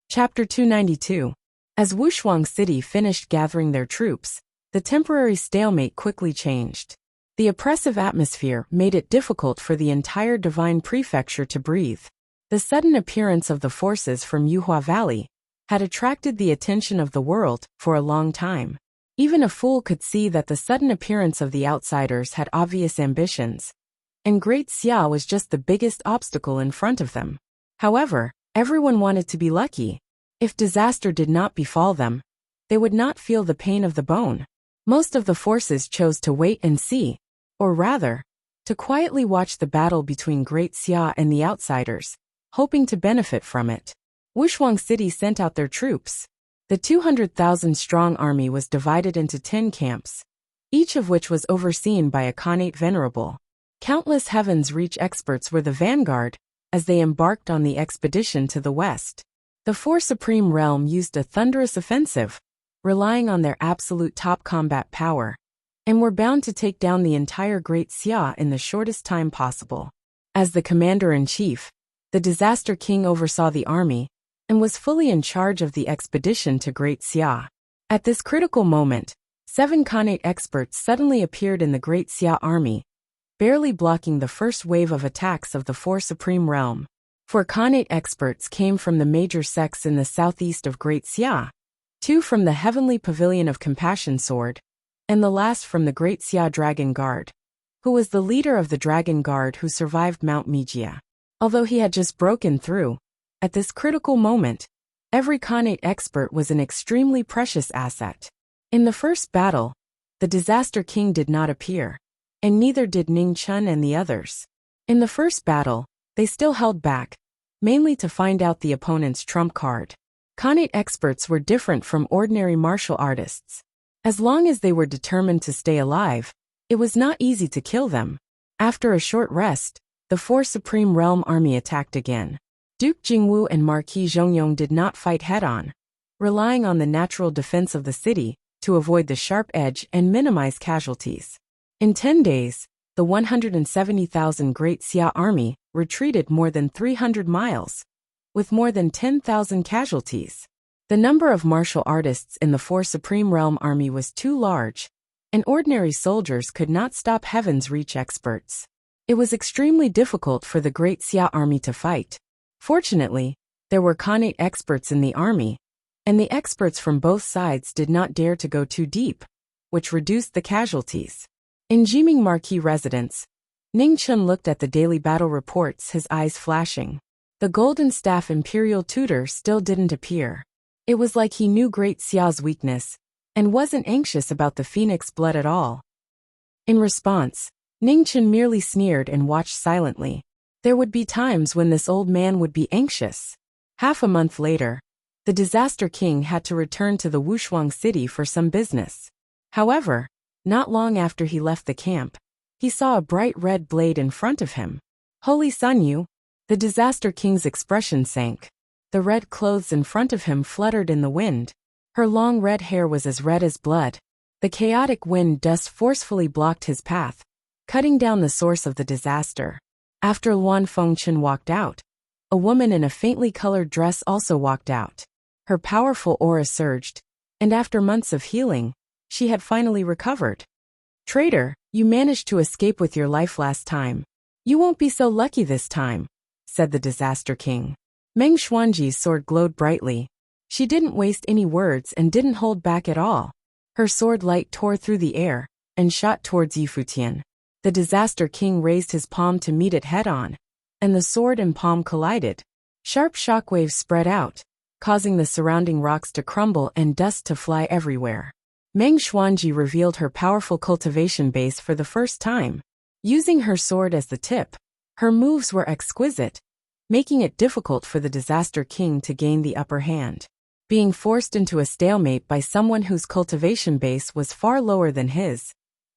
Chapter 292. As Wuxia City finished gathering their troops, the temporary stalemate quickly changed. The oppressive atmosphere made it difficult for the entire divine prefecture to breathe. The sudden appearance of the forces from Yuhua Valley had attracted the attention of the world for a long time. Even a fool could see that the sudden appearance of the outsiders had obvious ambitions, and Great Xia was just the biggest obstacle in front of them. However, everyone wanted to be lucky. If disaster did not befall them, they would not feel the pain of the bone. Most of the forces chose to wait and see, or rather, to quietly watch the battle between Great Xia and the outsiders, hoping to benefit from it. Wuxia City sent out their troops. The 200,000-strong army was divided into 10 camps, each of which was overseen by a Khanate venerable. Countless Heavens Reach experts were the vanguard as they embarked on the expedition to the west. The Four Supreme Realm used a thunderous offensive, relying on their absolute top combat power, and were bound to take down the entire Great Xia in the shortest time possible. As the commander-in-chief, the Disaster King oversaw the army and was fully in charge of the expedition to Great Xia. At this critical moment, 7 Khanate experts suddenly appeared in the Great Xia army, barely blocking the first wave of attacks of the Four Supreme Realm. 4 Khanate experts came from the major sects in the southeast of Great Xia, 2 from the Heavenly Pavilion of Compassion Sword, and the last from the Great Xia Dragon Guard, who was the leader of the Dragon Guard who survived Mount Mijia. Although he had just broken through, at this critical moment, every Khanate expert was an extremely precious asset. In the first battle, the Disaster King did not appear, and neither did Ning Chun and the others. In the first battle, they still held back, mainly to find out the opponent's trump card. Khanate experts were different from ordinary martial artists. As long as they were determined to stay alive, it was not easy to kill them. After a short rest, the Four Supreme Realm army attacked again. Duke Jingwu and Marquis Zhongyong did not fight head-on, relying on the natural defense of the city to avoid the sharp edge and minimize casualties. In 10 days, the 170,000 Great Xia army retreated more than 300 miles, with more than 10,000 casualties. The number of martial artists in the Four Supreme Realm army was too large, and ordinary soldiers could not stop Heaven's Reach experts. It was extremely difficult for the Great Xia army to fight. Fortunately, there were Khanate experts in the army, and the experts from both sides did not dare to go too deep, which reduced the casualties. In Jiming Marquis residence, Ning Chun looked at the daily battle reports, his eyes flashing. The Golden Staff Imperial Tutor still didn't appear. It was like he knew Great Xia's weakness, and wasn't anxious about the Phoenix blood at all. In response, Ning Chun merely sneered and watched silently. There would be times when this old man would be anxious. Half a month later, the Disaster King had to return to the Wuxia City for some business. However, not long after he left the camp, he saw a bright red blade in front of him. Holy Sun Yu! The Disaster King's expression sank. The red clothes in front of him fluttered in the wind. Her long red hair was as red as blood. The chaotic wind dust forcefully blocked his path, cutting down the source of the disaster. After Luan Fengchen walked out, a woman in a faintly colored dress also walked out. Her powerful aura surged, and after months of healing, she had finally recovered. Traitor, you managed to escape with your life last time. You won't be so lucky this time, said the Disaster King. Meng Xuanji's sword glowed brightly. She didn't waste any words and didn't hold back at all. Her sword light tore through the air and shot towards Yifutian. The Disaster King raised his palm to meet it head-on, and the sword and palm collided. Sharp shockwaves spread out, causing the surrounding rocks to crumble and dust to fly everywhere. Meng Xuanji revealed her powerful cultivation base for the first time. Using her sword as the tip, her moves were exquisite, making it difficult for the Disaster King to gain the upper hand. Being forced into a stalemate by someone whose cultivation base was far lower than his,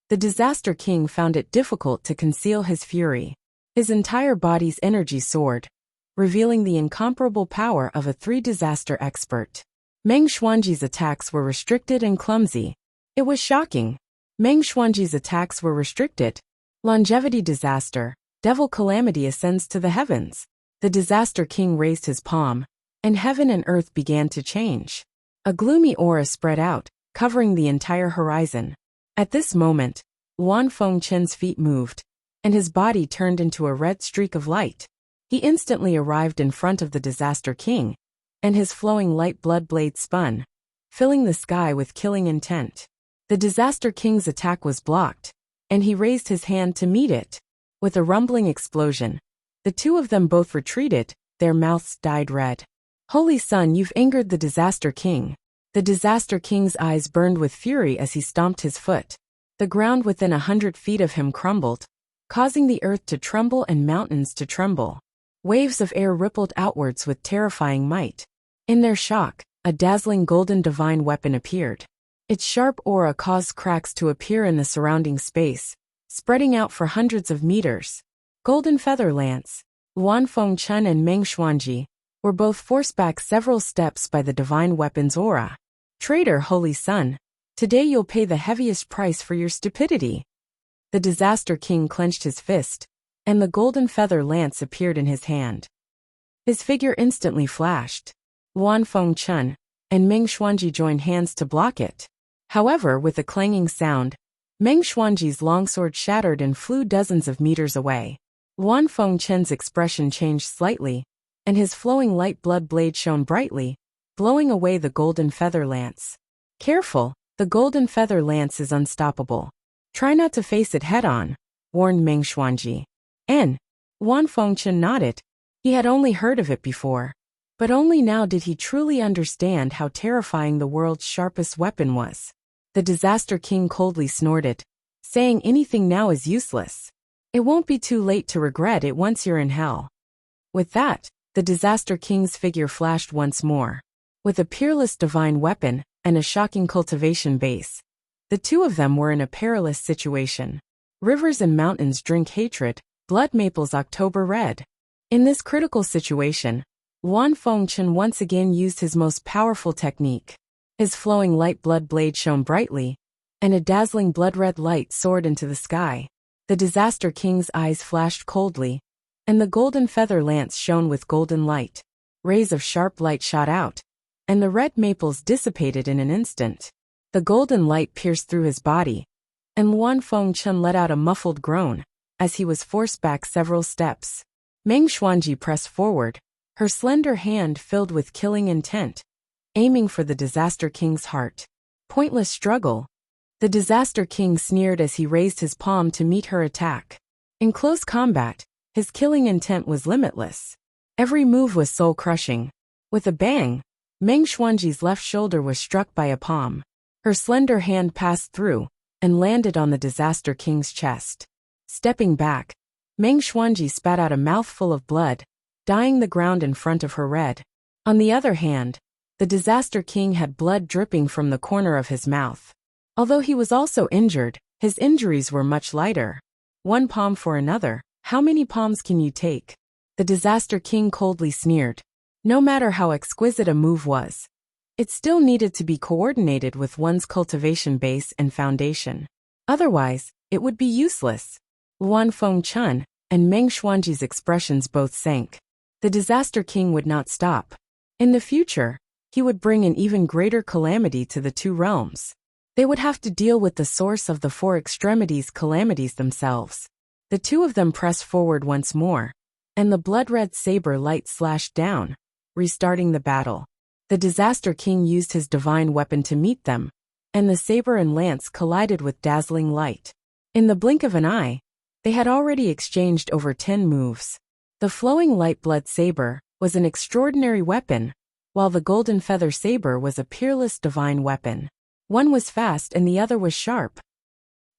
the Disaster King found it difficult to conceal his fury. His entire body's energy soared, revealing the incomparable power of a 3-disaster expert. Meng Xuanji's attacks were restricted and clumsy. It was shocking. Meng Xuanji's attacks were restricted. Longevity disaster. Devil calamity ascends to the heavens. The Disaster King raised his palm, and heaven and earth began to change. A gloomy aura spread out, covering the entire horizon. At this moment, Wan Fengchen's feet moved, and his body turned into a red streak of light. He instantly arrived in front of the Disaster King, and his flowing light blood blade spun, filling the sky with killing intent. The Disaster King's attack was blocked, and he raised his hand to meet it. With a rumbling explosion, the two of them both retreated, their mouths dyed red. Holy Sun, you've angered the Disaster King. The Disaster King's eyes burned with fury as he stomped his foot. The ground within 100 feet of him crumbled, causing the earth to tremble and mountains to tremble. Waves of air rippled outwards with terrifying might. In their shock, a dazzling golden divine weapon appeared. Its sharp aura caused cracks to appear in the surrounding space, spreading out for hundreds of meters. Golden Feather Lance, Wan Fengchen and Meng Xuanji, were both forced back several steps by the divine weapon's aura. Traitor Holy Sun, today you'll pay the heaviest price for your stupidity. The Disaster King clenched his fist, and the golden feather lance appeared in his hand. His figure instantly flashed. Wan Fengchen and Meng Xuanji joined hands to block it. However, with a clanging sound, Meng Xuanji's longsword shattered and flew dozens of meters away. Wan Fengchen's expression changed slightly, and his flowing light blood blade shone brightly, blowing away the golden feather lance. Careful, the golden feather lance is unstoppable. Try not to face it head-on, warned Meng Xuanji. Wan Fengchen nodded. He had only heard of it before, but only now did he truly understand how terrifying the world's sharpest weapon was. The Disaster King coldly snorted, saying anything now is useless. It won't be too late to regret it once you're in hell. With that, the Disaster King's figure flashed once more. With a peerless divine weapon and a shocking cultivation base, the two of them were in a perilous situation. Rivers and mountains drink hatred, blood maples October red. In this critical situation, Wan Fengchen once again used his most powerful technique. His flowing light blood blade shone brightly, and a dazzling blood-red light soared into the sky. The Disaster King's eyes flashed coldly, and the golden feather lance shone with golden light. Rays of sharp light shot out, and the red maples dissipated in an instant. The golden light pierced through his body, and Wan Fengchen let out a muffled groan as he was forced back several steps. Meng Xuanji pressed forward, her slender hand filled with killing intent, aiming for the Disaster King's heart. Pointless struggle. The Disaster King sneered as he raised his palm to meet her attack. In close combat, his killing intent was limitless. Every move was soul-crushing. With a bang, Meng Xuanji's left shoulder was struck by a palm. Her slender hand passed through and landed on the Disaster King's chest. Stepping back, Meng Xuanji spat out a mouthful of blood, dyeing the ground in front of her red. On the other hand, the Disaster King had blood dripping from the corner of his mouth. Although he was also injured, his injuries were much lighter. One palm for another, how many palms can you take? The Disaster King coldly sneered. No matter how exquisite a move was, it still needed to be coordinated with one's cultivation base and foundation. Otherwise, it would be useless. Wan Fengchen and Meng Xuanji's expressions both sank. The Disaster King would not stop. In the future, he would bring an even greater calamity to the two realms. They would have to deal with the source of the four extremities calamities themselves. The two of them pressed forward once more, and the blood-red saber light slashed down, restarting the battle. The Disaster King used his divine weapon to meet them, and the saber and lance collided with dazzling light. In the blink of an eye, they had already exchanged over 10 moves. The flowing light blood saber was an extraordinary weapon, while the golden feather saber was a peerless divine weapon. One was fast and the other was sharp.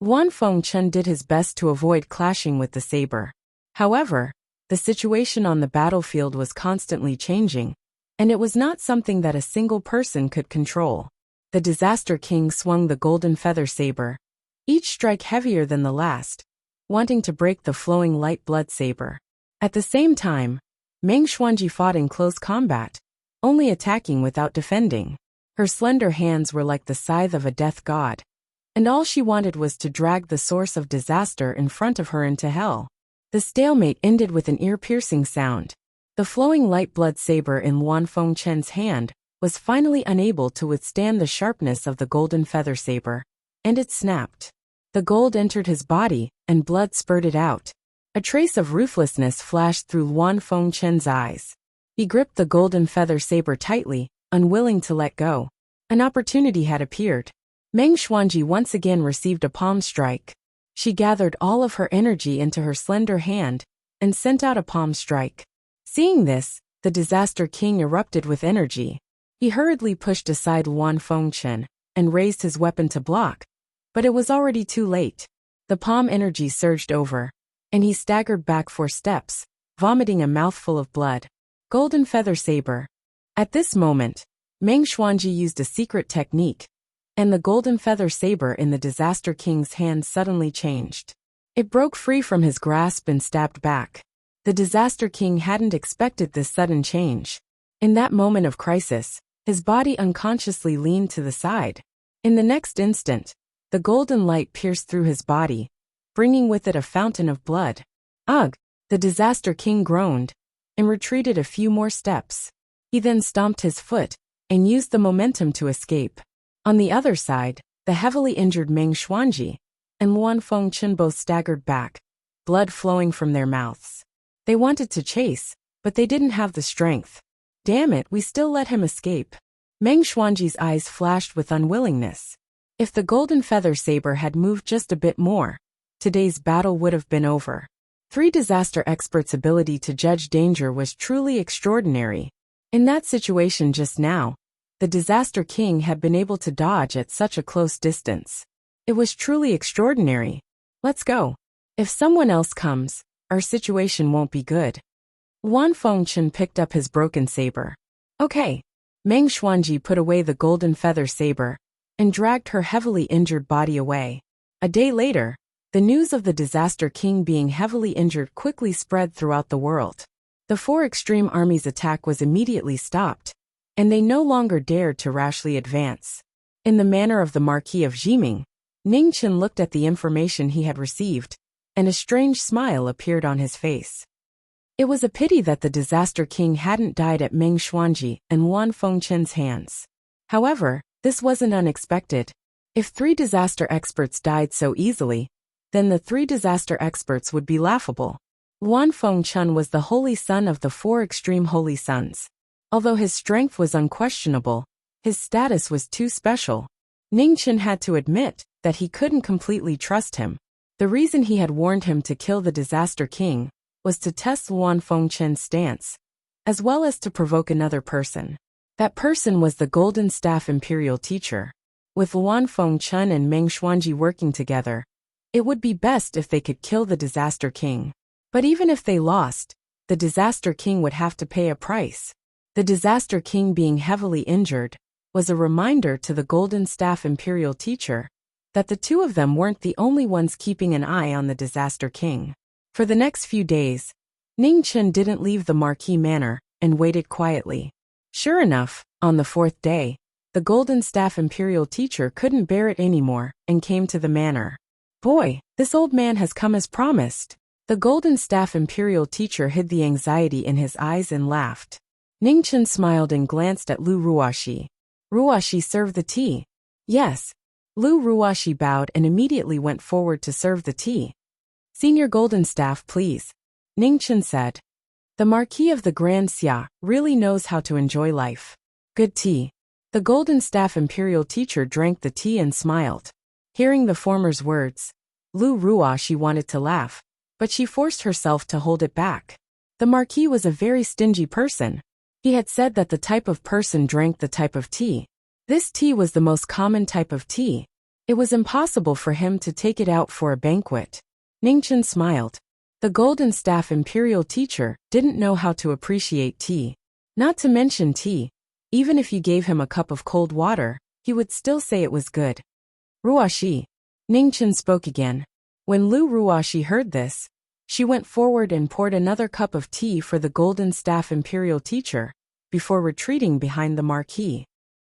Wan Fengchen did his best to avoid clashing with the saber. However, the situation on the battlefield was constantly changing, and it was not something that a single person could control. The Disaster King swung the golden feather saber, each strike heavier than the last, wanting to break the flowing light blood saber. At the same time, Meng Xuanji fought in close combat, only attacking without defending. Her slender hands were like the scythe of a death god, and all she wanted was to drag the source of disaster in front of her into hell. The stalemate ended with an ear-piercing sound. The flowing light blood saber in Luan Fengchen's hand was finally unable to withstand the sharpness of the golden feather saber, and it snapped. The gold entered his body, and blood spurted out. A trace of ruthlessness flashed through Luan Fengchen's eyes. He gripped the golden feather saber tightly, unwilling to let go. An opportunity had appeared. Meng Xuanji once again received a palm strike. She gathered all of her energy into her slender hand and sent out a palm strike. Seeing this, the Disaster King erupted with energy. He hurriedly pushed aside Luan Fengchen and raised his weapon to block, but it was already too late. The palm energy surged over, and he staggered back 4 steps, vomiting a mouthful of blood. Golden feather saber. At this moment, Meng Xuanji used a secret technique, and the golden feather saber in the Disaster King's hand suddenly changed. It broke free from his grasp and stabbed back. The Disaster King hadn't expected this sudden change. In that moment of crisis, his body unconsciously leaned to the side. In the next instant, the golden light pierced through his body, bringing with it a fountain of blood. Ugh! The Disaster King groaned and retreated a few more steps. He then stomped his foot and used the momentum to escape. On the other side, the heavily injured Meng Xuanji and Luan Fengchen both staggered back, blood flowing from their mouths. They wanted to chase, but they didn't have the strength. Damn it, we still let him escape. Meng Xuanji's eyes flashed with unwillingness. If the golden feather saber had moved just a bit more, today's battle would have been over. 3 disaster experts' ability to judge danger was truly extraordinary. In that situation just now, the Disaster King had been able to dodge at such a close distance. It was truly extraordinary. Let's go. If someone else comes, our situation won't be good. Luan Fengchen picked up his broken saber. Okay. Meng Xuanji put away the golden feather saber and dragged her heavily injured body away. A day later, the news of the Disaster King being heavily injured quickly spread throughout the world. The 4 extreme armies' attack was immediately stopped, and they no longer dared to rashly advance. In the manner of the Marquis of Jiming, Ningchen looked at the information he had received, and a strange smile appeared on his face. It was a pity that the Disaster King hadn't died at Meng Xuanji and Luan Fengchen's hands. However, this wasn't unexpected. If 3 disaster experts died so easily, then the 3 disaster experts would be laughable. Luan Fengchen was the holy son of the 4 extreme holy sons. Although his strength was unquestionable, his status was too special. Ningchen had to admit that he couldn't completely trust him. The reason he had warned him to kill the Disaster King was to test Luan Fengchen's stance, as well as to provoke another person. That person was the Golden Staff Imperial Teacher. With Luan Fengchen and Meng Xuanji working together, it would be best if they could kill the Disaster King. But even if they lost, the Disaster King would have to pay a price. The Disaster King being heavily injured was a reminder to the Golden Staff Imperial Teacher that the 2 of them weren't the only ones keeping an eye on the Disaster King. For the next few days, Ningchen didn't leave the Marquis Manor and waited quietly. Sure enough, on the 4th day, the Golden Staff Imperial Teacher couldn't bear it anymore and came to the manor. Boy, this old man has come as promised. The Golden Staff Imperial Teacher hid the anxiety in his eyes and laughed. Ningchen smiled and glanced at Lu Ruoxi. Ruoxi, serve the tea. Yes. Lu Ruoxi bowed and immediately went forward to serve the tea. Senior Golden Staff, please. Ningchen said. The Marquis of the Grand Xia really knows how to enjoy life. Good tea. The Golden Staff Imperial Teacher drank the tea and smiled. Hearing the former's words, Lu Ruoxi wanted to laugh, but she forced herself to hold it back. The Marquis was a very stingy person. He had said that the type of person drank the type of tea. This tea was the most common type of tea. It was impossible for him to take it out for a banquet. Ningchen smiled. The Golden Staff Imperial Teacher didn't know how to appreciate tea. Not to mention tea. Even if you gave him a cup of cold water, he would still say it was good. Ruoxi. Ningchen spoke again. When Lu Ruoxi heard this, she went forward and poured another cup of tea for the Golden Staff Imperial Teacher, before retreating behind the Marquis.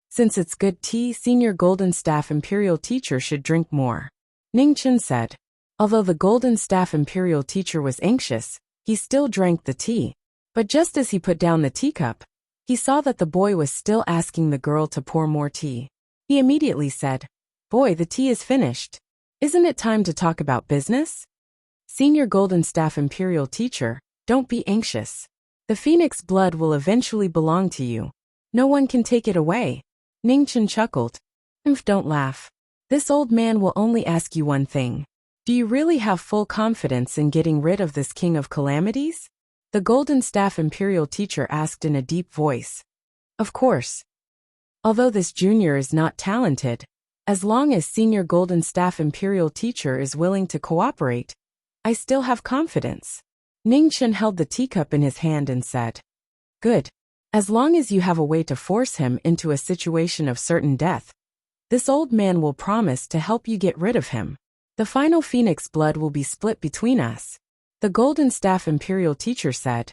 Since it's good tea, Senior Golden Staff Imperial Teacher should drink more. Ningchen said. Although the Golden Staff Imperial Teacher was anxious, he still drank the tea. But just as he put down the teacup, he saw that the boy was still asking the girl to pour more tea. He immediately said, "Boy, the tea is finished. Isn't it time to talk about business?" Senior Golden Staff Imperial Teacher, don't be anxious. The phoenix blood will eventually belong to you. No one can take it away. Ningchen chuckled. Don't laugh. This old man will only ask you one thing. Do you really have full confidence in getting rid of this king of calamities? The Golden Staff Imperial Teacher asked in a deep voice. Of course. Although this junior is not talented, as long as Senior Golden Staff Imperial Teacher is willing to cooperate, I still have confidence. Ningchen held the teacup in his hand and said, Good. As long as you have a way to force him into a situation of certain death, this old man will promise to help you get rid of him. The final phoenix blood will be split between us. The Golden Staff Imperial Teacher said,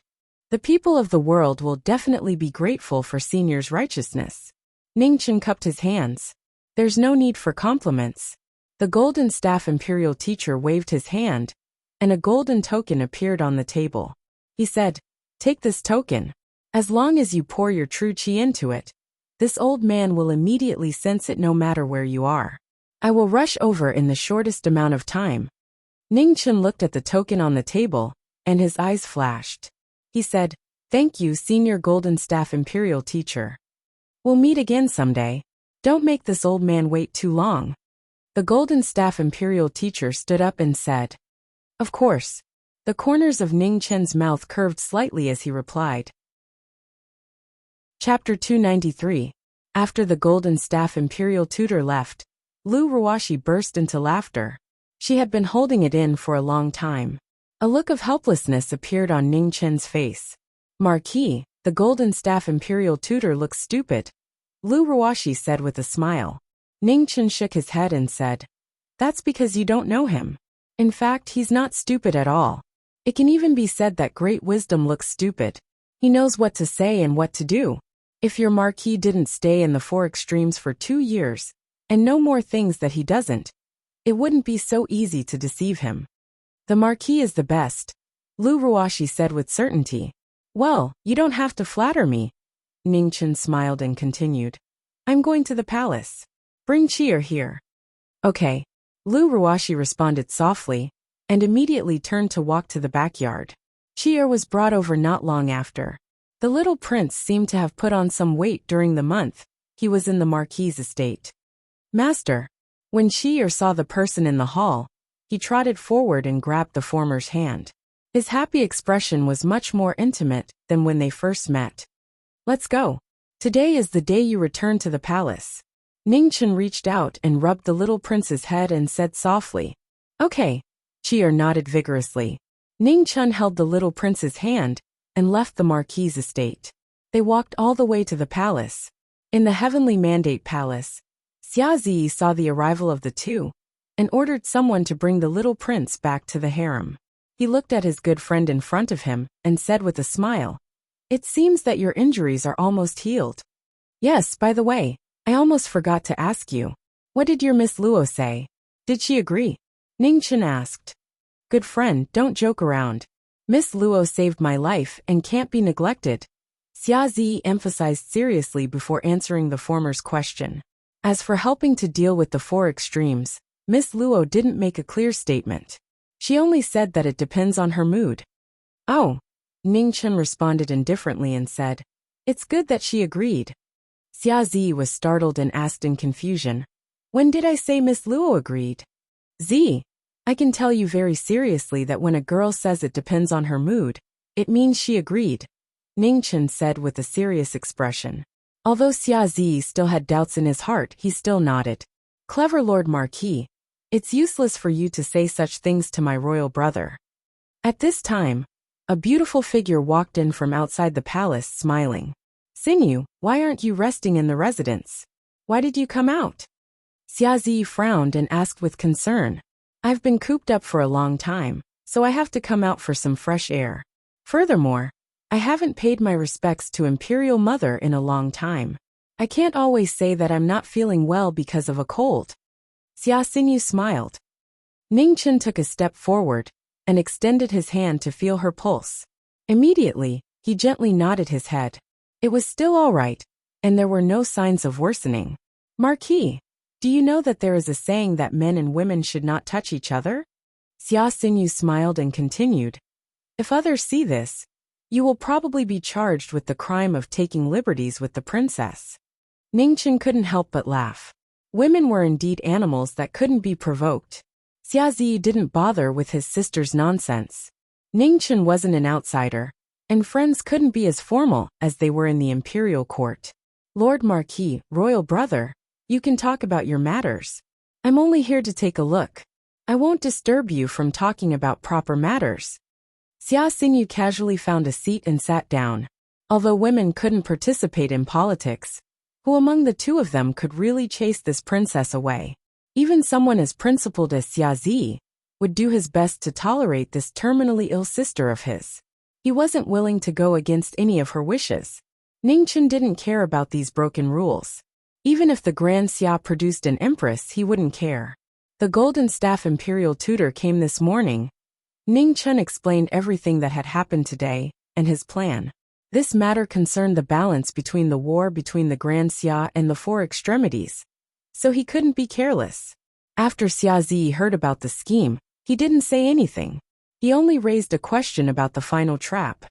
The people of the world will definitely be grateful for Senior's righteousness. Ningchen cupped his hands. There's no need for compliments. The Golden Staff Imperial Teacher waved his hand, and a golden token appeared on the table. He said, Take this token. As long as you pour your true chi into it, this old man will immediately sense it no matter where you are. I will rush over in the shortest amount of time. Ningchen looked at the token on the table, and his eyes flashed. He said, Thank you, Senior Golden Staff Imperial Teacher. We'll meet again someday. Don't make this old man wait too long. The Golden Staff Imperial Teacher stood up and said, Of course. The corners of Ningchen's mouth curved slightly as he replied. Chapter 293. After the Golden Staff Imperial Tutor left, Lu Ruashi burst into laughter. She had been holding it in for a long time. A look of helplessness appeared on Ningchen's face. Marquis, the Golden Staff Imperial Tutor looks stupid, Lu Ruashi said with a smile. Ningchen shook his head and said, That's because you don't know him. In fact, he's not stupid at all. It can even be said that great wisdom looks stupid. He knows what to say and what to do. If your Marquis didn't stay in the four extremes for 2 years, and know more things that he doesn't, it wouldn't be so easy to deceive him. The Marquis is the best, Lu Ruashi said with certainty. Well, you don't have to flatter me. Ningchen smiled and continued. I'm going to the palace. Bring Chi'er here. Okay. Lu Ruashi responded softly, and immediately turned to walk to the backyard. Chi'er was brought over not long after. The little prince seemed to have put on some weight during the month he was in the Marquis' estate. Master. When Chi'er saw the person in the hall, he trotted forward and grabbed the former's hand. His happy expression was much more intimate than when they first met. Let's go. Today is the day you return to the palace. Ningchen reached out and rubbed the little prince's head and said softly, Okay. Chi'er nodded vigorously. Ningchen held the little prince's hand and left the Marquis' estate. They walked all the way to the palace. In the Heavenly Mandate Palace, Xiazi saw the arrival of the two and ordered someone to bring the little prince back to the harem. He looked at his good friend in front of him and said with a smile, It seems that your injuries are almost healed. Yes, by the way, I almost forgot to ask you. What did your Miss Luo say? Did she agree? Ningchen asked. Good friend, don't joke around. Miss Luo saved my life and can't be neglected. Xiazi emphasized seriously before answering the former's question. As for helping to deal with the four extremes, Miss Luo didn't make a clear statement. She only said that it depends on her mood. Oh. Ningchen responded indifferently and said, It's good that she agreed. Xiazi was startled and asked in confusion, When did I say Miss Luo agreed? Z. I can tell you very seriously that when a girl says it depends on her mood, it means she agreed, Ningchen said with a serious expression. Although Xiazi still had doubts in his heart, he still nodded. Clever Lord Marquis, it's useless for you to say such things to my royal brother. At this time, a beautiful figure walked in from outside the palace smiling. Xinyu, why aren't you resting in the residence? Why did you come out? Xiazi frowned and asked with concern. I've been cooped up for a long time, so I have to come out for some fresh air. Furthermore, I haven't paid my respects to Imperial Mother in a long time. I can't always say that I'm not feeling well because of a cold. Xia Xinyu smiled. Ningchen took a step forward and extended his hand to feel her pulse. Immediately, He gently nodded his head. It was still all right, and there were no signs of worsening. Marquis, do you know that there is a saying that men and women should not touch each other? Xia Xinyu smiled and continued. If others see this, you will probably be charged with the crime of taking liberties with the princess. Ningchen couldn't help but laugh. Women were indeed animals that couldn't be provoked. Xia Zi didn't bother with his sister's nonsense. Ningchen wasn't an outsider, and friends couldn't be as formal as they were in the imperial court. Lord Marquis, royal brother, you can talk about your matters. I'm only here to take a look. I won't disturb you from talking about proper matters. Xia Xinyu casually found a seat and sat down. Although women couldn't participate in politics, who among the two of them could really chase this princess away? Even someone as principled as Xia Zi would do his best to tolerate this terminally ill sister of his. He wasn't willing to go against any of her wishes. Ningchen didn't care about these broken rules. Even if the Grand Xia produced an empress, he wouldn't care. The Golden Staff Imperial Tutor came this morning. Ningchen explained everything that had happened today, and his plan. This matter concerned the balance between the war between the Grand Xia and the Four Extremities, so he couldn't be careless. After Xia Zi heard about the scheme, he didn't say anything. He only raised a question about the final trap.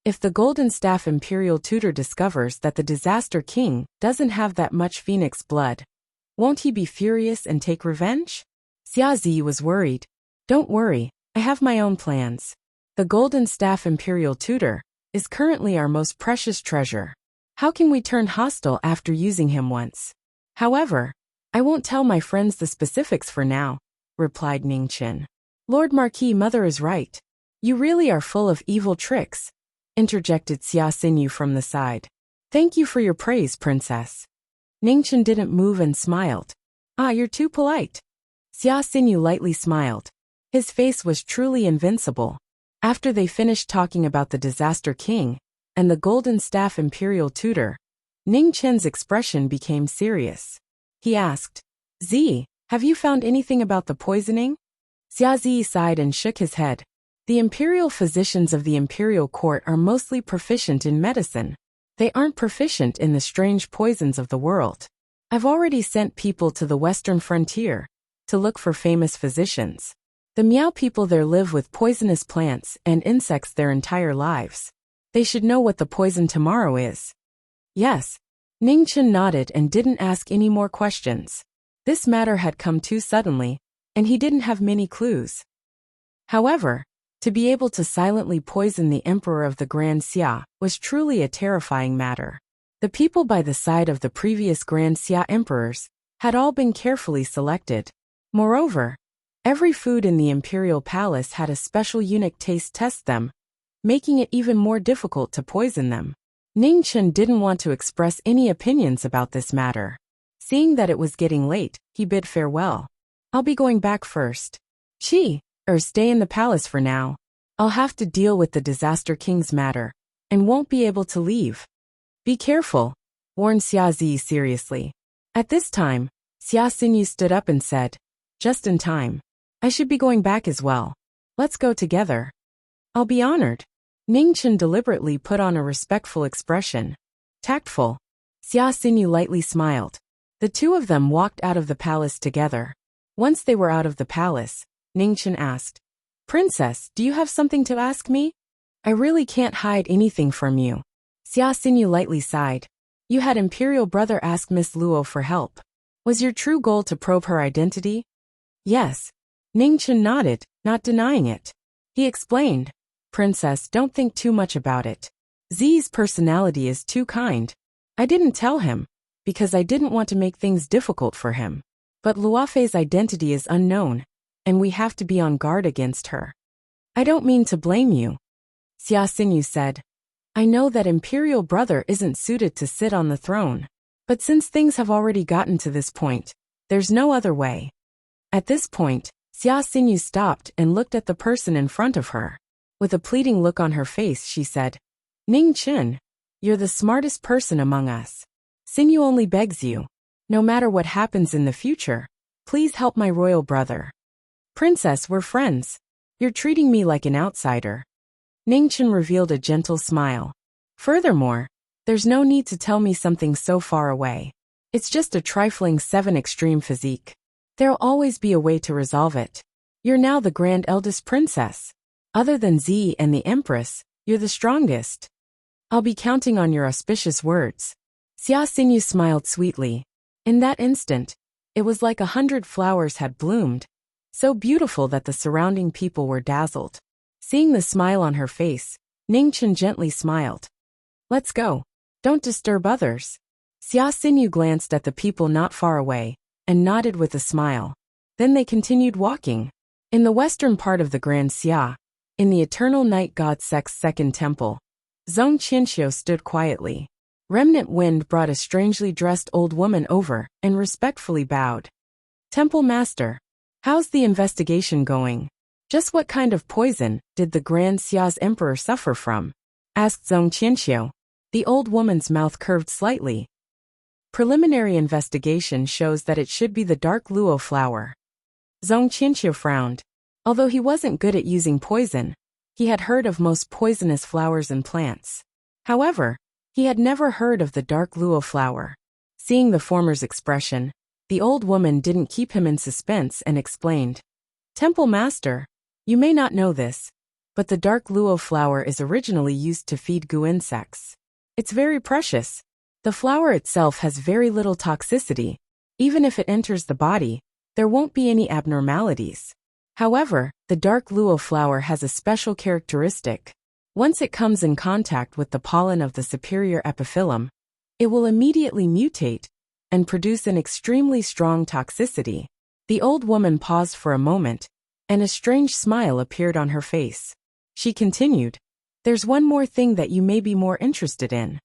If the Golden Staff Imperial Tutor discovers that the Disaster King doesn't have that much phoenix blood, won't he be furious and take revenge? Xia Zi was worried. Don't worry, I have my own plans. The Golden Staff Imperial Tutor is currently our most precious treasure. How can we turn hostile after using him once? However, I won't tell my friends the specifics for now, replied Ningchen. Lord Marquis, mother is right. You really are full of evil tricks, interjected Xia Xinyu from the side. Thank you for your praise, princess. Ningchen didn't move and smiled. Ah, you're too polite. Xia Xinyu lightly smiled. His face was truly invincible. After they finished talking about the Disaster King and the Golden Staff Imperial Tutor, Ningchen's expression became serious. He asked, Z, have you found anything about the poisoning? Xia Zi sighed and shook his head. The imperial physicians of the imperial court are mostly proficient in medicine. They aren't proficient in the strange poisons of the world. I've already sent people to the western frontier to look for famous physicians. The Miao people there live with poisonous plants and insects their entire lives. They should know what the poison tomorrow is. Yes. Ningchen nodded and didn't ask any more questions. This matter had come too suddenly, and he didn't have many clues. However, to be able to silently poison the emperor of the Grand Xia was truly a terrifying matter. The people by the side of the previous Grand Xia emperors had all been carefully selected. Moreover, every food in the imperial palace had a special eunuch taste test them, making it even more difficult to poison them. Ningchen didn't want to express any opinions about this matter. Seeing that it was getting late, he bid farewell. I'll be going back first. Stay in the palace for now. I'll have to deal with the Disaster King's matter, and won't be able to leave. Be careful, warned Xia Zi seriously. At this time, Xia Xinyu stood up and said, just in time. I should be going back as well. Let's go together. I'll be honored. Ningchen deliberately put on a respectful expression. Tactful. Xia Xinyu lightly smiled. The two of them walked out of the palace together. Once they were out of the palace, Ningchen asked, Princess, do you have something to ask me? I really can't hide anything from you. Xia Xinyu lightly sighed. You had Imperial Brother ask Miss Luo for help. Was your true goal to probe her identity? Yes. Ningchen nodded, not denying it. He explained, Princess, don't think too much about it. Z's personality is too kind. I didn't tell him, because I didn't want to make things difficult for him. But Luofei's identity is unknown, and we have to be on guard against her. I don't mean to blame you. Xia Xinyu said. I know that Imperial Brother isn't suited to sit on the throne. But since things have already gotten to this point, there's no other way. At this point, Xia Xinyu stopped and looked at the person in front of her. With a pleading look on her face, she said, Ningchen, you're the smartest person among us. Xinyu only begs you, no matter what happens in the future, please help my royal brother. Princess, we're friends. You're treating me like an outsider. Ningchen revealed a gentle smile. Furthermore, there's no need to tell me something so far away. It's just a trifling 7 extreme physique. There'll always be a way to resolve it. You're now the grand eldest princess. Other than Z and the Empress, you're the strongest. I'll be counting on your auspicious words. Xia Xinyu smiled sweetly. In that instant, it was like 100 flowers had bloomed, so beautiful that the surrounding people were dazzled. Seeing the smile on her face, Ningchen gently smiled. Let's go. Don't disturb others. Xia Xinyu glanced at the people not far away and nodded with a smile. Then they continued walking. In the western part of the Grand Xia, in the eternal night god Sek's second temple, Zhong Qianxiu stood quietly. Remnant Wind brought a strangely dressed old woman over and respectfully bowed. Temple Master, how's the investigation going? Just what kind of poison did the Grand Xia's emperor suffer from? Asked Zhong Qianxiu. The old woman's mouth curved slightly. Preliminary investigation shows that it should be the dark luo flower. Zhong Qianxiu frowned. Although he wasn't good at using poison, he had heard of most poisonous flowers and plants. However, he had never heard of the dark luo flower. Seeing the former's expression, the old woman didn't keep him in suspense and explained. Temple Master, you may not know this, but the dark luo flower is originally used to feed gu insects. It's very precious. The flower itself has very little toxicity. Even if it enters the body, there won't be any abnormalities. However, the dark luo flower has a special characteristic. Once it comes in contact with the pollen of the superior epiphyllum, it will immediately mutate and produce an extremely strong toxicity. The old woman paused for a moment, and a strange smile appeared on her face. She continued, there's one more thing that you may be more interested in.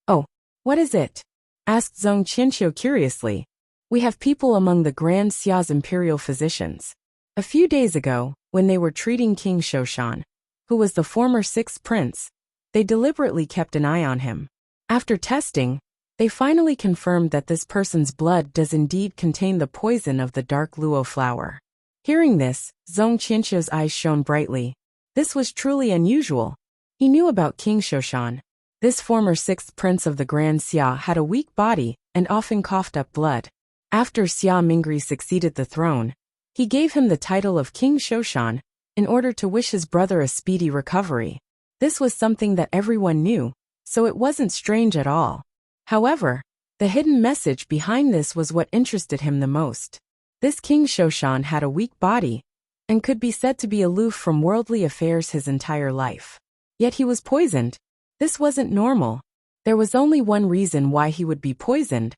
Oh, what is it? Asked Zhong Qianxiu curiously. We have people among the Grand Xia's imperial physicians. A few days ago, when they were treating King Shoshan, who was the former 6th prince, they deliberately kept an eye on him. After testing, they finally confirmed that this person's blood does indeed contain the poison of the dark luo flower. Hearing this, Zhong Qianxiu's eyes shone brightly. This was truly unusual. He knew about King Shoshan. This former 6th prince of the Grand Xia had a weak body and often coughed up blood. After Xia Mingri succeeded the throne, he gave him the title of King Shoshan in order to wish his brother a speedy recovery. This was something that everyone knew, so it wasn't strange at all. However, the hidden message behind this was what interested him the most. This King Shoshan had a weak body and could be said to be aloof from worldly affairs his entire life. Yet he was poisoned. This wasn't normal. There was only one reason why he would be poisoned,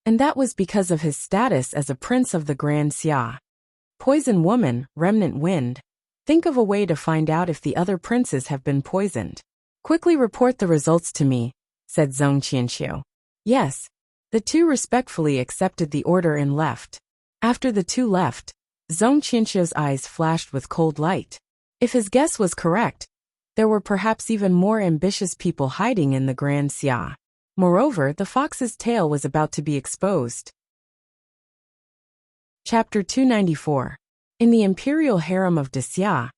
and that was because of his status as a prince of the Grand Xia. Poison woman, Remnant Wind. Think of a way to find out if the other princes have been poisoned. Quickly report the results to me, said Zhong Qianxiu. Yes. The two respectfully accepted the order and left. After the two left, Zhong Qianxiu's eyes flashed with cold light. If his guess was correct, there were perhaps even more ambitious people hiding in the Grand Xia. Moreover, the fox's tail was about to be exposed. Chapter 294. In the imperial harem of Xia,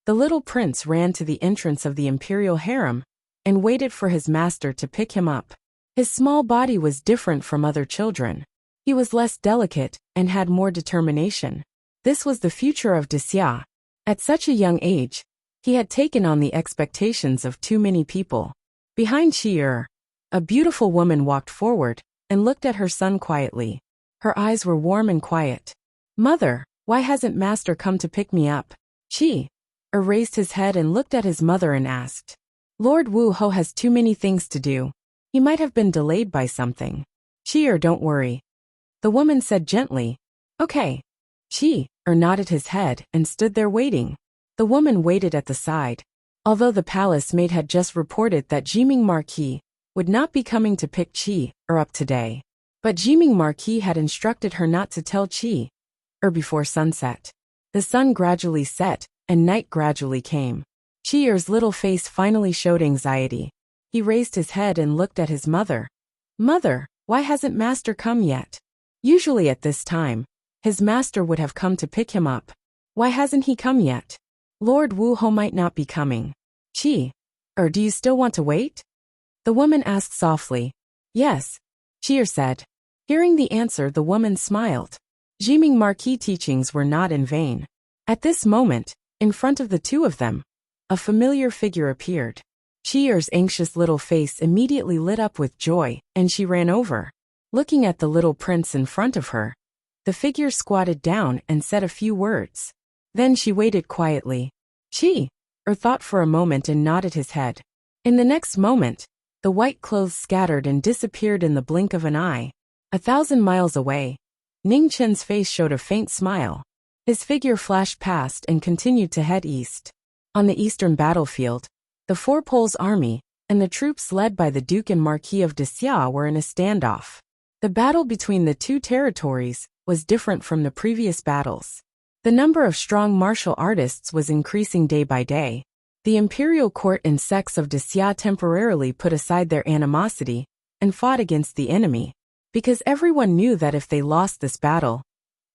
the little prince ran to the entrance of the imperial harem and waited for his master to pick him up. His small body was different from other children. He was less delicate and had more determination. This was the future of Xia. At such a young age, he had taken on the expectations of too many people. Behind Qi, a beautiful woman walked forward and looked at her son quietly. Her eyes were warm and quiet. Mother, why hasn't master come to pick me up? Qi raised his head and looked at his mother and asked. Lord Wu Ho has too many things to do. He might have been delayed by something. Qi, don't worry. The woman said gently. Okay. Qi nodded his head and stood there waiting. The woman waited at the side. Although the palace maid had just reported that Jiming Marquis would not be coming to pick Qi up today. But Jiming Marquis had instructed her not to tell Qi before sunset. The sun gradually set, and night gradually came. Qi's little face finally showed anxiety. He raised his head and looked at his mother. Mother, why hasn't master come yet? Usually at this time, his master would have come to pick him up. Why hasn't he come yet? Lord Wu Ho might not be coming. Qi. Or do you still want to wait? The woman asked softly. Yes, Qi said. Hearing the answer, the woman smiled. Jiming Marquis' teachings were not in vain. At this moment, in front of the two of them, a familiar figure appeared. Qi's anxious little face immediately lit up with joy, and she ran over. Looking at the little prince in front of her, the figure squatted down and said a few words. Then she waited quietly. Qi thought for a moment and nodded his head. In the next moment, the white clothes scattered and disappeared in the blink of an eye. 1,000 miles away, Ning Chen's face showed a faint smile. His figure flashed past and continued to head east. On the eastern battlefield, the Four Poles army and the troops led by the Duke and Marquis of Wuxia were in a standoff. The battle between the two territories was different from the previous battles. The number of strong martial artists was increasing day by day. The imperial court and sects of Wuxia temporarily put aside their animosity and fought against the enemy, because everyone knew that if they lost this battle,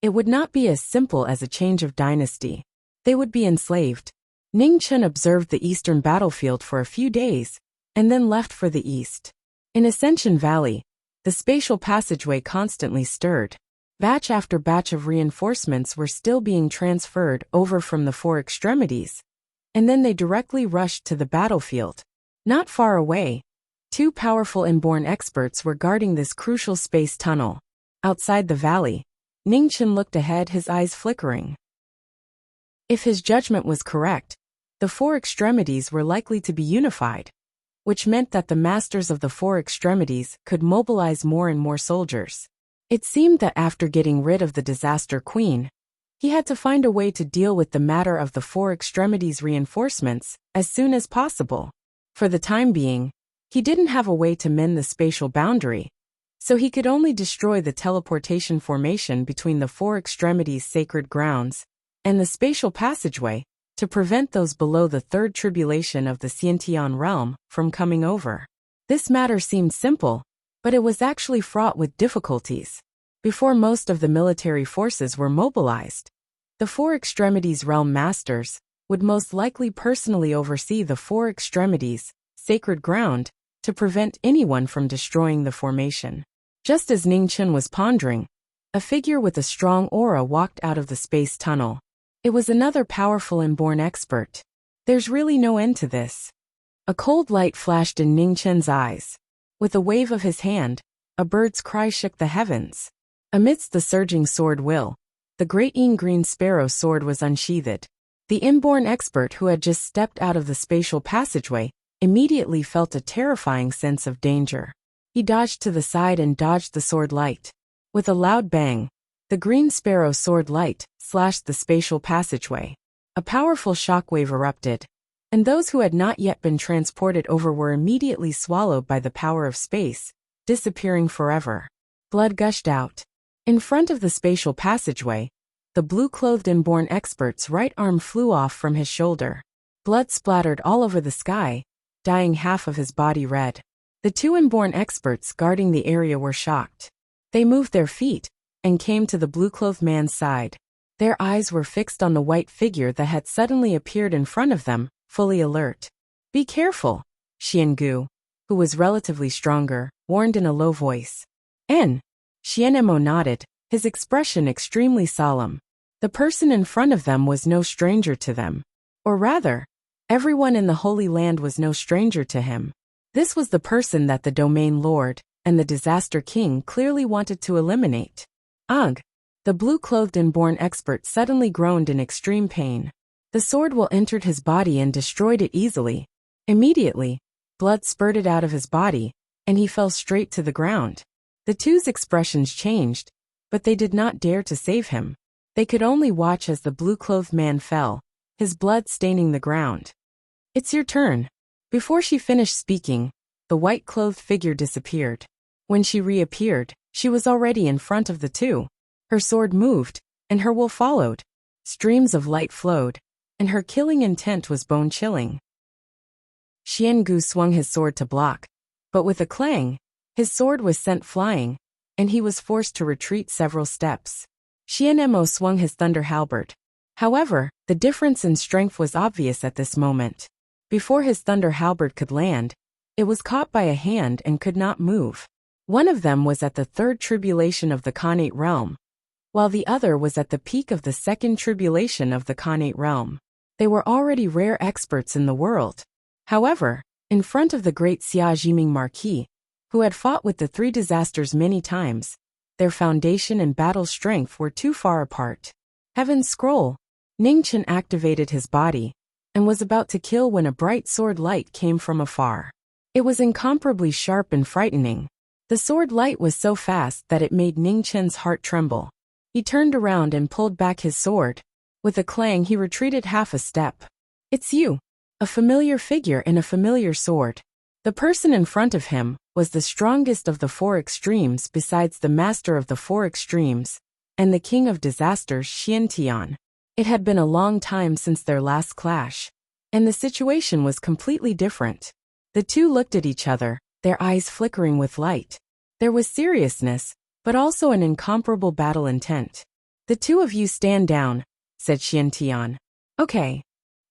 it would not be as simple as a change of dynasty. They would be enslaved. Ning Chen observed the eastern battlefield for a few days, and then left for the east. In Ascension Valley, the spatial passageway constantly stirred. Batch after batch of reinforcements were still being transferred over from the four extremities, and then they directly rushed to the battlefield. Not far away, two powerful inborn experts were guarding this crucial space tunnel. Outside the valley, Ning Chen looked ahead, his eyes flickering. If his judgment was correct, the four extremities were likely to be unified, which meant that the masters of the four extremities could mobilize more and more soldiers. It seemed that after getting rid of the Disaster Queen, he had to find a way to deal with the matter of the four extremities reinforcements as soon as possible. For the time being, he didn't have a way to mend the spatial boundary, so he could only destroy the teleportation formation between the four extremities sacred grounds and the spatial passageway to prevent those below the third tribulation of the Xiantian realm from coming over. This matter seemed simple, but it was actually fraught with difficulties. Before most of the military forces were mobilized, the four extremities realm masters would most likely personally oversee the four extremities sacred ground to prevent anyone from destroying the formation. Just as Ning Chen was pondering, a figure with a strong aura walked out of the space tunnel. It was another powerful inborn expert. There's really no end to this. A cold light flashed in Ning Chen's eyes. With a wave of his hand, a bird's cry shook the heavens. Amidst the surging sword will, the great green sparrow sword was unsheathed. The inborn expert who had just stepped out of the spatial passageway immediately felt a terrifying sense of danger. He dodged to the side and dodged the sword light. With a loud bang, the green sparrow sword light slashed the spatial passageway. A powerful shockwave erupted, and those who had not yet been transported over were immediately swallowed by the power of space, disappearing forever. Blood gushed out. In front of the spatial passageway, the blue-clothed inborn expert's right arm flew off from his shoulder. Blood splattered all over the sky, dyeing half of his body red. The two inborn experts guarding the area were shocked. They moved their feet and came to the blue-clothed man's side. Their eyes were fixed on the white figure that had suddenly appeared in front of them, fully alert. "Be careful," Xiangu, who was relatively stronger, warned in a low voice. Xianmo nodded, his expression extremely solemn. The person in front of them was no stranger to them. Or rather, everyone in the Holy Land was no stranger to him. This was the person that the Domain Lord and the Disaster King clearly wanted to eliminate. Ugh! The blue-clothed inborn expert suddenly groaned in extreme pain. The sword will entered his body and destroyed it easily. Immediately, blood spurted out of his body, and he fell straight to the ground. The two's expressions changed, but they did not dare to save him. They could only watch as the blue-clothed man fell, his blood staining the ground. "It's your turn." Before she finished speaking, the white-clothed figure disappeared. When she reappeared, she was already in front of the two. Her sword moved, and her will followed. Streams of light flowed, and her killing intent was bone-chilling. Xiangu swung his sword to block, but with a clang, his sword was sent flying, and he was forced to retreat several steps. Xianmo swung his thunder halberd. However, the difference in strength was obvious at this moment. Before his thunder halberd could land, it was caught by a hand and could not move. One of them was at the third tribulation of the Khanate realm, while the other was at the peak of the second tribulation of the Khanate realm. They were already rare experts in the world. However, in front of the great Xia Jiming Marquis, who had fought with the three disasters many times, their foundation and battle strength were too far apart. Heaven's scroll. Ningchen activated his body and was about to kill when a bright sword light came from afar. It was incomparably sharp and frightening. The sword light was so fast that it made Ningchen's heart tremble. He turned around and pulled back his sword. With a clang, he retreated half a step. "It's you." A familiar figure and a familiar sword. The person in front of him was the strongest of the four extremes besides the master of the four extremes and the king of disasters, Xiantian. It had been a long time since their last clash, and the situation was completely different. The two looked at each other, their eyes flickering with light. There was seriousness, but also an incomparable battle intent. "The two of you stand down," said Xiantian. "Okay."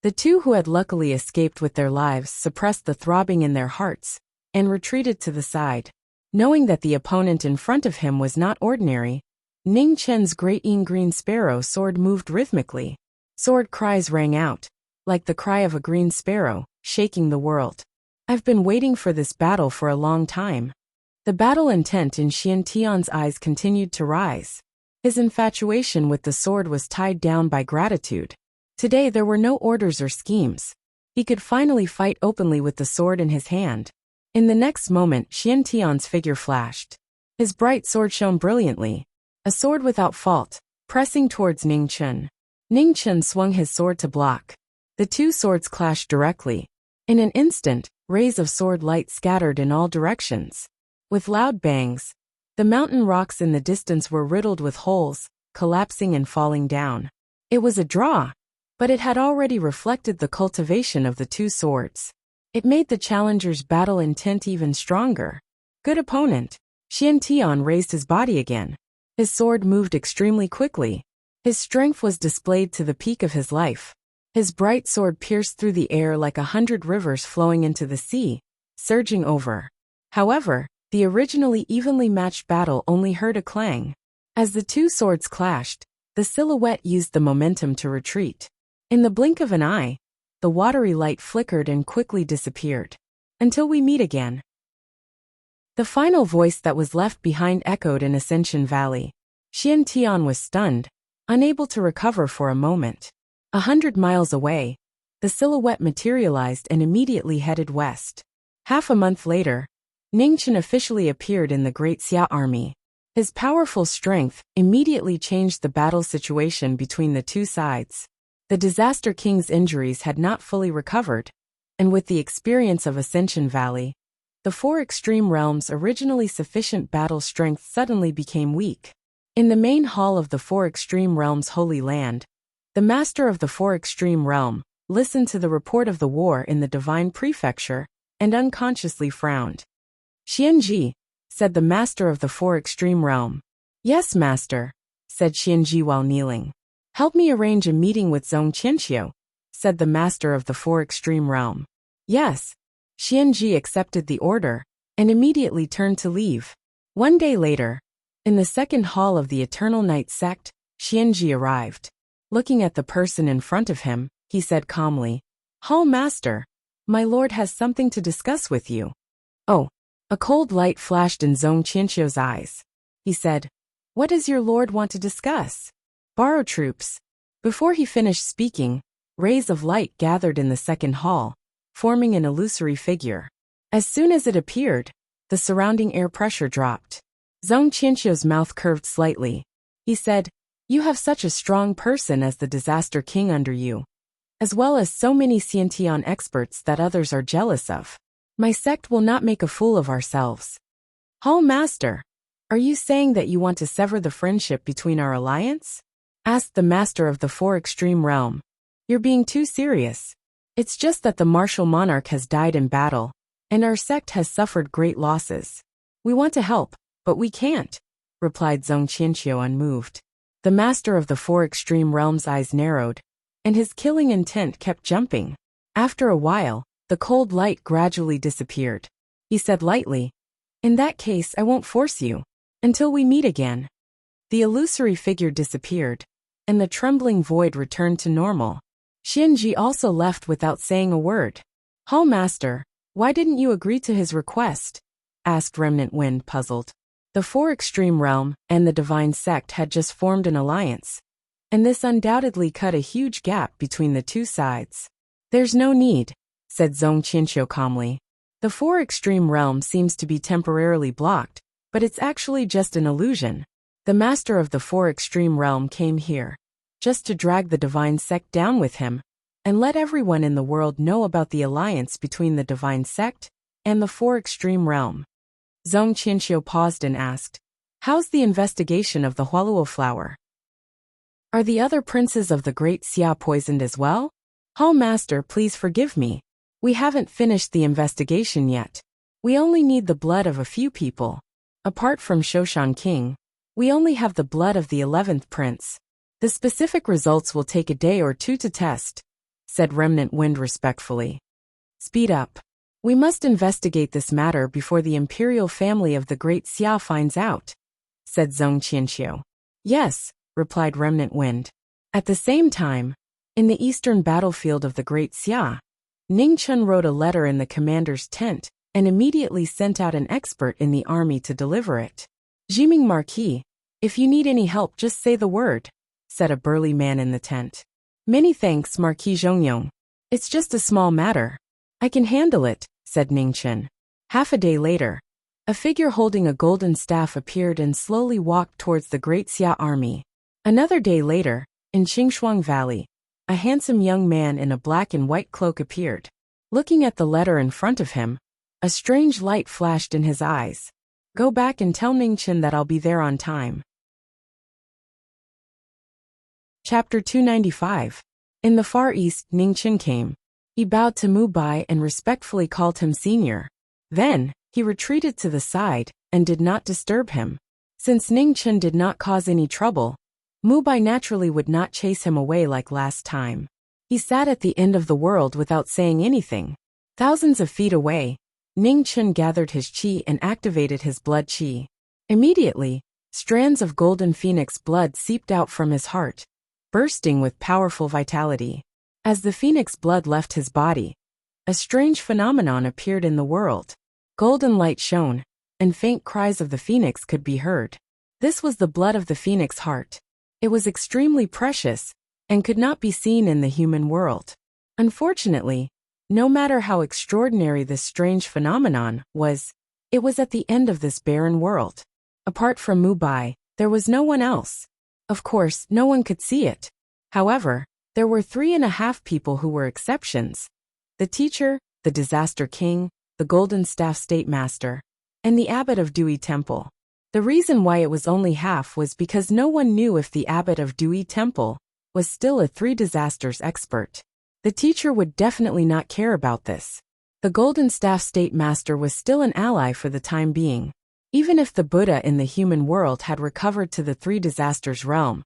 The two who had luckily escaped with their lives suppressed the throbbing in their hearts and retreated to the side. Knowing that the opponent in front of him was not ordinary, Ning Chen's great green sparrow sword moved rhythmically. Sword cries rang out, like the cry of a green sparrow, shaking the world. "I've been waiting for this battle for a long time." The battle intent in Xiantian's eyes continued to rise. His infatuation with the sword was tied down by gratitude. Today there were no orders or schemes. He could finally fight openly with the sword in his hand. In the next moment, Xiantian's figure flashed. His bright sword shone brilliantly, a sword without fault, pressing towards Ningchen. Ningchen swung his sword to block. The two swords clashed directly. In an instant, rays of sword light scattered in all directions. With loud bangs, the mountain rocks in the distance were riddled with holes, collapsing and falling down. It was a draw, but it had already reflected the cultivation of the two swords. It made the challenger's battle intent even stronger. "Good opponent." Xiantian raised his body again. His sword moved extremely quickly. His strength was displayed to the peak of his life. His bright sword pierced through the air like 100 rivers flowing into the sea, surging over. However, the originally evenly matched battle only heard a clang. As the two swords clashed, the silhouette used the momentum to retreat. In the blink of an eye, the watery light flickered and quickly disappeared. "Until we meet again." The final voice that was left behind echoed in Ascension Valley. Xiantian was stunned, unable to recover for a moment. 100 miles away, the silhouette materialized and immediately headed west. Half a month later, Ningchen officially appeared in the Great Xia army. His powerful strength immediately changed the battle situation between the two sides. The Disaster King's injuries had not fully recovered, and with the experience of Ascension Valley, the four extreme realms' originally sufficient battle strength suddenly became weak. In the main hall of the four extreme realms' Holy Land, the master of the four extreme realm listened to the report of the war in the Divine Prefecture and unconsciously frowned. "Xianji," said the master of the four extreme realm. "Yes, master," said Xianji while kneeling. "Help me arrange a meeting with Zhong Qianxiu," said the master of the four extreme realm. "Yes." Xianji accepted the order and immediately turned to leave. One day later, in the second hall of the Eternal Night sect, Xianji arrived. Looking at the person in front of him, he said calmly, "Hall master, my lord has something to discuss with you." "Oh." A cold light flashed in Zhong Qianxiu's eyes. He said, "What does your lord want to discuss?" "Borrow troops." Before he finished speaking, rays of light gathered in the second hall, forming an illusory figure. As soon as it appeared, the surrounding air pressure dropped. Zhong Qianxiu's mouth curved slightly. He said, "You have such a strong person as the Disaster King under you, as well as so many Xiantian experts that others are jealous of. My sect will not make a fool of ourselves." "Hall master, are you saying that you want to sever the friendship between our alliance?" asked the master of the four extreme realm. "You're being too serious. It's just that the martial monarch has died in battle, and our sect has suffered great losses. We want to help, but we can't," replied Zhong Qianxiu unmoved. The master of the four extreme realms' eyes narrowed, and his killing intent kept jumping. After a while, The cold light gradually disappeared. He said lightly, "In that case, I won't force you. Until we meet again." The illusory figure disappeared, and the trembling void returned to normal. Xianji also left without saying a word. "Hall Master, why didn't you agree to his request?" asked Remnant Wind, puzzled. The Four Extreme Realm and the Divine Sect had just formed an alliance, and this undoubtedly cut a huge gap between the two sides. "There's no need," said Zhong Qianxiu calmly. "The Four Extreme Realm seems to be temporarily blocked, but it's actually just an illusion. The Master of the Four Extreme Realm came here just to drag the Divine Sect down with him, and let everyone in the world know about the alliance between the Divine Sect and the Four Extreme Realm." Zhong Qianxiu paused and asked, "How's the investigation of the Hualuo flower? Are the other princes of the Great Xia poisoned as well?" "Hall Master, please forgive me. We haven't finished the investigation yet. We only need the blood of a few people. Apart from Shoshan King, we only have the blood of the 11th prince. The specific results will take a day or two to test," said Remnant Wind respectfully. "Speed up. We must investigate this matter before the imperial family of the Great Xia finds out," said Zhong Qianxiu. "Yes," replied Remnant Wind. At the same time, in the eastern battlefield of the Great Xia, Ning Chun wrote a letter in the commander's tent and immediately sent out an expert in the army to deliver it. "Jiming Marquis, if you need any help, just say the word," said a burly man in the tent. "Many thanks, Marquis Zhongyong. It's just a small matter. I can handle it," said Ning Chun. Half a day later, a figure holding a golden staff appeared and slowly walked towards the Great Xia army. Another day later, in Qingshuang Valley, a handsome young man in a black and white cloak appeared. Looking at the letter in front of him, a strange light flashed in his eyes. "Go back and tell Ning Chun that I'll be there on time." Chapter 295. In the Far East, Ning Chun came. He bowed to Mu Bai and respectfully called him senior. Then, he retreated to the side and did not disturb him. Since Ning Chun did not cause any trouble, Mu Bai naturally would not chase him away like last time. He sat at the end of the world without saying anything. Thousands of feet away, Ning Chun gathered his qi and activated his blood qi. Immediately, strands of golden phoenix blood seeped out from his heart, bursting with powerful vitality. As the phoenix blood left his body, a strange phenomenon appeared in the world. Golden light shone, and faint cries of the phoenix could be heard. This was the blood of the phoenix heart. It was extremely precious, and could not be seen in the human world. Unfortunately, no matter how extraordinary this strange phenomenon was, it was at the end of this barren world. Apart from Mu Bai, there was no one else. Of course, no one could see it. However, there were 3.5 people who were exceptions: the teacher, the Disaster King, the Golden Staff State Master, and the Abbot of Dewey Temple. The reason why it was only half was because no one knew if the Abbot of Dewey Temple was still a 3 disasters expert. The teacher would definitely not care about this. The Golden Staff State Master was still an ally for the time being. Even if the Buddha in the human world had recovered to the 3 disasters realm,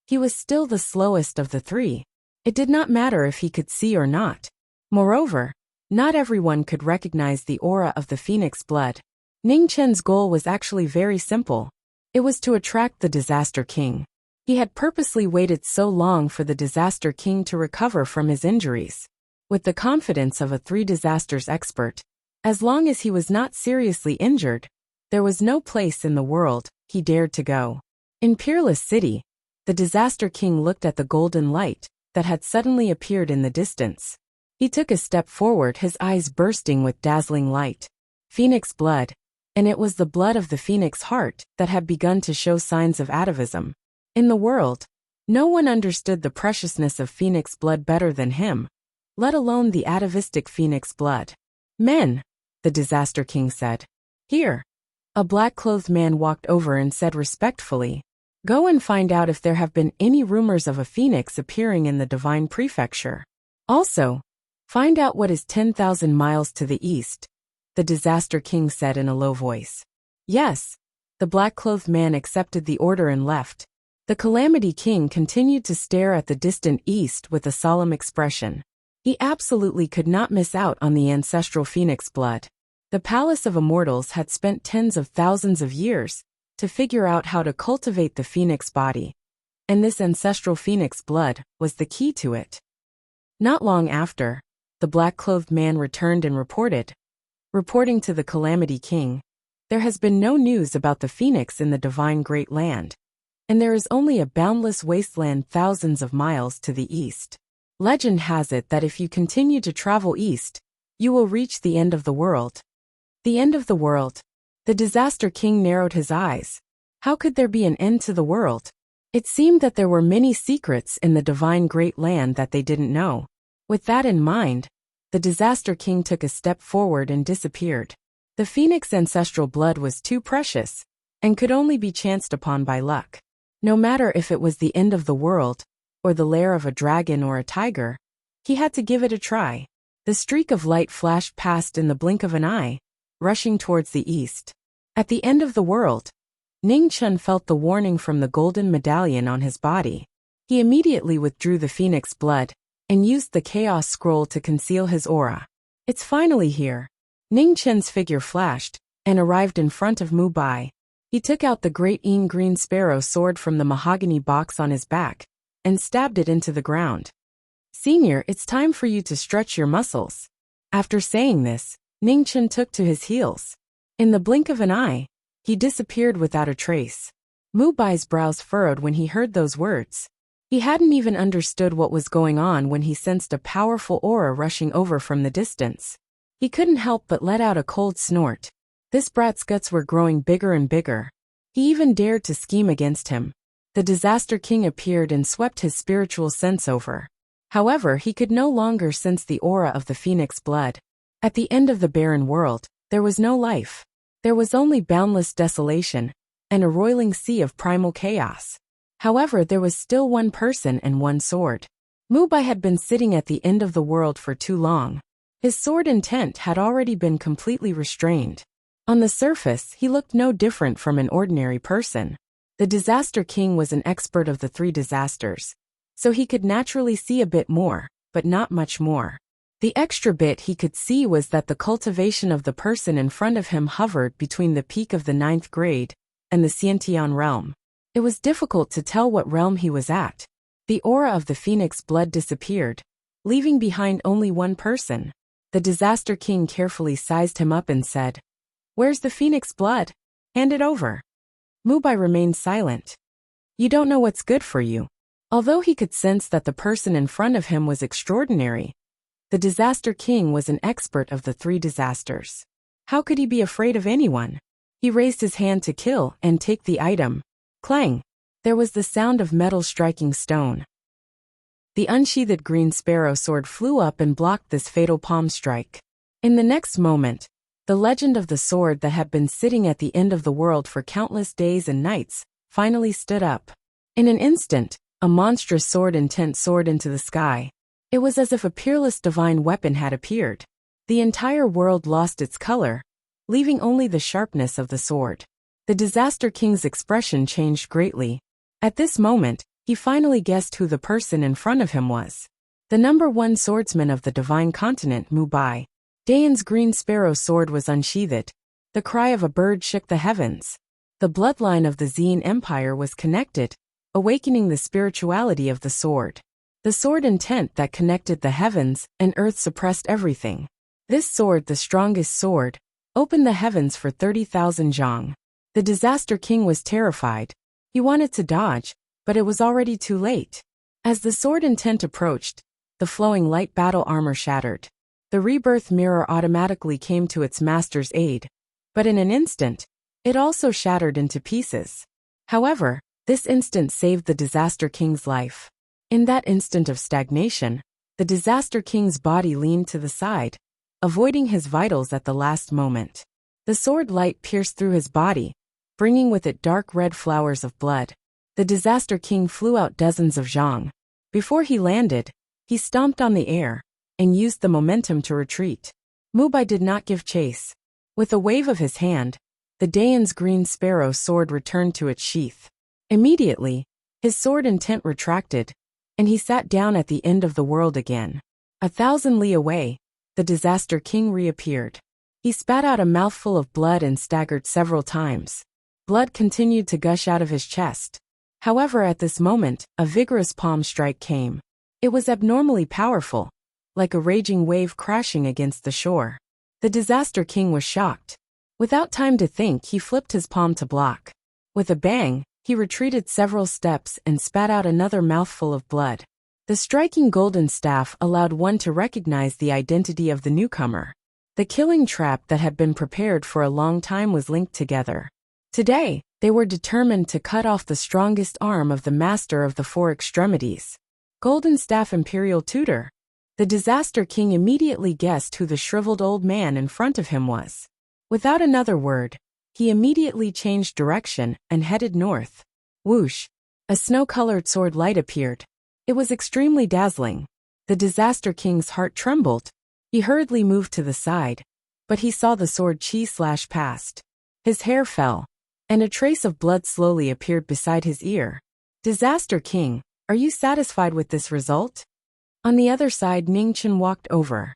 he was still the slowest of the 3. It did not matter if he could see or not. Moreover, not everyone could recognize the aura of the phoenix blood. Ning Chun's goal was actually very simple. It was to attract the Disaster King. He had purposely waited so long for the Disaster King to recover from his injuries. With the confidence of a 3 disasters expert, as long as he was not seriously injured, there was no place in the world he dared to go. In Peerless City, the Disaster King looked at the golden light that had suddenly appeared in the distance. He took a step forward, his eyes bursting with dazzling light. Phoenix blood. And it was the blood of the phoenix heart that had begun to show signs of atavism. In the world, no one understood the preciousness of phoenix blood better than him, let alone the atavistic phoenix blood. "Men," the Disaster King said. "Here." A black-clothed man walked over and said respectfully, "Go and find out if there have been any rumors of a phoenix appearing in the Divine Prefecture. Also, find out what is 10,000 miles to the east," the Disaster King said in a low voice. "Yes." The black-clothed man accepted the order and left. The Calamity King continued to stare at the distant east with a solemn expression. He absolutely could not miss out on the ancestral phoenix blood. The Palace of Immortals had spent tens of thousands of years to figure out how to cultivate the phoenix body, and this ancestral phoenix blood was the key to it. Not long after, the black-clothed man returned and reporting to the Calamity King, "There has been no news about the phoenix in the divine Great Land, and there is only a boundless wasteland thousands of miles to the east. Legend has it that if you continue to travel east, you will reach the end of the world." The end of the world? The Disaster King narrowed his eyes. How could there be an end to the world? It seemed that there were many secrets in the divine Great Land that they didn't know. With that in mind, the Disaster King took a step forward and disappeared. The phoenix ancestral blood was too precious, and could only be chanced upon by luck. No matter if it was the end of the world, or the lair of a dragon or a tiger, he had to give it a try. The streak of light flashed past in the blink of an eye, rushing towards the east. At the end of the world, Ning Chun felt the warning from the golden medallion on his body. He immediately withdrew the phoenix blood, and used the chaos scroll to conceal his aura. "It's finally here." Ning Chun's figure flashed, and arrived in front of Mu Bai. He took out the great green sparrow sword from the mahogany box on his back, and stabbed it into the ground. "Senior, it's time for you to stretch your muscles." After saying this, Ning Chun took to his heels. In the blink of an eye, he disappeared without a trace. Mu Bai's brows furrowed when he heard those words. He hadn't even understood what was going on when he sensed a powerful aura rushing over from the distance. He couldn't help but let out a cold snort. This brat's guts were growing bigger and bigger. He even dared to scheme against him. The Disaster King appeared and swept his spiritual sense over. However, he could no longer sense the aura of the phoenix blood. At the end of the barren world, there was no life. There was only boundless desolation, and a roiling sea of primal chaos. However, there was still one person and one sword. Mu Bai had been sitting at the end of the world for too long. His sword intent had already been completely restrained. On the surface, he looked no different from an ordinary person. The Disaster King was an expert of the three disasters, so he could naturally see a bit more, but not much more. The extra bit he could see was that the cultivation of the person in front of him hovered between the peak of the 9th grade and the Xiantian realm. It was difficult to tell what realm he was at. The aura of the phoenix blood disappeared, leaving behind only one person. The Disaster King carefully sized him up and said, "Where's the phoenix blood? Hand it over." Mu Bai remained silent. "You don't know what's good for you." Although he could sense that the person in front of him was extraordinary, the Disaster King was an expert of the three disasters. How could he be afraid of anyone? He raised his hand to kill and take the item. Clang! There was the sound of metal striking stone. The unsheathed green sparrow sword flew up and blocked this fatal palm strike. In the next moment, the legend of the sword that had been sitting at the end of the world for countless days and nights finally stood up. In an instant, a monstrous sword intent soared into the sky. It was as if a peerless divine weapon had appeared. The entire world lost its color, leaving only the sharpness of the sword. The Disaster King's expression changed greatly. At this moment, he finally guessed who the person in front of him was. The #1 swordsman of the divine continent, Mu Bai. Dayan's green sparrow sword was unsheathed. The cry of a bird shook the heavens. The bloodline of the Xian Empire was connected, awakening the spirituality of the sword. The sword intent that connected the heavens and earth suppressed everything. This sword, the strongest sword, opened the heavens for 30,000 zhang. The Disaster King was terrified. He wanted to dodge, but it was already too late. As the sword intent approached, the flowing light battle armor shattered. The rebirth mirror automatically came to its master's aid, but in an instant, it also shattered into pieces. However, this instant saved the Disaster King's life. In that instant of stagnation, the Disaster King's body leaned to the side, avoiding his vitals at the last moment. The sword light pierced through his body, bringing with it dark red flowers of blood. The Disaster King flew out dozens of zhang. Before he landed, he stomped on the air and used the momentum to retreat. Mu Bai did not give chase. With a wave of his hand, the Dayan's green sparrow sword returned to its sheath. Immediately, his sword intent retracted, and he sat down at the end of the world again. 1,000 li away, the Disaster King reappeared. He spat out a mouthful of blood and staggered several times. Blood continued to gush out of his chest. However, at this moment, a vigorous palm strike came. It was abnormally powerful, like a raging wave crashing against the shore. The Disaster King was shocked. Without time to think, he flipped his palm to block. With a bang, he retreated several steps and spat out another mouthful of blood. The striking golden staff allowed one to recognize the identity of the newcomer. The killing trap that had been prepared for a long time was linked together. Today, they were determined to cut off the strongest arm of the master of the four extremities. Golden Staff Imperial Tutor. The Disaster King immediately guessed who the shriveled old man in front of him was. Without another word, he immediately changed direction and headed north. Whoosh! A snow-colored sword light appeared. It was extremely dazzling. The Disaster King's heart trembled. He hurriedly moved to the side, but he saw the sword slash past. His hair fell, and a trace of blood slowly appeared beside his ear. Disaster King, are you satisfied with this result? On the other side, Ningchen walked over.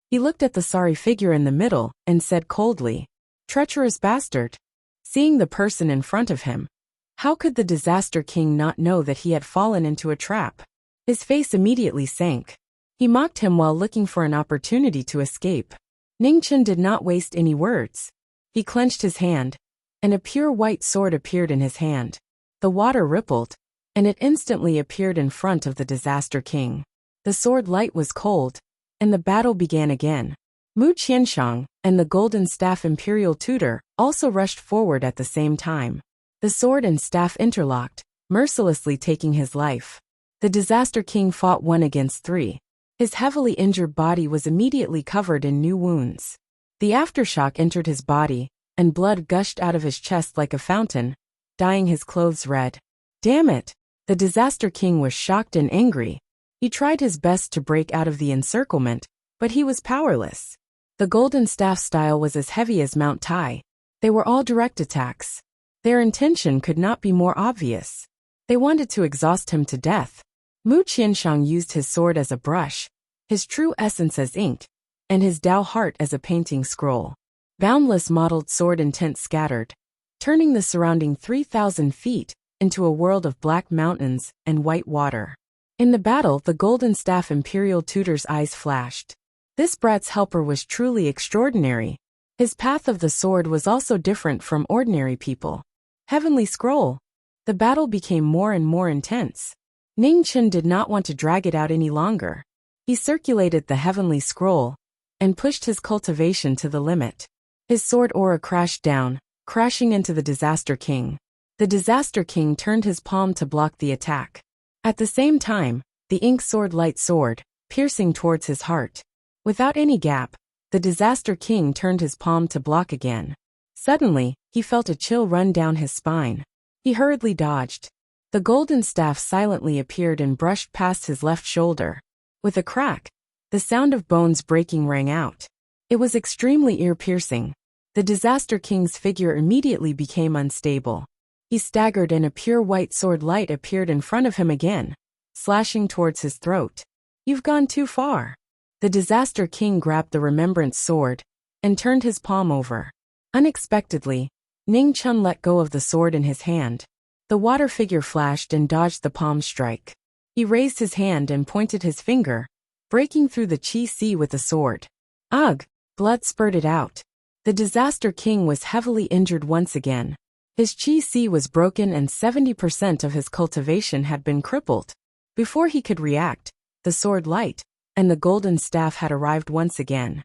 He looked at the sorry figure in the middle and said coldly, "Treacherous bastard." Seeing the person in front of him, how could the Disaster King not know that he had fallen into a trap? His face immediately sank. He mocked him while looking for an opportunity to escape. Ningchen did not waste any words. He clenched his hand, and a pure white sword appeared in his hand. The water rippled, and it instantly appeared in front of the Disaster King. The sword light was cold, and the battle began again. Mu Qianshang and the Golden Staff Imperial Tutor also rushed forward at the same time. The sword and staff interlocked, mercilessly taking his life. The Disaster King fought 1 against 3. His heavily injured body was immediately covered in new wounds. The aftershock entered his body, and blood gushed out of his chest like a fountain, dyeing his clothes red. Damn it! The Disaster King was shocked and angry. He tried his best to break out of the encirclement, but he was powerless. The Golden Staff style was as heavy as Mount Tai. They were all direct attacks. Their intention could not be more obvious. They wanted to exhaust him to death. Mu Qianshang used his sword as a brush, his true essence as ink, and his Tao heart as a painting scroll. Boundless mottled sword intent scattered, turning the surrounding 3,000 feet into a world of black mountains and white water. In the battle, the Golden Staff Imperial Tutor's eyes flashed. This brat's helper was truly extraordinary. His path of the sword was also different from ordinary people. Heavenly Scroll. The battle became more and more intense. Ningchen did not want to drag it out any longer. He circulated the Heavenly Scroll and pushed his cultivation to the limit. His sword aura crashed down, crashing into the Disaster King. The Disaster King turned his palm to block the attack. At the same time, the ink sword light soared, piercing towards his heart. Without any gap, the Disaster King turned his palm to block again. Suddenly, he felt a chill run down his spine. He hurriedly dodged. The golden staff silently appeared and brushed past his left shoulder. With a crack, the sound of bones breaking rang out. It was extremely ear-piercing. The Disaster King's figure immediately became unstable. He staggered and a pure white sword light appeared in front of him again, slashing towards his throat. "You've gone too far." The Disaster King grabbed the remembrance sword and turned his palm over. Unexpectedly, Ning Chun let go of the sword in his hand. The water figure flashed and dodged the palm strike. He raised his hand and pointed his finger, breaking through the Qi Sea with the sword. Ugh! Blood spurted out. The Disaster King was heavily injured once again. His Qi Sea was broken and 70% of his cultivation had been crippled. Before he could react, the sword light and the golden staff had arrived once again.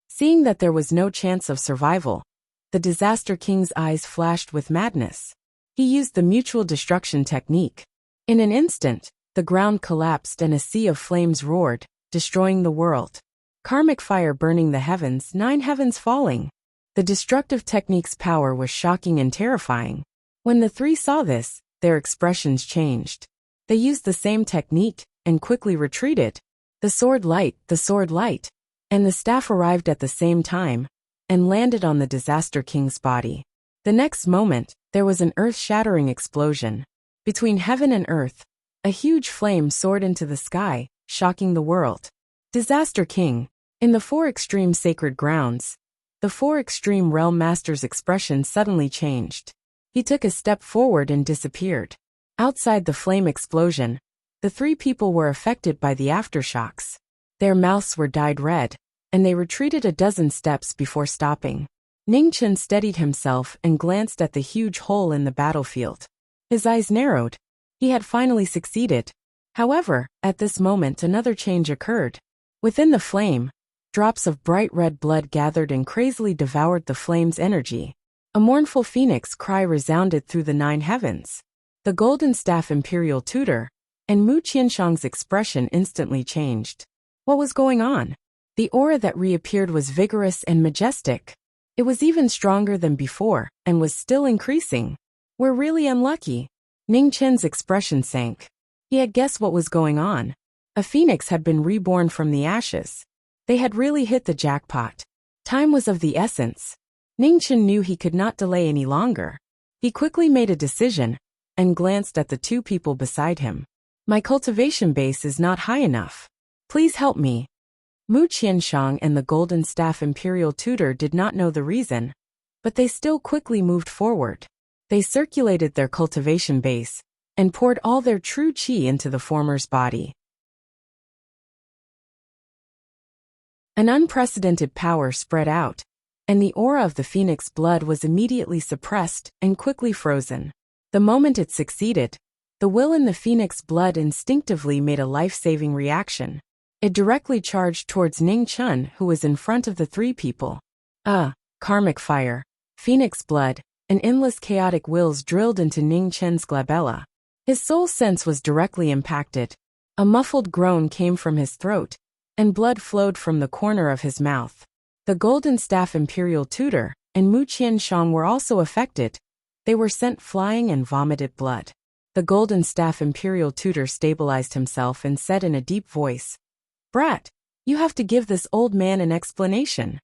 Seeing that there was no chance of survival, the Disaster King's eyes flashed with madness. He used the mutual destruction technique. In an instant, the ground collapsed and a sea of flames roared, destroying the world. Karmic fire burning the heavens, 9 heavens falling. The destructive technique's power was shocking and terrifying. When the three saw this, their expressions changed. They used the same technique and quickly retreated. The sword light, and the staff arrived at the same time and landed on the Disaster King's body. The next moment, there was an earth-shattering explosion. Between heaven and earth, a huge flame soared into the sky, shocking the world. Disaster King. In the four extreme sacred grounds, the four extreme realm master's expression suddenly changed. He took a step forward and disappeared. Outside the flame explosion, the three people were affected by the aftershocks. Their mouths were dyed red, and they retreated a dozen steps before stopping. Ning Chen steadied himself and glanced at the huge hole in the battlefield. His eyes narrowed. He had finally succeeded. However, at this moment another change occurred. Within the flame, drops of bright red blood gathered and crazily devoured the flame's energy. A mournful phoenix cry resounded through the 9 heavens. The golden staff imperial tutor, and Mu Qianshang's expression instantly changed. What was going on? The aura that reappeared was vigorous and majestic. It was even stronger than before, and was still increasing. We're really unlucky. Ning Chen's expression sank. He had guessed what was going on. A phoenix had been reborn from the ashes. They had really hit the jackpot. Time was of the essence. Ning Chen knew he could not delay any longer. He quickly made a decision, and glanced at the two people beside him. My cultivation base is not high enough. Please help me. Mu Qianshang and the Golden Staff Imperial Tutor did not know the reason, but they still quickly moved forward. They circulated their cultivation base, and poured all their true qi into the former's body. An unprecedented power spread out, and the aura of the phoenix blood was immediately suppressed and quickly frozen. The moment it succeeded, the will in the phoenix blood instinctively made a life-saving reaction. It directly charged towards Ning Chen, who was in front of the three people. Karmic fire, phoenix blood, and endless chaotic wills drilled into Ning Chen's glabella. His soul sense was directly impacted. A muffled groan came from his throat, and blood flowed from the corner of his mouth. The Golden Staff Imperial Tutor and Mu Qianshang were also affected. They were sent flying and vomited blood. The Golden Staff Imperial Tutor stabilized himself and said in a deep voice, "Brat, you have to give this old man an explanation."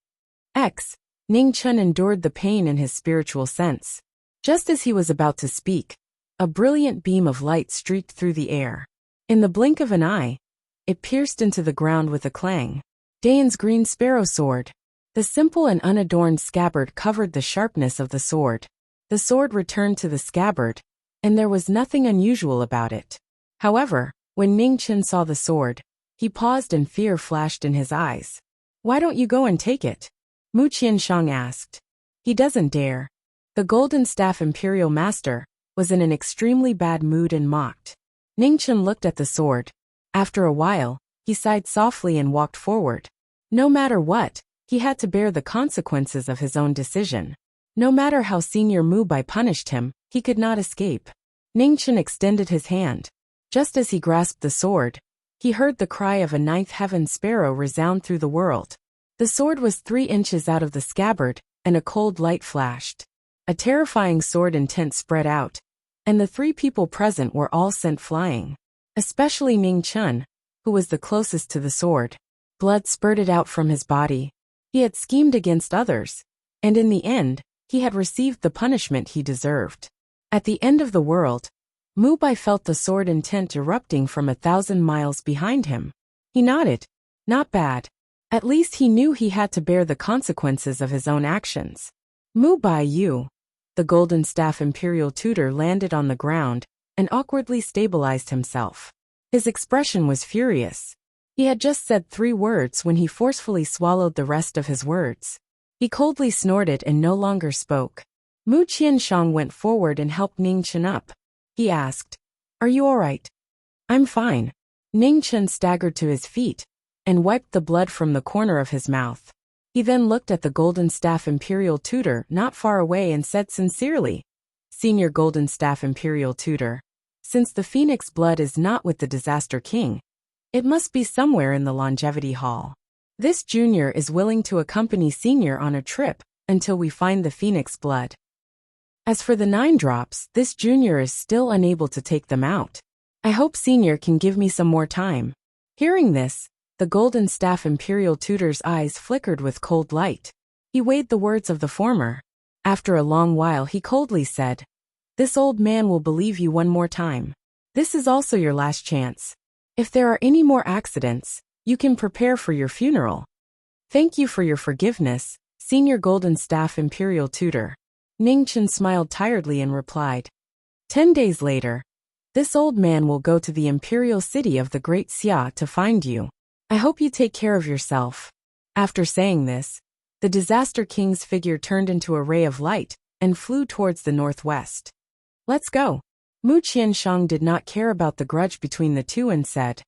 Ning Chen endured the pain in his spiritual sense. Just as he was about to speak, a brilliant beam of light streaked through the air. In the blink of an eye, it pierced into the ground with a clang. Dayan's green sparrow sword. The simple and unadorned scabbard covered the sharpness of the sword. The sword returned to the scabbard, and there was nothing unusual about it. However, when Ning Chen saw the sword, he paused and fear flashed in his eyes. "Why don't you go and take it?" Mu Qianshang asked. "He doesn't dare." The Golden Staff Imperial Master was in an extremely bad mood and mocked. Ning Chen looked at the sword. After a while, he sighed softly and walked forward. No matter what, he had to bear the consequences of his own decision. No matter how Senior Mu Bai punished him, he could not escape. Ning Chen extended his hand. Just as he grasped the sword, he heard the cry of a ninth heaven sparrow resound through the world. The sword was 3 inches out of the scabbard, and a cold light flashed. A terrifying sword intent spread out, and the 3 people present were all sent flying. Especially Ning Chen, who was the closest to the sword. Blood spurted out from his body. He had schemed against others, and in the end, he had received the punishment he deserved. At the end of the world, Mu Bai felt the sword intent erupting from 1,000 miles behind him. He nodded. Not bad. At least he knew he had to bear the consequences of his own actions. Mu Bai Yu. The Golden Staff Imperial Tutor landed on the ground and awkwardly stabilized himself. His expression was furious. He had just said 3 words when he forcefully swallowed the rest of his words. He coldly snorted and no longer spoke. Mu Qianshang went forward and helped Ning Chen up. He asked, "Are you all right?" "I'm fine." Ning Chen staggered to his feet and wiped the blood from the corner of his mouth. He then looked at the Golden Staff Imperial Tutor not far away and said sincerely, "Senior Golden Staff Imperial Tutor, since the Phoenix blood is not with the Disaster King, it must be somewhere in the Longevity Hall. This junior is willing to accompany Senior on a trip until we find the Phoenix blood. As for the 9 drops, this junior is still unable to take them out. I hope Senior can give me some more time." Hearing this, the Golden Staff Imperial Tutor's eyes flickered with cold light. He weighed the words of the former. After a long while he coldly said, "This old man will believe you one more time. This is also your last chance. If there are any more accidents, you can prepare for your funeral. Thank you for your forgiveness, Senior Golden Staff Imperial Tutor. Ning Chen smiled tiredly and replied. 10 days later, this old man will go to the imperial city of the Great Xia to find you. I hope you take care of yourself. After saying this, the Disaster King's figure turned into a ray of light and flew towards the northwest. Let's go. Mu Qianshang did not care about the grudge between the two and said,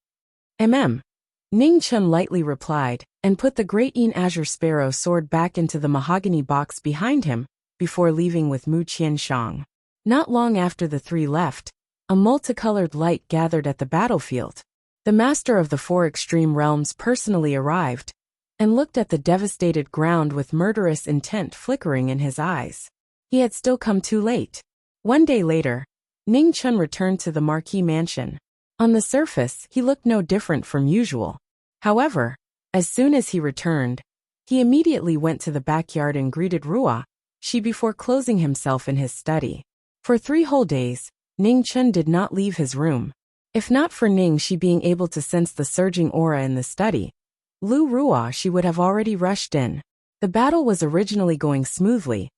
Ning Chen lightly replied and put the Great Yin Azure Sparrow sword back into the mahogany box behind him before leaving with Mu Qianshang. Not long after the three left, a multicolored light gathered at the battlefield. The master of the four extreme realms personally arrived and looked at the devastated ground with murderous intent flickering in his eyes. He had still come too late. One day later, Ning Chen returned to the Marquis mansion. On the surface, he looked no different from usual. However, as soon as he returned, he immediately went to the backyard and greeted Shi before closing himself in his study. For 3 whole days, Ning Chen did not leave his room. If not for Shi being able to sense the surging aura in the study, Shi would have already rushed in. The battle was originally going smoothly,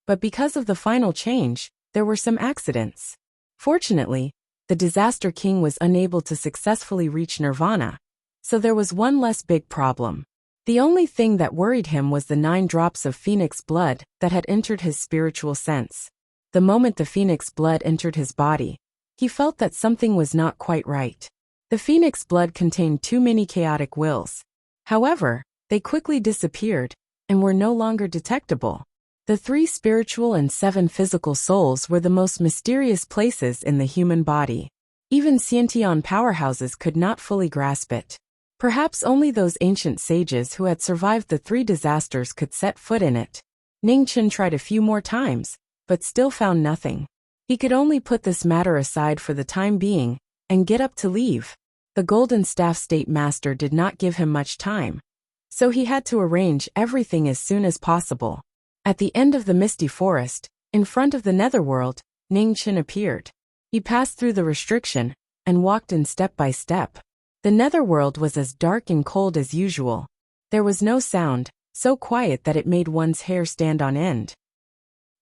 but because of the final change, there were some accidents. Fortunately, the Disaster King was unable to successfully reach Nirvana, so there was one less big problem. The only thing that worried him was the 9 drops of phoenix blood that had entered his spiritual sense. The moment the phoenix blood entered his body, he felt that something was not quite right. The phoenix blood contained too many chaotic wills. However, they quickly disappeared and were no longer detectable. The 3 spiritual and 7 physical souls were the most mysterious places in the human body. Even Xiantian powerhouses could not fully grasp it. Perhaps only those ancient sages who had survived the 3 disasters could set foot in it. Ning Chen tried a few more times, but still found nothing. He could only put this matter aside for the time being and get up to leave. The Golden Staff State Master did not give him much time, so he had to arrange everything as soon as possible. At the end of the misty forest, in front of the netherworld, Ning Chen appeared. He passed through the restriction and walked in step by step. The netherworld was as dark and cold as usual. There was no sound, so quiet that it made one's hair stand on end.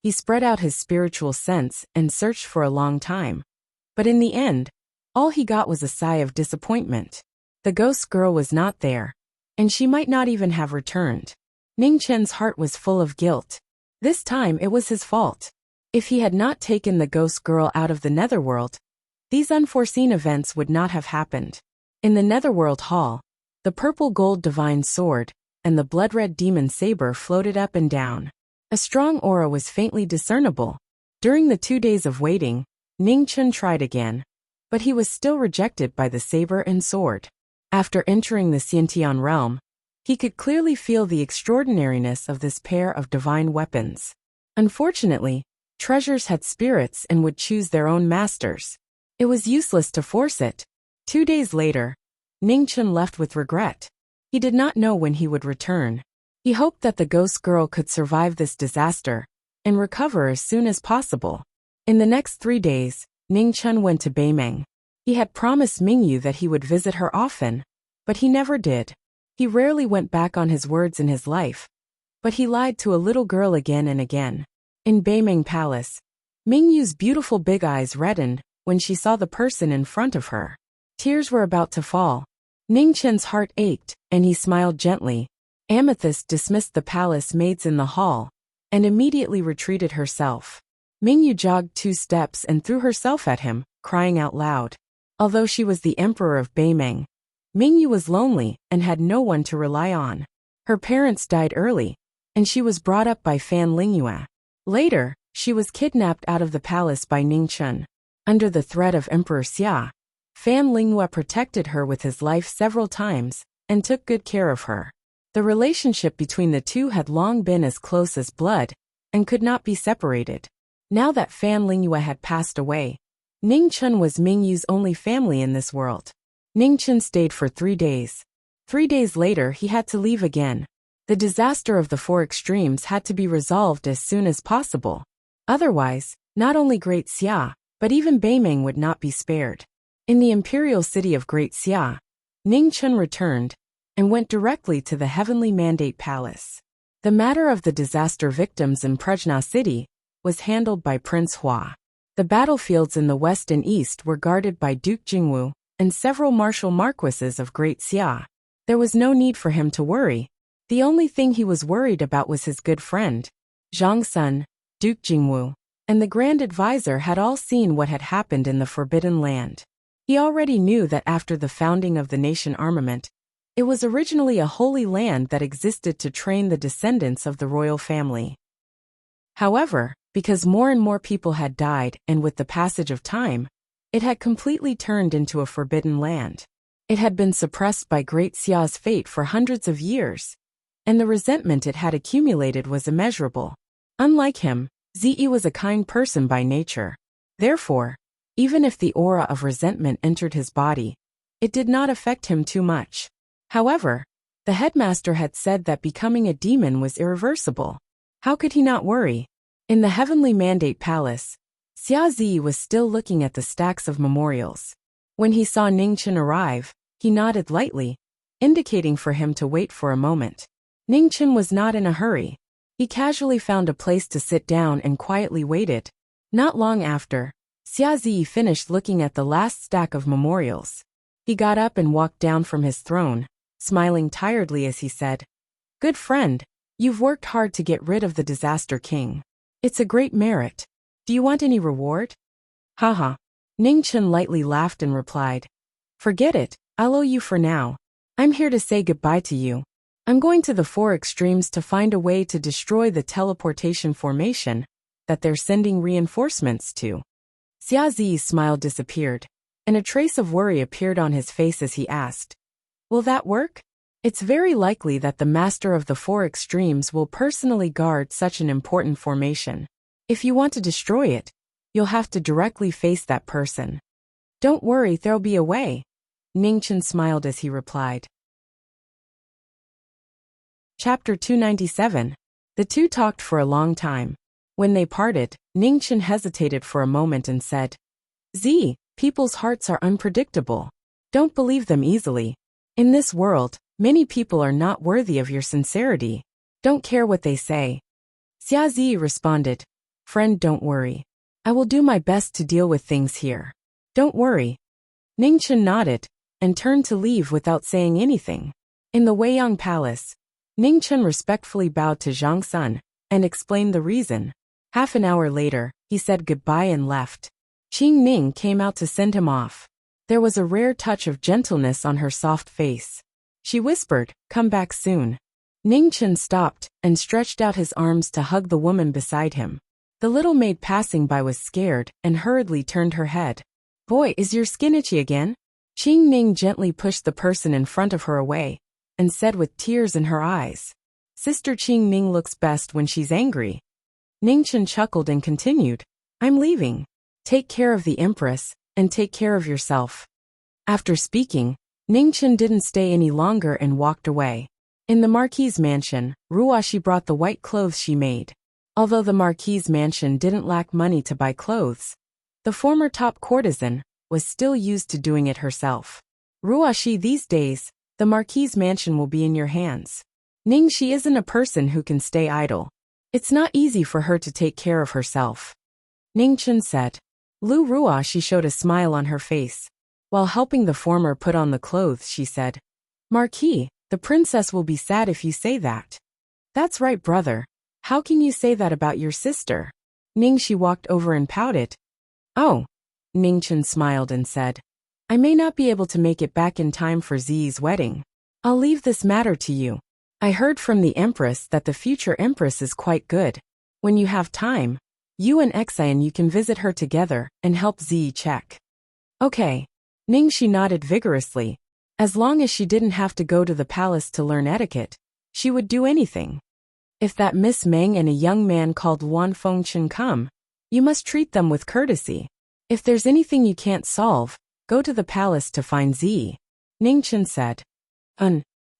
He spread out his spiritual sense and searched for a long time. But in the end, all he got was a sigh of disappointment. The ghost girl was not there, and she might not even have returned. Ning Chen's heart was full of guilt. This time it was his fault. If he had not taken the ghost girl out of the netherworld, these unforeseen events would not have happened. In the netherworld hall, the purple gold divine sword and the blood-red demon saber floated up and down. A strong aura was faintly discernible. During the 2 days of waiting, Ning Chen tried again, but he was still rejected by the saber and sword. After entering the Xiantian realm, he could clearly feel the extraordinariness of this pair of divine weapons. Unfortunately, treasures had spirits and would choose their own masters. It was useless to force it. 2 days later, Ning Chen left with regret. He did not know when he would return. He hoped that the ghost girl could survive this disaster and recover as soon as possible. In the next 3 days, Ning Chen went to Beimeng. He had promised Mingyu that he would visit her often, but he never did. He rarely went back on his words in his life, but he lied to a little girl again and again. In Beimeng Palace, Mingyu's beautiful big eyes reddened when she saw the person in front of her. Tears were about to fall. Ning Chen's heart ached, and he smiled gently. Amethyst dismissed the palace maids in the hall and immediately retreated herself. Mingyu jogged 2 steps and threw herself at him, crying out loud. Although she was the emperor of Beimeng, Mingyu was lonely and had no one to rely on. Her parents died early, and she was brought up by Fan Lingyue. Later, she was kidnapped out of the palace by Ning Chen. Under the threat of Emperor Xia, Fan Lingyue protected her with his life several times and took good care of her. The relationship between the two had long been as close as blood and could not be separated. Now that Fan Lingyue had passed away, Ning Chen was Mingyu's only family in this world. Ning Chen stayed for 3 days. 3 days later he had to leave again. The disaster of the 4 extremes had to be resolved as soon as possible. Otherwise, not only Great Xia, but even Beimeng would not be spared. In the imperial city of Great Xia, Ning Chun returned and went directly to the Heavenly Mandate Palace. The matter of the disaster victims in Prajna City was handled by Prince Hua. The battlefields in the west and east were guarded by Duke Jingwu and several martial marquises of Great Xia. There was no need for him to worry. The only thing he was worried about was his good friend, Zhang Sun, Duke Jingwu, and the Grand Advisor had all seen what had happened in the Forbidden Land. He already knew that after the founding of the nation armament, it was originally a holy land that existed to train the descendants of the royal family. However, because more and more people had died and with the passage of time, it had completely turned into a forbidden land. It had been suppressed by Great Xia's fate for hundreds of years, and the resentment it had accumulated was immeasurable. Unlike him, Ziyi was a kind person by nature. Therefore, even if the aura of resentment entered his body, it did not affect him too much. However, the headmaster had said that becoming a demon was irreversible. How could he not worry? In the Heavenly Mandate Palace, Xia Ziyi was still looking at the stacks of memorials. When he saw Ning Chun arrive, he nodded lightly, indicating for him to wait for a moment. Ning Chun was not in a hurry. He casually found a place to sit down and quietly waited. Not long after, Xia Ziyi finished looking at the last stack of memorials. He got up and walked down from his throne, smiling tiredly as he said, "Good friend, you've worked hard to get rid of the disaster king. It's a great merit. Do you want any reward?" Haha. Ning Chun lightly laughed and replied, "Forget it, I'll owe you for now. I'm here to say goodbye to you. I'm going to the four extremes to find a way to destroy the teleportation formation that they're sending reinforcements to." Xia Ziyi's smile disappeared, and a trace of worry appeared on his face as he asked, "Will that work?" It's very likely that the master of the four extremes will personally guard such an important formation. If you want to destroy it, you'll have to directly face that person. Don't worry, there'll be a way. Ning Chun smiled as he replied. Chapter 297. The two talked for a long time. When they parted, Ning Chun hesitated for a moment and said, "Z, people's hearts are unpredictable. Don't believe them easily. In this world, many people are not worthy of your sincerity. Don't care what they say." Xia Zi responded, "Friend, don't worry. I will do my best to deal with things here. Don't worry." Ning Chun nodded and turned to leave without saying anything. In the Weiyang Palace, Ning Chun respectfully bowed to Zhang Sun and explained the reason. Half an hour later, he said goodbye and left. Qing Ning came out to send him off. There was a rare touch of gentleness on her soft face. She whispered, "Come back soon." Ning Chun stopped and stretched out his arms to hug the woman beside him. The little maid passing by was scared and hurriedly turned her head. "Boy, is your skin itchy again?" Qing Ning gently pushed the person in front of her away and said with tears in her eyes, "Sister Qing Ning looks best when she's angry." Ning Chun chuckled and continued, "I'm leaving. Take care of the Empress, and take care of yourself." After speaking, Ning Chun didn't stay any longer and walked away. In the Marquis' mansion, Ruashi brought the white clothes she made. Although the Marquis' mansion didn't lack money to buy clothes, the former top courtesan was still used to doing it herself. "Ruashi, these days, the Marquis' mansion will be in your hands. Ning, she isn't a person who can stay idle. It's not easy for her to take care of herself," Ning Chun said. Lu Ruashi showed a smile on her face. While helping the former put on the clothes, she said, "Marquis, the princess will be sad if you say that." "That's right, brother. How can you say that about your sister?" Ning Shi walked over and pouted. "Oh." Ning Chun smiled and said, "I may not be able to make it back in time for Zi's wedding. I'll leave this matter to you. I heard from the Empress that the future Empress is quite good. When you have time, you and Xian you can visit her together and help Zi check." "Okay." Ning Shi nodded vigorously. As long as she didn't have to go to the palace to learn etiquette, she would do anything. "If that Miss Meng and a young man called Wan Fengchen come, you must treat them with courtesy. If there's anything you can't solve, go to the palace to find Zi," Ning Chun said.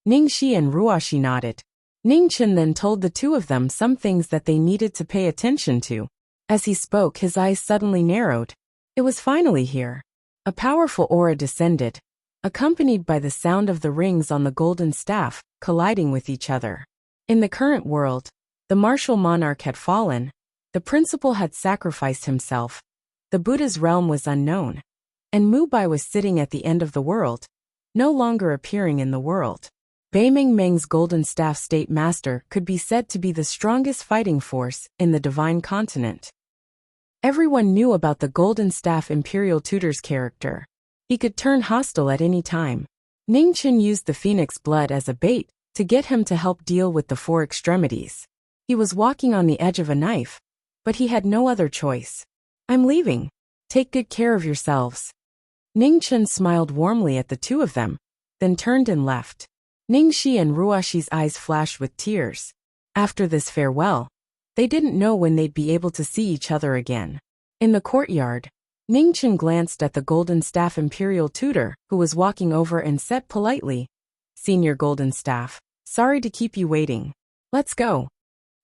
Ning Shi and Ruashi nodded. Ning Chun then told the two of them some things that they needed to pay attention to. As he spoke, his eyes suddenly narrowed. It was finally here. A powerful aura descended, accompanied by the sound of the rings on the golden staff colliding with each other. In the current world, the martial monarch had fallen, the principal had sacrificed himself, the Buddha's realm was unknown, and Mubai was sitting at the end of the world, no longer appearing in the world. Beiming Meng's golden staff state master could be said to be the strongest fighting force in the divine continent. Everyone knew about the golden staff imperial tutor's character. He could turn hostile at any time. Ningchen used the phoenix blood as a bait to get him to help deal with the four extremities. He was walking on the edge of a knife, but he had no other choice. "I'm leaving. Take good care of yourselves." Ningchen smiled warmly at the two of them, then turned and left. Ningxi and Ruoxi's eyes flashed with tears. After this farewell, they didn't know when they'd be able to see each other again. In the courtyard, Ningchen glanced at the golden staff imperial tutor, who was walking over, and said politely, "Senior golden staff, sorry to keep you waiting. Let's go."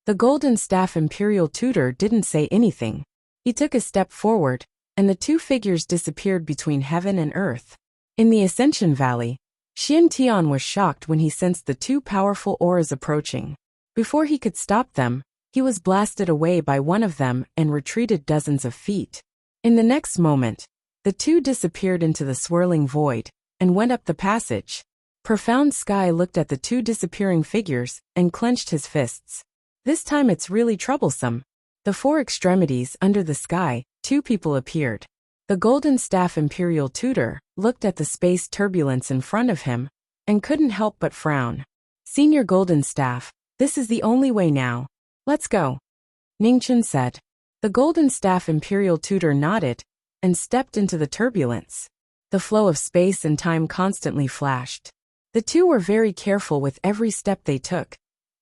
The golden staff imperial tutor didn't say anything. He took a step forward, and the two figures disappeared between heaven and earth. In the Ascension Valley, Xian Tian was shocked when he sensed the two powerful auras approaching. Before he could stop them, he was blasted away by one of them and retreated dozens of feet. In the next moment, the two disappeared into the swirling void and went up the passage. Profound Sky looked at the two disappearing figures and clenched his fists. This time it's really troublesome. The four extremities under the sky, two people appeared. The golden staff imperial tutor looked at the space turbulence in front of him and couldn't help but frown. "Senior golden staff, this is the only way now. Let's go," Ningchen said. The golden staff imperial tutor nodded and stepped into the turbulence. The flow of space and time constantly flashed. The two were very careful with every step they took,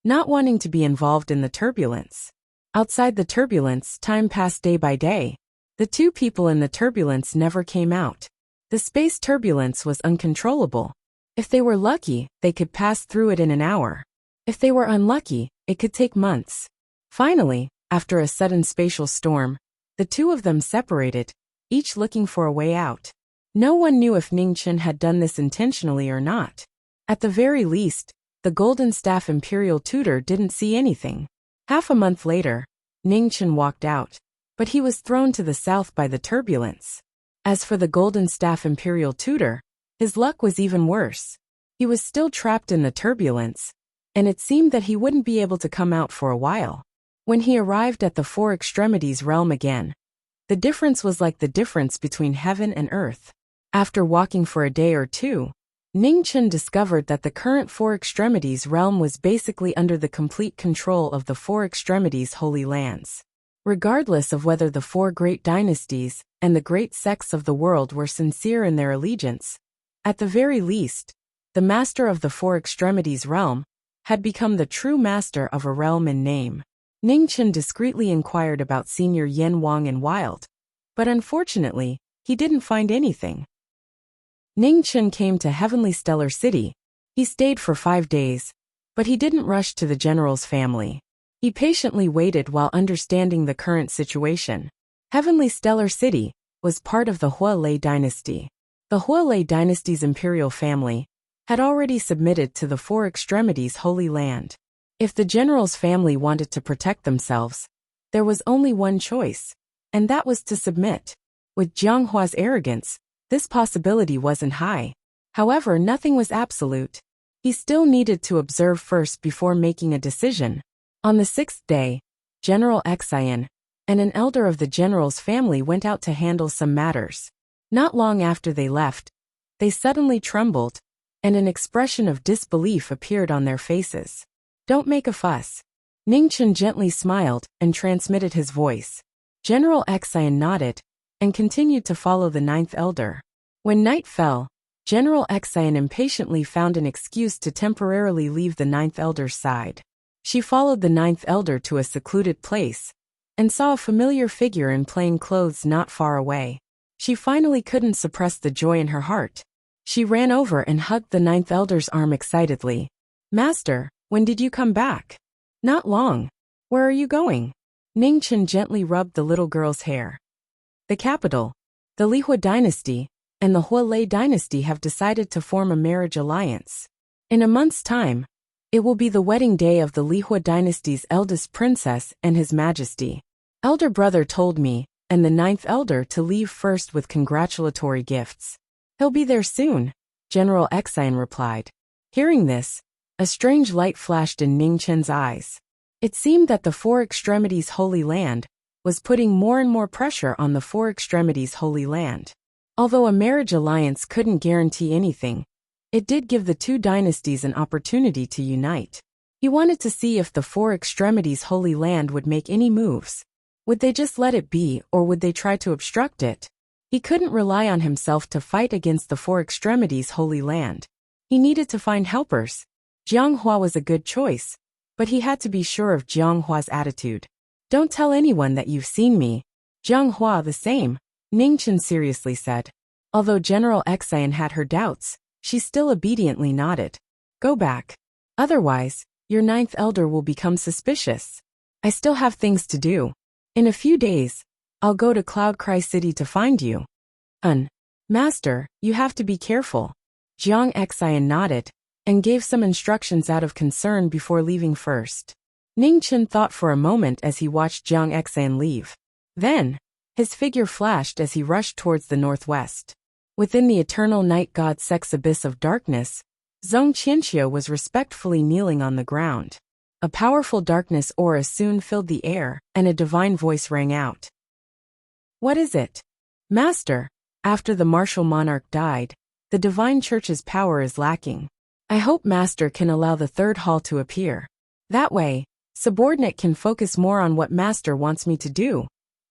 not wanting to be involved in the turbulence. Outside the turbulence, time passed day by day. The two people in the turbulence never came out. The space turbulence was uncontrollable. If they were lucky, they could pass through it in an hour. If they were unlucky, it could take months. Finally, after a sudden spatial storm, the two of them separated, each looking for a way out. No one knew if Ningchen had done this intentionally or not. At the very least, the golden staff imperial tutor didn't see anything. Half a month later, Ningchen walked out, but he was thrown to the south by the turbulence. As for the golden staff imperial tutor, his luck was even worse. He was still trapped in the turbulence, and it seemed that he wouldn't be able to come out for a while. When he arrived at the four extremities realm again, the difference was like the difference between heaven and earth. After walking for a day or two, Ningchen discovered that the current four extremities realm was basically under the complete control of the four extremities holy lands. Regardless of whether the four great dynasties and the great sects of the world were sincere in their allegiance, at the very least, the master of the four extremities realm had become the true master of a realm in name. Ningchen discreetly inquired about Senior Yen Wang and Wild, but unfortunately, he didn't find anything. Ningchen came to Heavenly Stellar City. He stayed for 5 days, but he didn't rush to the general's family. He patiently waited while understanding the current situation. Heavenly Stellar City was part of the Hualei dynasty. The Hualei dynasty's imperial family had already submitted to the four extremities holy land. If the general's family wanted to protect themselves, there was only one choice, and that was to submit. With Jianghua's arrogance, this possibility wasn't high. However, nothing was absolute. He still needed to observe first before making a decision. On the 6th day, General Xian and an elder of the general's family went out to handle some matters. Not long after they left, they suddenly trembled, and an expression of disbelief appeared on their faces. "Don't make a fuss." Ningchen gently smiled and transmitted his voice. General Xian nodded and continued to follow the 9th elder. When night fell, General Xian impatiently found an excuse to temporarily leave the 9th elder's side. She followed the 9th elder to a secluded place and saw a familiar figure in plain clothes not far away. She finally couldn't suppress the joy in her heart. She ran over and hugged the 9th elder's arm excitedly. "Master, when did you come back?" "Not long. Where are you going?" Ningchen gently rubbed the little girl's hair. "The capital. The Lihua dynasty and the Huolei dynasty have decided to form a marriage alliance. In a month's time, it will be the wedding day of the Lihua dynasty's eldest princess and His Majesty. Elder brother told me, and the ninth elder, to leave first with congratulatory gifts. He'll be there soon, General Xian replied. Hearing this, a strange light flashed in Ning Chen's eyes. It seemed that the Four Extremities Holy Land was putting more and more pressure on the Four Extremities Holy Land. Although a marriage alliance couldn't guarantee anything, it did give the two dynasties an opportunity to unite. He wanted to see if the Four Extremities Holy Land would make any moves. Would they just let it be, or would they try to obstruct it? He couldn't rely on himself to fight against the Four Extremities Holy Land. He needed to find helpers. Jianghua was a good choice, but he had to be sure of Jianghua's attitude. Don't tell anyone that you've seen me. Jianghua the same, Ning Chen seriously said. Although General Xian had her doubts, she still obediently nodded. Go back. Otherwise, your ninth elder will become suspicious. I still have things to do. In a few days, I'll go to Cloud Cry City to find you. Master, you have to be careful. Jiang Xian nodded and gave some instructions out of concern before leaving first. Ning Chen thought for a moment as he watched Jiang Xian leave. Then, his figure flashed as he rushed towards the northwest. Within the eternal night god sex abyss of darkness, Zhong Qianxiu was respectfully kneeling on the ground. A powerful darkness aura soon filled the air, and a divine voice rang out. What is it? Master, after the martial monarch died, the divine church's power is lacking. I hope Master can allow the third hall to appear. That way, subordinate can focus more on what Master wants me to do,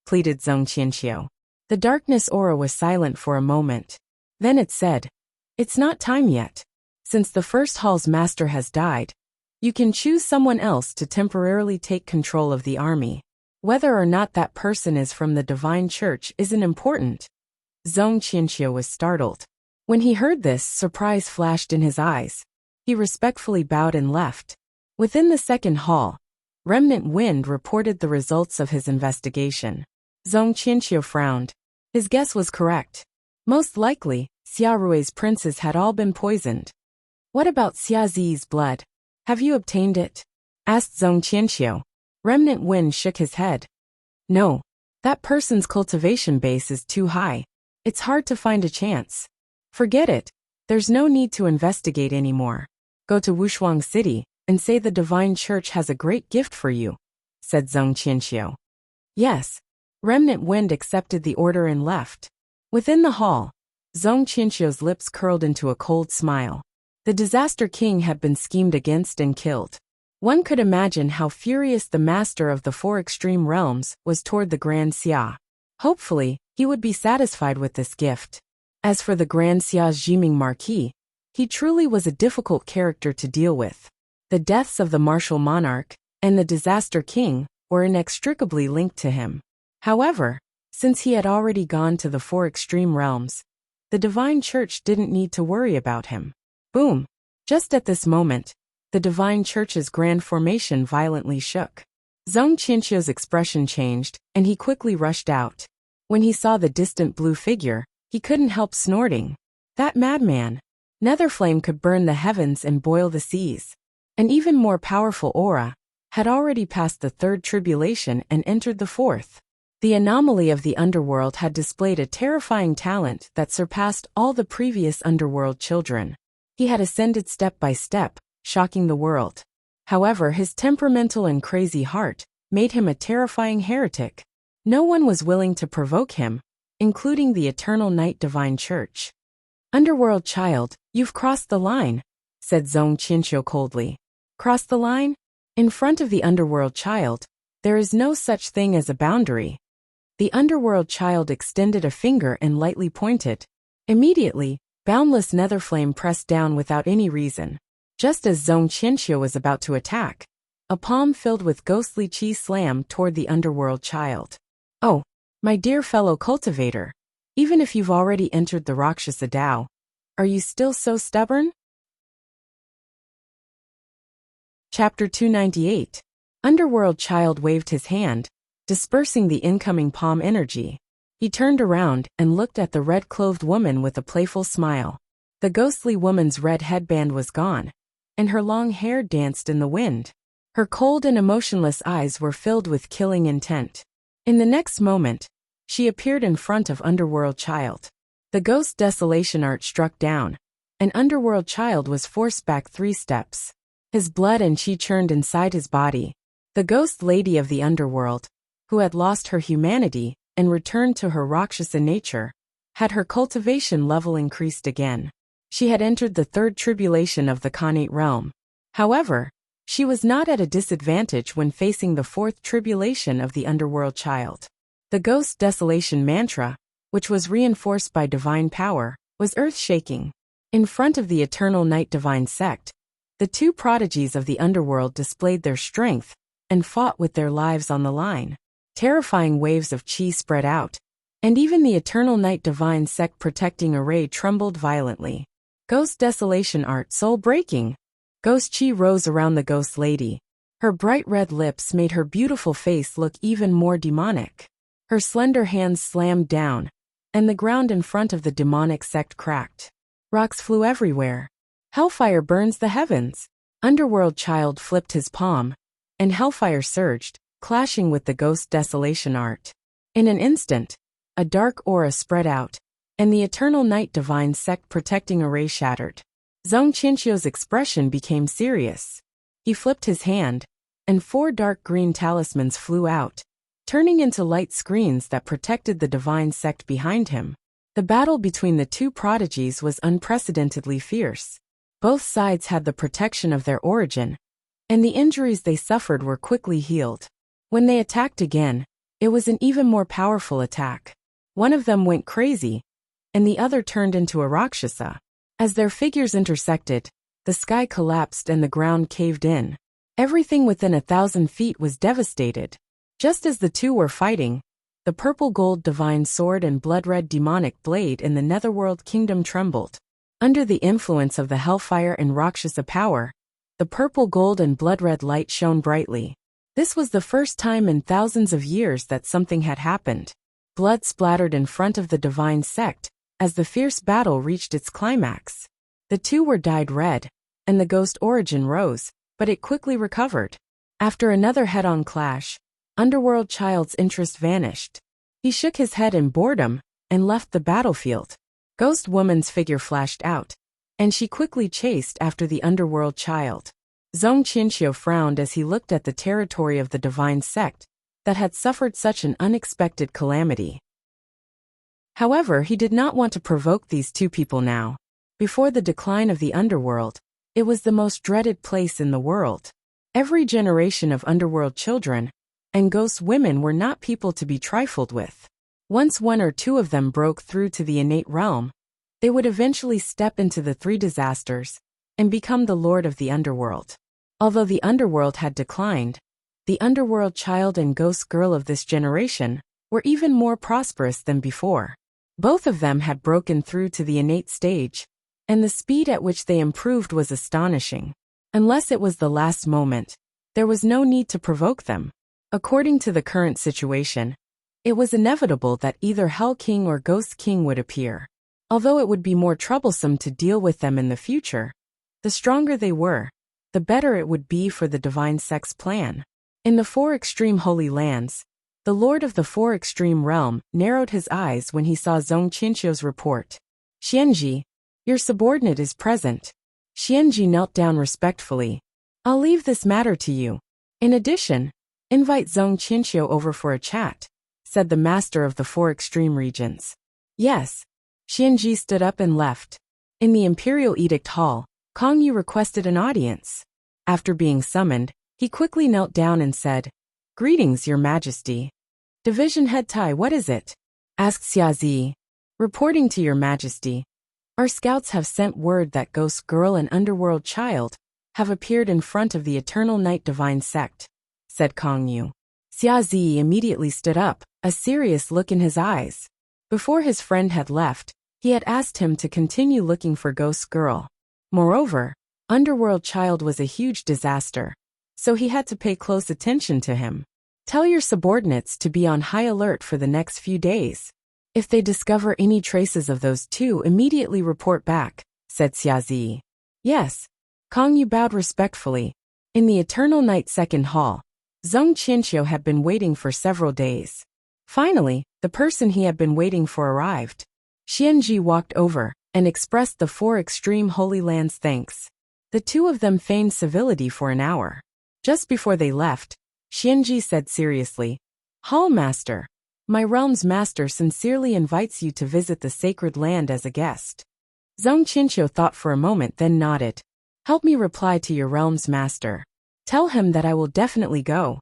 pleaded Zhong Qianxiu. The darkness aura was silent for a moment. Then it said, It's not time yet. Since the first hall's master has died, you can choose someone else to temporarily take control of the army. Whether or not that person is from the divine church isn't important. Zhong Qianxiu was startled. When he heard this, surprise flashed in his eyes. He respectfully bowed and left. Within the second hall, Remnant Wind reported the results of his investigation. Zhong Qianxiu frowned. His guess was correct. Most likely, Xia Rui's princes had all been poisoned. What about Xia Zi's blood? Have you obtained it? Asked Zhong Qianxiu. Remnant Wind shook his head. No. That person's cultivation base is too high. It's hard to find a chance. Forget it. There's no need to investigate anymore. Go to Wuxia City and say the divine church has a great gift for you, said Zhong Qianxiu. Yes. Remnant Wind accepted the order and left. Within the hall, Zhong Qianxiu's lips curled into a cold smile. The Disaster King had been schemed against and killed. One could imagine how furious the master of the Four Extreme Realms was toward the Grand Xia. Hopefully, he would be satisfied with this gift. As for the Grand Xia's Jiming Marquis, he truly was a difficult character to deal with. The deaths of the martial monarch and the Disaster King were inextricably linked to him. However, since he had already gone to the Four Extreme Realms, the Divine Church didn't need to worry about him. Boom! Just at this moment, the Divine Church's grand formation violently shook. Zhong Qianxiu's expression changed, and he quickly rushed out. When he saw the distant blue figure, he couldn't help snorting. That madman! Netherflame could burn the heavens and boil the seas. An even more powerful aura had already passed the third tribulation and entered the fourth. The anomaly of the underworld had displayed a terrifying talent that surpassed all the previous underworld children. He had ascended step by step, shocking the world. However, his temperamental and crazy heart made him a terrifying heretic. No one was willing to provoke him, including the Eternal Night Divine Church. Underworld child, you've crossed the line, said Zhong Qianxiu coldly. Cross the line? In front of the underworld child, there is no such thing as a boundary. The underworld child extended a finger and lightly pointed. Immediately, boundless netherflame pressed down without any reason. Just as Zhong Qianxiu was about to attack, a palm filled with ghostly chi slammed toward the underworld child. Oh, my dear fellow cultivator, even if you've already entered the Rakshasa Dao, are you still so stubborn? Chapter 298. Underworld child waved his hand, dispersing the incoming palm energy. He turned around and looked at the red-clothed woman with a playful smile. The ghostly woman's red headband was gone, and her long hair danced in the wind. Her cold and emotionless eyes were filled with killing intent. In the next moment, she appeared in front of Underworld Child. The ghost desolation art struck down, and Underworld Child was forced back 3 steps. His blood and chi churned inside his body. The ghost lady of the underworld, who had lost her humanity and returned to her Rakshasa nature, had her cultivation level increased again. She had entered the 3rd tribulation of the Khanate realm. However, she was not at a disadvantage when facing the 4th tribulation of the Underworld Child. The ghost desolation mantra, which was reinforced by divine power, was earth-shaking. In front of the Eternal Night Divine Sect, the 2 prodigies of the underworld displayed their strength and fought with their lives on the line. Terrifying waves of chi spread out, and even the Eternal Night Divine Sect protecting array trembled violently. Ghost desolation art soul-breaking. Ghost chi rose around the ghost lady. Her bright red lips made her beautiful face look even more demonic. Her slender hands slammed down, and the ground in front of the demonic sect cracked. Rocks flew everywhere. Hellfire burns the heavens. Underworld Child flipped his palm, and hellfire surged, clashing with the ghost desolation art. In an instant, a dark aura spread out, and the Eternal Night Divine Sect protecting array shattered. Zhong Qinqiu's expression became serious. He flipped his hand, and 4 dark green talismans flew out, turning into light screens that protected the divine sect behind him. The battle between the 2 prodigies was unprecedentedly fierce. Both sides had the protection of their origin, and the injuries they suffered were quickly healed. When they attacked again, it was an even more powerful attack. One of them went crazy, and the other turned into a Rakshasa. As their figures intersected, the sky collapsed and the ground caved in. Everything within 1,000 feet was devastated. Just as the 2 were fighting, the purple-gold divine sword and blood-red demonic blade in the Netherworld Kingdom trembled. Under the influence of the hellfire and Rakshasa power, the purple-gold and blood-red light shone brightly. This was the first time in thousands of years that something had happened. Blood splattered in front of the divine sect as the fierce battle reached its climax. The 2 were dyed red, and the ghost origin rose, but it quickly recovered. After another head-on clash, Underworld Child's interest vanished. He shook his head in boredom and left the battlefield. Ghost Woman's figure flashed out, and she quickly chased after the Underworld Child. Zhong Qinqiu frowned as he looked at the territory of the divine sect that had suffered such an unexpected calamity. However, he did not want to provoke these 2 people now. Before the decline of the underworld, it was the most dreaded place in the world. Every generation of underworld children and ghost women were not people to be trifled with. Once 1 or 2 of them broke through to the innate realm, they would eventually step into the 3 disasters and become the lord of the underworld. Although the underworld had declined, the Underworld Child and ghost girl of this generation were even more prosperous than before. Both of them had broken through to the innate stage, and the speed at which they improved was astonishing. Unless it was the last moment, there was no need to provoke them. According to the current situation, it was inevitable that either Hell King or Ghost King would appear. Although it would be more troublesome to deal with them in the future, the stronger they were, the better it would be for the divine sect's plan. In the 4 extreme holy lands, the lord of the 4 extreme realm narrowed his eyes when he saw Zhong Qinqiu's report. Xianji, your subordinate is present. Xianji knelt down respectfully. I'll leave this matter to you. In addition, invite Zhong Qinqiu over for a chat, said the master of the 4 extreme regions. Yes. Xianji stood up and left. In the Imperial Edict Hall, Kong Yu requested an audience. After being summoned, he quickly knelt down and said, Greetings, Your Majesty. Division Head Tai, what is it? Asked Xiazi. Reporting to Your Majesty. Our scouts have sent word that Ghost Girl and Underworld Child have appeared in front of the Eternal Night Divine Sect, said Kong Yu. Xiazi immediately stood up, a serious look in his eyes. Before his friend had left, he had asked him to continue looking for Ghost Girl. Moreover, Underworld Child was a huge disaster, so he had to pay close attention to him. Tell your subordinates to be on high alert for the next few days. If they discover any traces of those two, immediately report back, said Xiazi. Yes. Kong Yu bowed respectfully. In the Eternal Night Second Hall, Zhong Qianxiu had been waiting for several days. Finally, the person he had been waiting for arrived. Xianji walked over and expressed the 4 extreme Holy Lands thanks. The two of them feigned civility for an hour. Just before they left, Xianji said seriously, Hall Master, my realm's master sincerely invites you to visit the sacred land as a guest. Zhong Qianxiu thought for a moment, then nodded. Help me reply to your realm's master. Tell him that I will definitely go.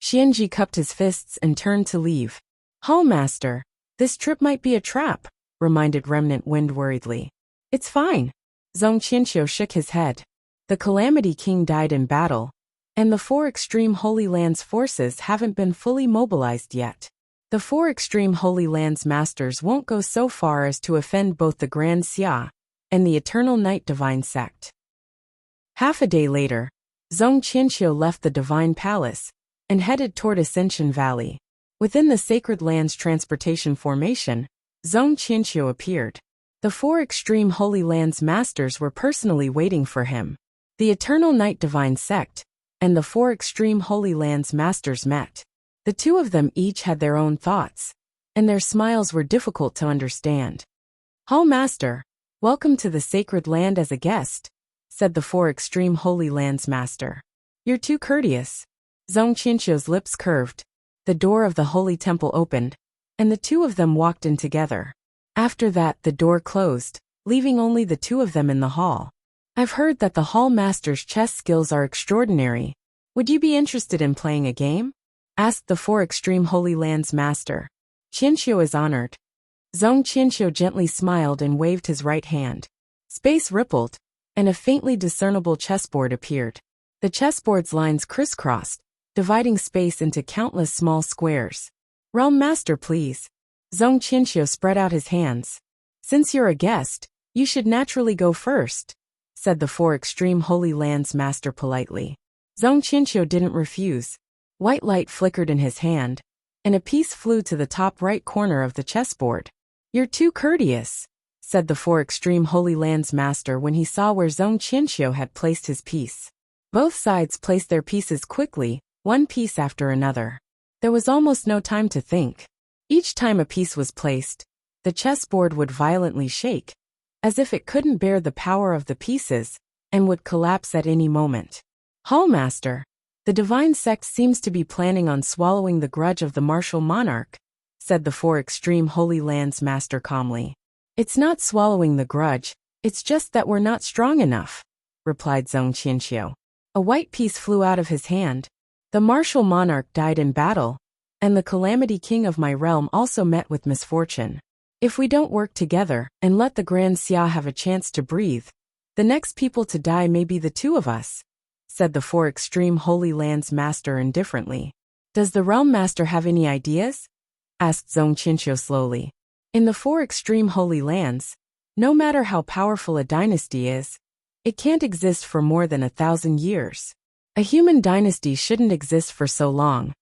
Xianji cupped his fists and turned to leave. Hall Master, this trip might be a trap, reminded Remnant Wind worriedly. It's fine. Zhong Qianxiu shook his head. The Calamity King died in battle, and the 4 extreme Holy Lands forces haven't been fully mobilized yet. The 4 extreme Holy Lands masters won't go so far as to offend both the Grand Xia and the Eternal Night Divine Sect. Half a day later, Zhong Qianxiu left the Divine Palace and headed toward Ascension Valley. Within the Sacred Lands Transportation Formation, Zhong Qianxiu appeared. The 4 extreme Holy Lands masters were personally waiting for him. The Eternal Night Divine Sect and the 4 extreme Holy Lands masters met. The two of them each had their own thoughts, and their smiles were difficult to understand. Hall Master, welcome to the sacred land as a guest, said the 4 extreme Holy Lands master. You're too courteous. Zhong Qianxiu's lips curved. The door of the Holy Temple opened, and the two of them walked in together. After that, the door closed, leaving only the two of them in the hall. I've heard that the Hall Master's chess skills are extraordinary. Would you be interested in playing a game? Asked the 4 extreme Holy Lands master. Qianxiu is honored. Zhong Qianxiu gently smiled and waved his right hand. Space rippled, and a faintly discernible chessboard appeared. The chessboard's lines crisscrossed, dividing space into countless small squares. Realm Master, please. Zhong Qianxiu spread out his hands. Since you're a guest, you should naturally go first, said the 4 extreme Holy Lands master politely. Zhong Qianxiu didn't refuse. White light flickered in his hand, and a piece flew to the top right corner of the chessboard. You're too courteous, said the 4 extreme Holy Lands master when he saw where Zhong Qianxiu had placed his piece. Both sides placed their pieces quickly, one piece after another. There was almost no time to think. Each time a piece was placed, the chessboard would violently shake, as if it couldn't bear the power of the pieces, and would collapse at any moment. Hall Master, the Divine Sect seems to be planning on swallowing the grudge of the martial monarch, said the 4 extreme Holy Lands master calmly. It's not swallowing the grudge, it's just that we're not strong enough, replied Zhong Qianxiu. A white piece flew out of his hand. The martial monarch died in battle, and the Calamity King of my realm also met with misfortune. If we don't work together and let the Grand Xia have a chance to breathe, the next people to die may be the two of us, said the 4 extreme Holy Lands master indifferently. Does the Realm Master have any ideas? Asked Zhong Qianxiu slowly. In the 4 extreme Holy Lands, no matter how powerful a dynasty is, it can't exist for more than 1,000 years. A human dynasty shouldn't exist for so long.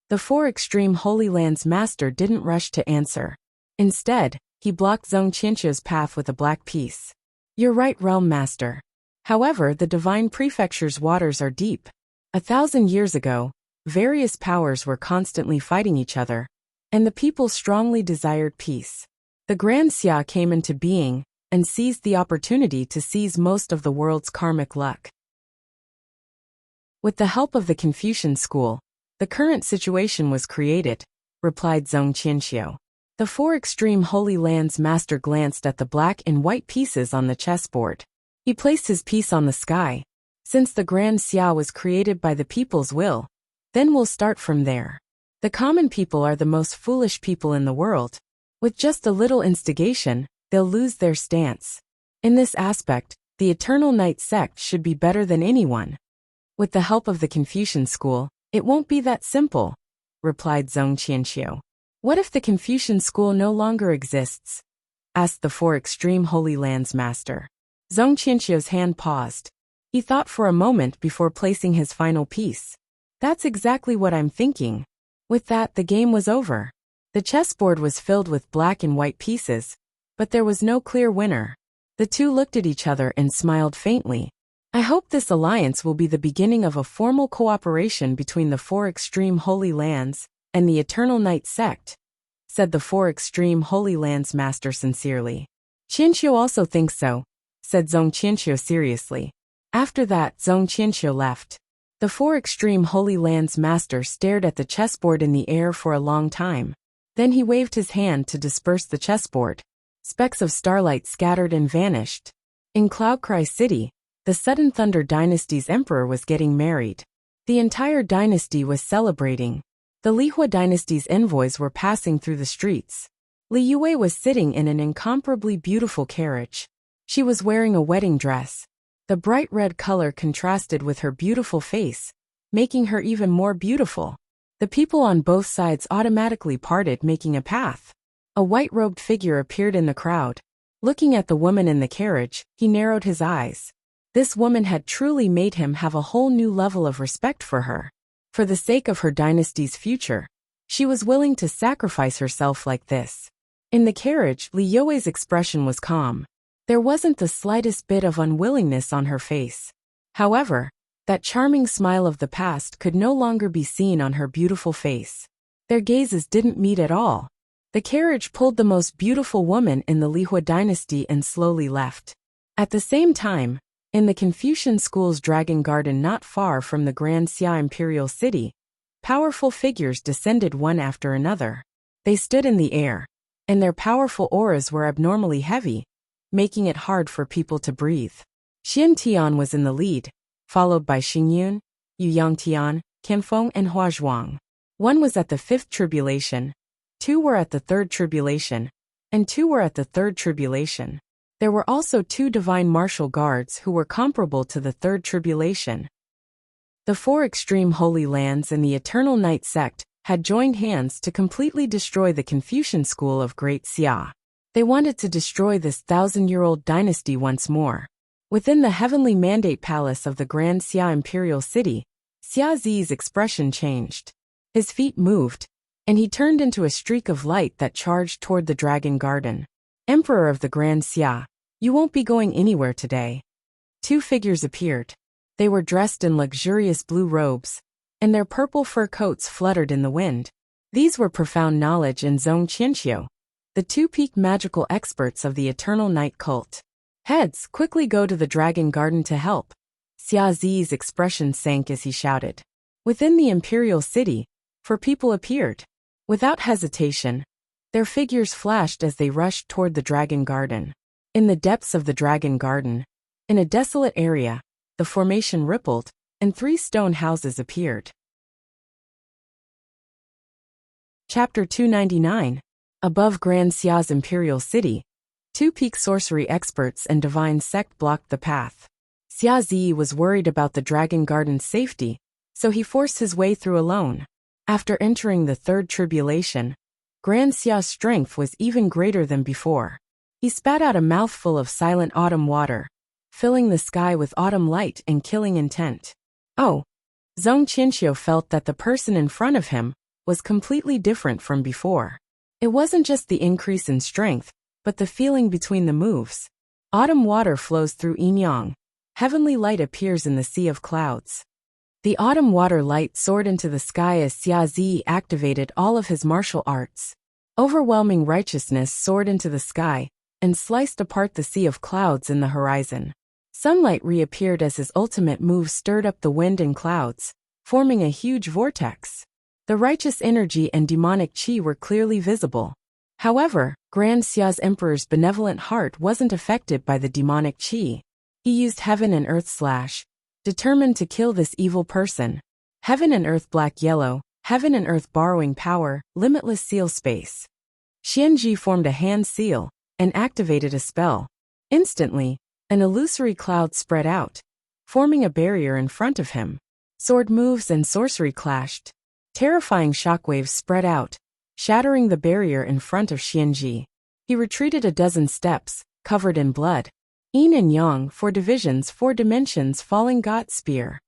The 4 extreme Holy Lands master didn't rush to answer. Instead, he blocked Zhong Qianxiu's path with a black piece. You're right, Realm Master. However, the Divine Prefecture's waters are deep. 1,000 years ago, various powers were constantly fighting each other, and the people strongly desired peace. The Grand Xia came into being and seized the opportunity to seize most of the world's karmic luck. With the help of the Confucian school, the current situation was created, replied Zhong Qianxiu. The 4 extreme Holy Lands master glanced at the black and white pieces on the chessboard. He placed his piece on the sky. Since the Grand Xia was created by the people's will, then we'll start from there. The common people are the most foolish people in the world. With just a little instigation, they'll lose their stance. In this aspect, the Eternal Night Sect should be better than anyone. With the help of the Confucian school, it won't be that simple, replied Zhong Qianxiu. What if the Confucian school no longer exists? Asked the 4 extreme Holy Lands master. Zhong Qianxiu's hand paused. He thought for a moment before placing his final piece. That's exactly what I'm thinking. With that, the game was over. The chessboard was filled with black and white pieces, but there was no clear winner. The two looked at each other and smiled faintly. I hope this alliance will be the beginning of a formal cooperation between the four extreme Holy Lands and the Eternal Night sect, said the four extreme Holy Lands master sincerely. Qianqiu also thinks so, said Zhong Qianqiu seriously. After that, Zhong Qianqiu left. The four extreme Holy Lands master stared at the chessboard in the air for a long time. Then he waved his hand to disperse the chessboard. Specks of starlight scattered and vanished. In Cloudcry City, the Sudden Thunder Dynasty's emperor was getting married. The entire dynasty was celebrating. The Lihua dynasty's envoys were passing through the streets. Li Yue was sitting in an incomparably beautiful carriage. She was wearing a wedding dress. The bright red color contrasted with her beautiful face, making her even more beautiful. The people on both sides automatically parted, making a path. A white-robed figure appeared in the crowd. Looking at the woman in the carriage, he narrowed his eyes. This woman had truly made him have a whole new level of respect for her. For the sake of her dynasty's future, she was willing to sacrifice herself like this. In the carriage, Li Yue's expression was calm. There wasn't the slightest bit of unwillingness on her face. However, that charming smile of the past could no longer be seen on her beautiful face. Their gazes didn't meet at all. The carriage pulled the most beautiful woman in the Lihua dynasty and slowly left. At the same time, in the Confucian school's dragon garden not far from the Grand Xia Imperial City, powerful figures descended one after another. They stood in the air, and their powerful auras were abnormally heavy, making it hard for people to breathe. Xian Tian was in the lead, followed by Xingyun, Yu Yangtian, Qianfeng and Hua Zhuang. One was at the fifth tribulation, two were at the third tribulation, and two were at the third tribulation. There were also two divine martial guards who were comparable to the third tribulation. The four extreme Holy Lands and the Eternal Night sect had joined hands to completely destroy the Confucian school of Great Xia. They wanted to destroy this 1,000-year-old dynasty once more. Within the heavenly mandate palace of the Grand Xia Imperial City, Xia Zi's expression changed. His feet moved, and he turned into a streak of light that charged toward the Dragon Garden. Emperor of the Grand Xia, you won't be going anywhere today. Two figures appeared. They were dressed in luxurious blue robes, and their purple fur coats fluttered in the wind. These were Profound Knowledge and Zhong Qianqiu, the two peak magical experts of the Eternal Night cult. Heads, quickly go to the Dragon Garden to help. Xia Zi's expression sank as he shouted. Within the Imperial City, four people appeared. Without hesitation, their figures flashed as they rushed toward the Dragon Garden. In the depths of the Dragon Garden, in a desolate area, the formation rippled, and three stone houses appeared. Chapter 299. Above Grand Xia's Imperial City, two peak sorcery experts and divine sect blocked the path. Xia Zi was worried about the Dragon Garden's safety, so he forced his way through alone. After entering the third tribulation, Grand Xia's strength was even greater than before. He spat out a mouthful of silent autumn water, filling the sky with autumn light and killing intent. Oh! Zhong Qianqiu felt that the person in front of him was completely different from before. It wasn't just the increase in strength, but the feeling between the moves. Autumn water flows through yin-yang. Heavenly light appears in the sea of clouds. The autumn water light soared into the sky as Xia Zi activated all of his martial arts. Overwhelming righteousness soared into the sky and sliced apart the sea of clouds in the horizon. Sunlight reappeared as his ultimate move stirred up the wind and clouds, forming a huge vortex. The righteous energy and demonic qi were clearly visible. However, Grand Xia's emperor's benevolent heart wasn't affected by the demonic qi. He used heaven and earth slash, determined to kill this evil person. Heaven and earth black-yellow, heaven and earth borrowing power, limitless seal space. Xianji formed a hand seal and activated a spell. Instantly, an illusory cloud spread out, forming a barrier in front of him. Sword moves and sorcery clashed. Terrifying shockwaves spread out, shattering the barrier in front of Xianji. He retreated a dozen steps, covered in blood. Yin and Yang, 4 divisions, 4 dimensions, falling god spear.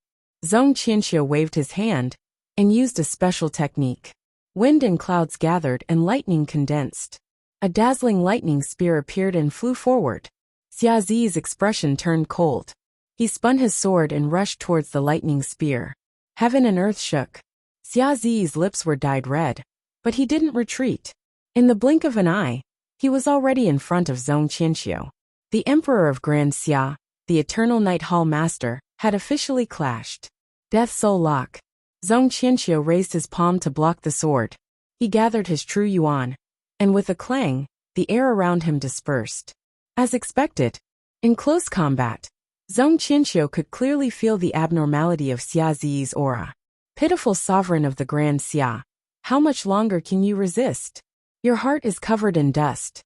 Zhong Qianqiu waved his hand and used a special technique. Wind and clouds gathered and lightning condensed. A dazzling lightning spear appeared and flew forward. Xia Zi's expression turned cold. He spun his sword and rushed towards the lightning spear. Heaven and earth shook. Xia Zi's lips were dyed red, but he didn't retreat. In the blink of an eye, he was already in front of Zhong Qianxiu. The Emperor of Grand Xia, the Eternal Night Hall Master, had officially clashed. Death Soul Lock. Zhong Qianxiu raised his palm to block the sword. He gathered his true yuan, and with a clang, the air around him dispersed. As expected, in close combat, Zhong Qianxiu could clearly feel the abnormality of Xia Zi's aura. Pitiful sovereign of the Grand Xia, how much longer can you resist? Your heart is covered in dust.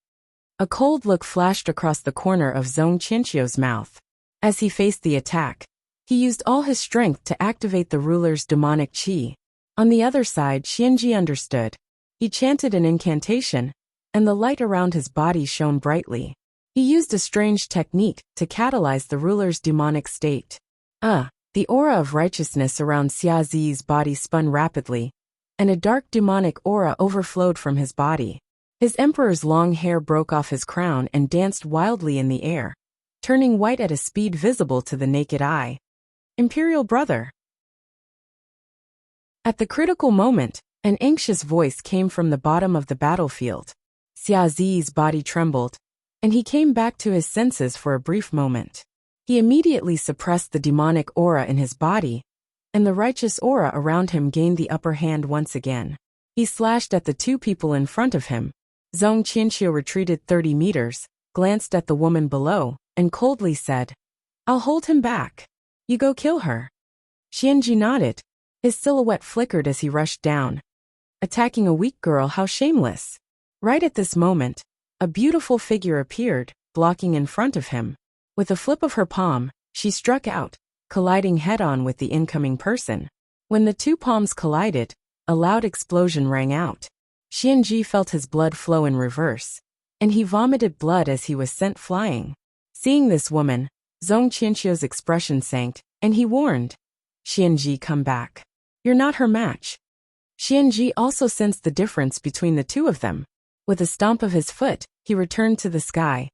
A cold look flashed across the corner of Zhong Qianxiu's mouth. As he faced the attack, he used all his strength to activate the ruler's demonic qi. On the other side, Xianji understood. He chanted an incantation, and the light around his body shone brightly. He used a strange technique to catalyze the ruler's demonic state. The aura of righteousness around Xia Zi's body spun rapidly, and a dark demonic aura overflowed from his body. His emperor's long hair broke off his crown and danced wildly in the air, turning white at a speed visible to the naked eye. Imperial brother. At the critical moment, an anxious voice came from the bottom of the battlefield. Xia Zi's body trembled, and he came back to his senses for a brief moment. He immediately suppressed the demonic aura in his body, and the righteous aura around him gained the upper hand once again. He slashed at the two people in front of him. Zhong Qianxiu retreated 30 meters, glanced at the woman below, and coldly said, "I'll hold him back. You go kill her." Xianji nodded. His silhouette flickered as he rushed down. Attacking a weak girl, how shameless. Right at this moment, a beautiful figure appeared, blocking in front of him. With a flip of her palm, she struck out, colliding head-on with the incoming person. When the two palms collided, a loud explosion rang out. Xianji felt his blood flow in reverse, and he vomited blood as he was sent flying. Seeing this woman, Zhong Qianxiu's expression sank, and he warned, "Xianji, come back. You're not her match." Xianji also sensed the difference between the two of them. With a stomp of his foot, he returned to the sky.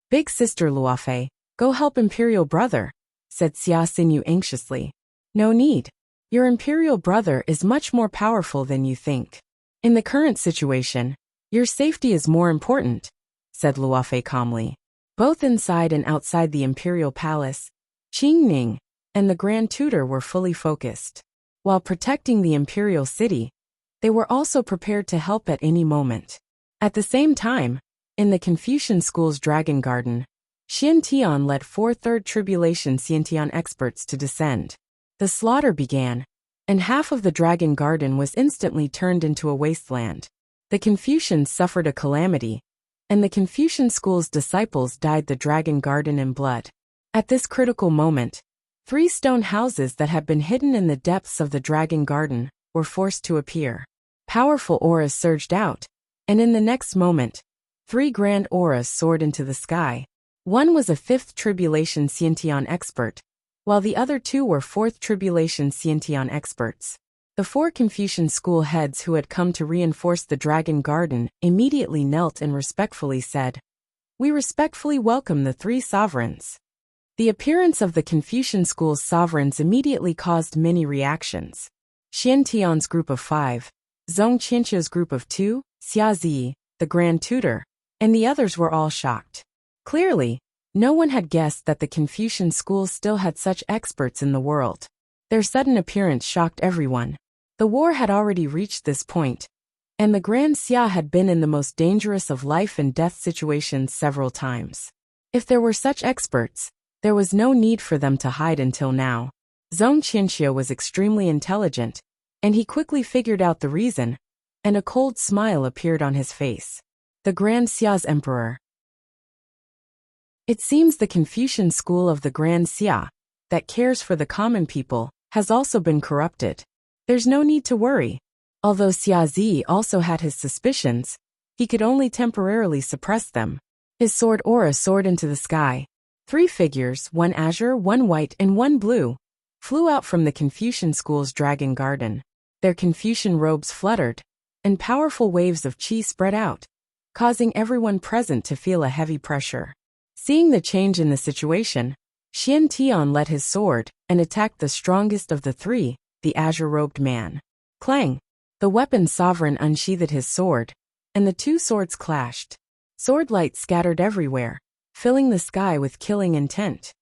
"Big sister Luofei, go help Imperial brother," said Xia Xinyu anxiously. "No need. Your Imperial brother is much more powerful than you think. In the current situation, your safety is more important," said Luofei calmly. Both inside and outside the Imperial Palace, Qing Ning and the Grand Tutor were fully focused. While protecting the Imperial City, they were also prepared to help at any moment. At the same time, in the Confucian School's Dragon Garden, Xian Tian led 4 Third Tribulation Xiantian experts to descend. The slaughter began, and half of the Dragon Garden was instantly turned into a wasteland. The Confucians suffered a calamity, and the Confucian School's disciples dyed the Dragon Garden in blood. At this critical moment, 3 stone houses that had been hidden in the depths of the Dragon Garden were forced to appear. Powerful auras surged out, and in the next moment, 3 grand auras soared into the sky. One was a 5th Tribulation Xiantian expert, while the other 2 were 4th Tribulation Xiantian experts. The 4 Confucian school heads who had come to reinforce the Dragon Garden immediately knelt and respectfully said, "We respectfully welcome the 3 sovereigns." The appearance of the Confucian school's sovereigns immediately caused many reactions. Xian Tian's group of 5, Zhong Qianxiu's group of 2, Xia Zi, the Grand Tutor, and the others were all shocked. Clearly, no one had guessed that the Confucian school still had such experts in the world. Their sudden appearance shocked everyone. The war had already reached this point, and the Grand Xia had been in the most dangerous of life and death situations several times. If there were such experts, there was no need for them to hide until now. Zhong Qianxiu was extremely intelligent, and he quickly figured out the reason, and a cold smile appeared on his face. The Grand Xia's emperor. It seems the Confucian school of the Grand Xia, that cares for the common people, has also been corrupted. There's no need to worry. Although Xia Zi also had his suspicions, he could only temporarily suppress them. His sword aura soared into the sky. 3 figures, 1 azure, 1 white, and 1 blue, flew out from the Confucian school's Dragon Garden. Their Confucian robes fluttered, and powerful waves of qi spread out, causing everyone present to feel a heavy pressure. Seeing the change in the situation, Xian Tian let his sword and attacked the strongest of the three, the azure-robed man. Clang! The weapon sovereign unsheathed his sword, and the two swords clashed. Sword light scattered everywhere, filling the sky with killing intent.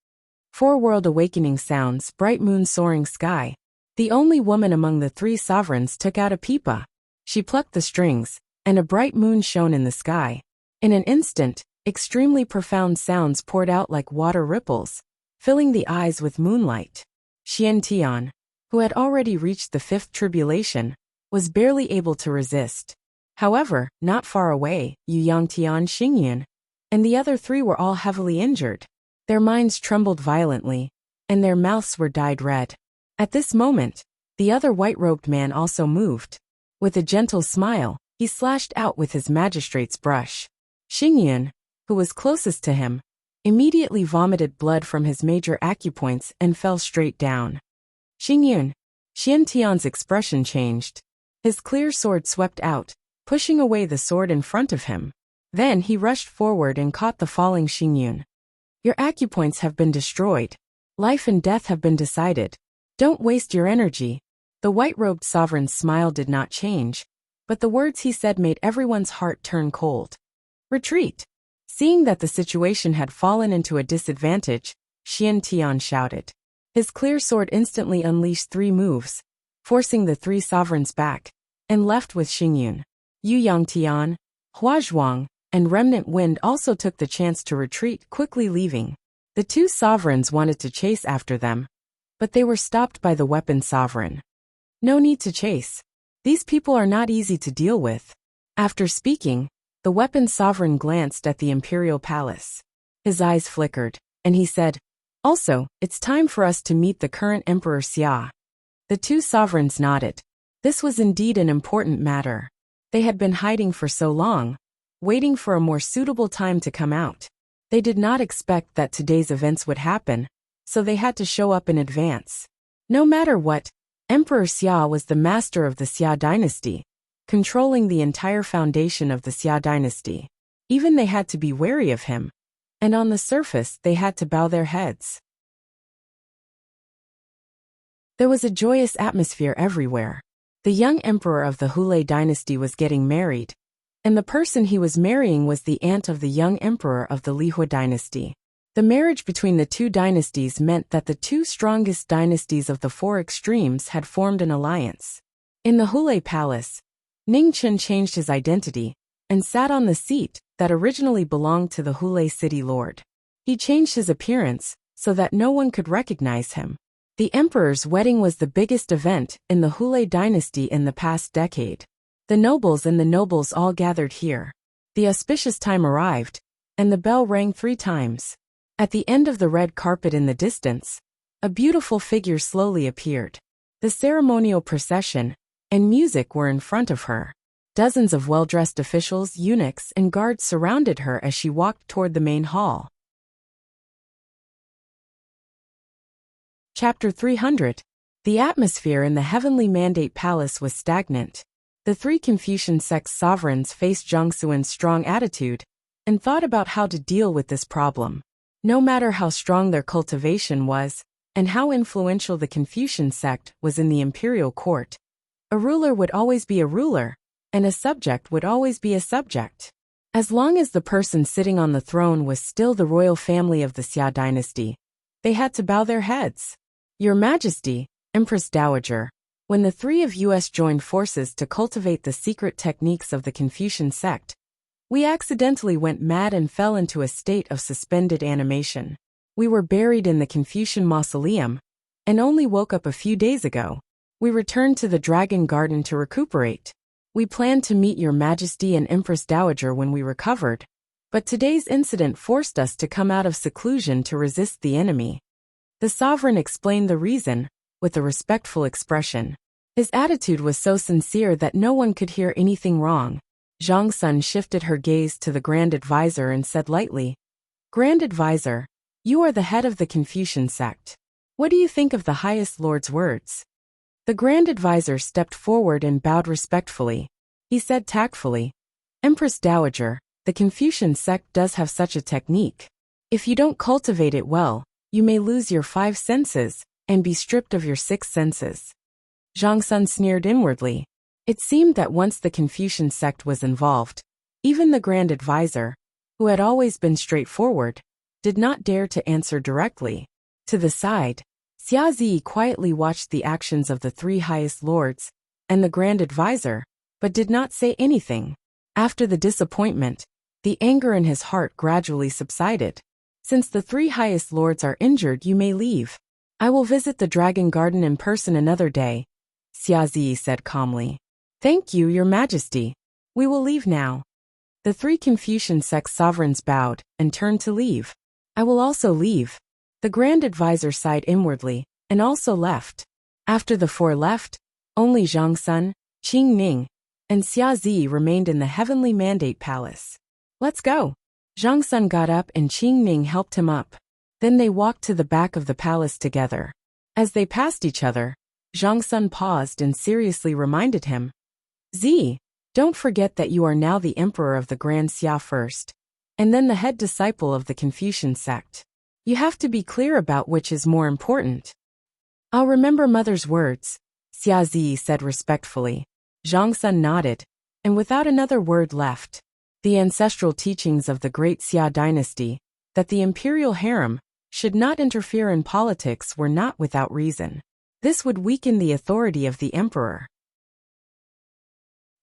Four-world awakening sounds, bright moon soaring sky. The only woman among the three sovereigns took out a pipa. She plucked the strings, and a bright moon shone in the sky. In an instant, extremely profound sounds poured out like water ripples, filling the eyes with moonlight. Xian Tian, who had already reached the fifth tribulation, was barely able to resist. However, not far away, Yu Yangtian, Xingyun, and the other three were all heavily injured. Their minds trembled violently, and their mouths were dyed red. At this moment, the other white-robed man also moved. With a gentle smile, he slashed out with his magistrate's brush. Xingyun, who was closest to him, immediately vomited blood from his major acupoints and fell straight down. Xingyun, Xian Tian's expression changed. His clear sword swept out, pushing away the sword in front of him. Then he rushed forward and caught the falling Xingyun. Your acupoints have been destroyed. Life and death have been decided. Don't waste your energy. The white-robed sovereign's smile did not change, but the words he said made everyone's heart turn cold. Retreat! Seeing that the situation had fallen into a disadvantage, Xian Tian shouted. His clear sword instantly unleashed three moves, forcing the three sovereigns back, and left with Xingyun. Yu Yangtian, Huazhuang, and Remnant Wind also took the chance to retreat, quickly leaving. The two sovereigns wanted to chase after them, but they were stopped by the weapon sovereign. No need to chase. These people are not easy to deal with. After speaking, the weapon sovereign glanced at the imperial palace. His eyes flickered, and he said, "Also, it's time for us to meet the current Emperor Xia." The two sovereigns nodded. This was indeed an important matter. They had been hiding for so long, waiting for a more suitable time to come out. They did not expect that today's events would happen, so they had to show up in advance. No matter what, Emperor Xia was the master of the Xia dynasty, controlling the entire foundation of the Xia dynasty. Even they had to be wary of him, and on the surface they had to bow their heads. There was a joyous atmosphere everywhere. The young emperor of the Hulei dynasty was getting married, and the person he was marrying was the aunt of the young emperor of the Lihua dynasty. The marriage between the two dynasties meant that the two strongest dynasties of the four extremes had formed an alliance. In the Hulei palace, Ningchen changed his identity and sat on the seat that originally belonged to the Hulei city lord. He changed his appearance so that no one could recognize him. The emperor's wedding was the biggest event in the Hulei dynasty in the past decade. The nobles all gathered here. The auspicious time arrived, and the bell rang 3 times. At the end of the red carpet in the distance, a beautiful figure slowly appeared. The ceremonial procession and music were in front of her. Dozens of well-dressed officials, eunuchs, and guards surrounded her as she walked toward the main hall. Chapter 300. The atmosphere in the Heavenly Mandate Palace was stagnant. The 3 Confucian sect sovereigns faced Zhongxuan's strong attitude and thought about how to deal with this problem. No matter how strong their cultivation was, and how influential the Confucian sect was in the imperial court, a ruler would always be a ruler, and a subject would always be a subject. As long as the person sitting on the throne was still the royal family of the Xia dynasty, they had to bow their heads. Your Majesty, Empress Dowager, when the 3 of us joined forces to cultivate the secret techniques of the Confucian sect, we accidentally went mad and fell into a state of suspended animation. We were buried in the Confucian mausoleum, and only woke up a few days ago. We returned to the Dragon Garden to recuperate. We planned to meet Your Majesty and Empress Dowager when we recovered, but today's incident forced us to come out of seclusion to resist the enemy. The sovereign explained the reason, with a respectful expression. His attitude was so sincere that no one could hear anything wrong. Zhang Sun shifted her gaze to the Grand Advisor and said lightly, "Grand Advisor, you are the head of the Confucian sect. What do you think of the highest lord's words?" The Grand Advisor stepped forward and bowed respectfully. he said tactfully. Empress Dowager, the Confucian sect does have such a technique. If you don't cultivate it well, you may lose your 5 senses and be stripped of your 6 senses. Zhang Sun sneered inwardly. It seemed that once the Confucian sect was involved, even the Grand Advisor, who had always been straightforward, did not dare to answer directly. To the side, Xia Zi quietly watched the actions of the 3 highest lords and the Grand Advisor, but did not say anything. After the disappointment, the anger in his heart gradually subsided. Since the 3 highest lords are injured, you may leave. I will visit the Dragon Garden in person another day, Xia Zi said calmly. Thank you, Your Majesty. We will leave now. The 3 Confucian sect sovereigns bowed and turned to leave. I will also leave. The Grand Advisor sighed inwardly and also left. After the 4 left, only Zhang Sun, Qing Ning, and Xia Zi remained in the Heavenly Mandate Palace. Let's go. Zhang Sun got up and Qing Ning helped him up. Then they walked to the back of the palace together. As they passed each other, Zhang Sun paused and seriously reminded him. Zi, don't forget that you are now the emperor of the Grand Xia first, and then the head disciple of the Confucian sect. You have to be clear about which is more important. I'll remember mother's words, Xia Zi said respectfully. Zhang Sun nodded, and without another word left. The ancestral teachings of the Great Xia dynasty, that the imperial harem should not interfere in politics, were not without reason. This would weaken the authority of the emperor.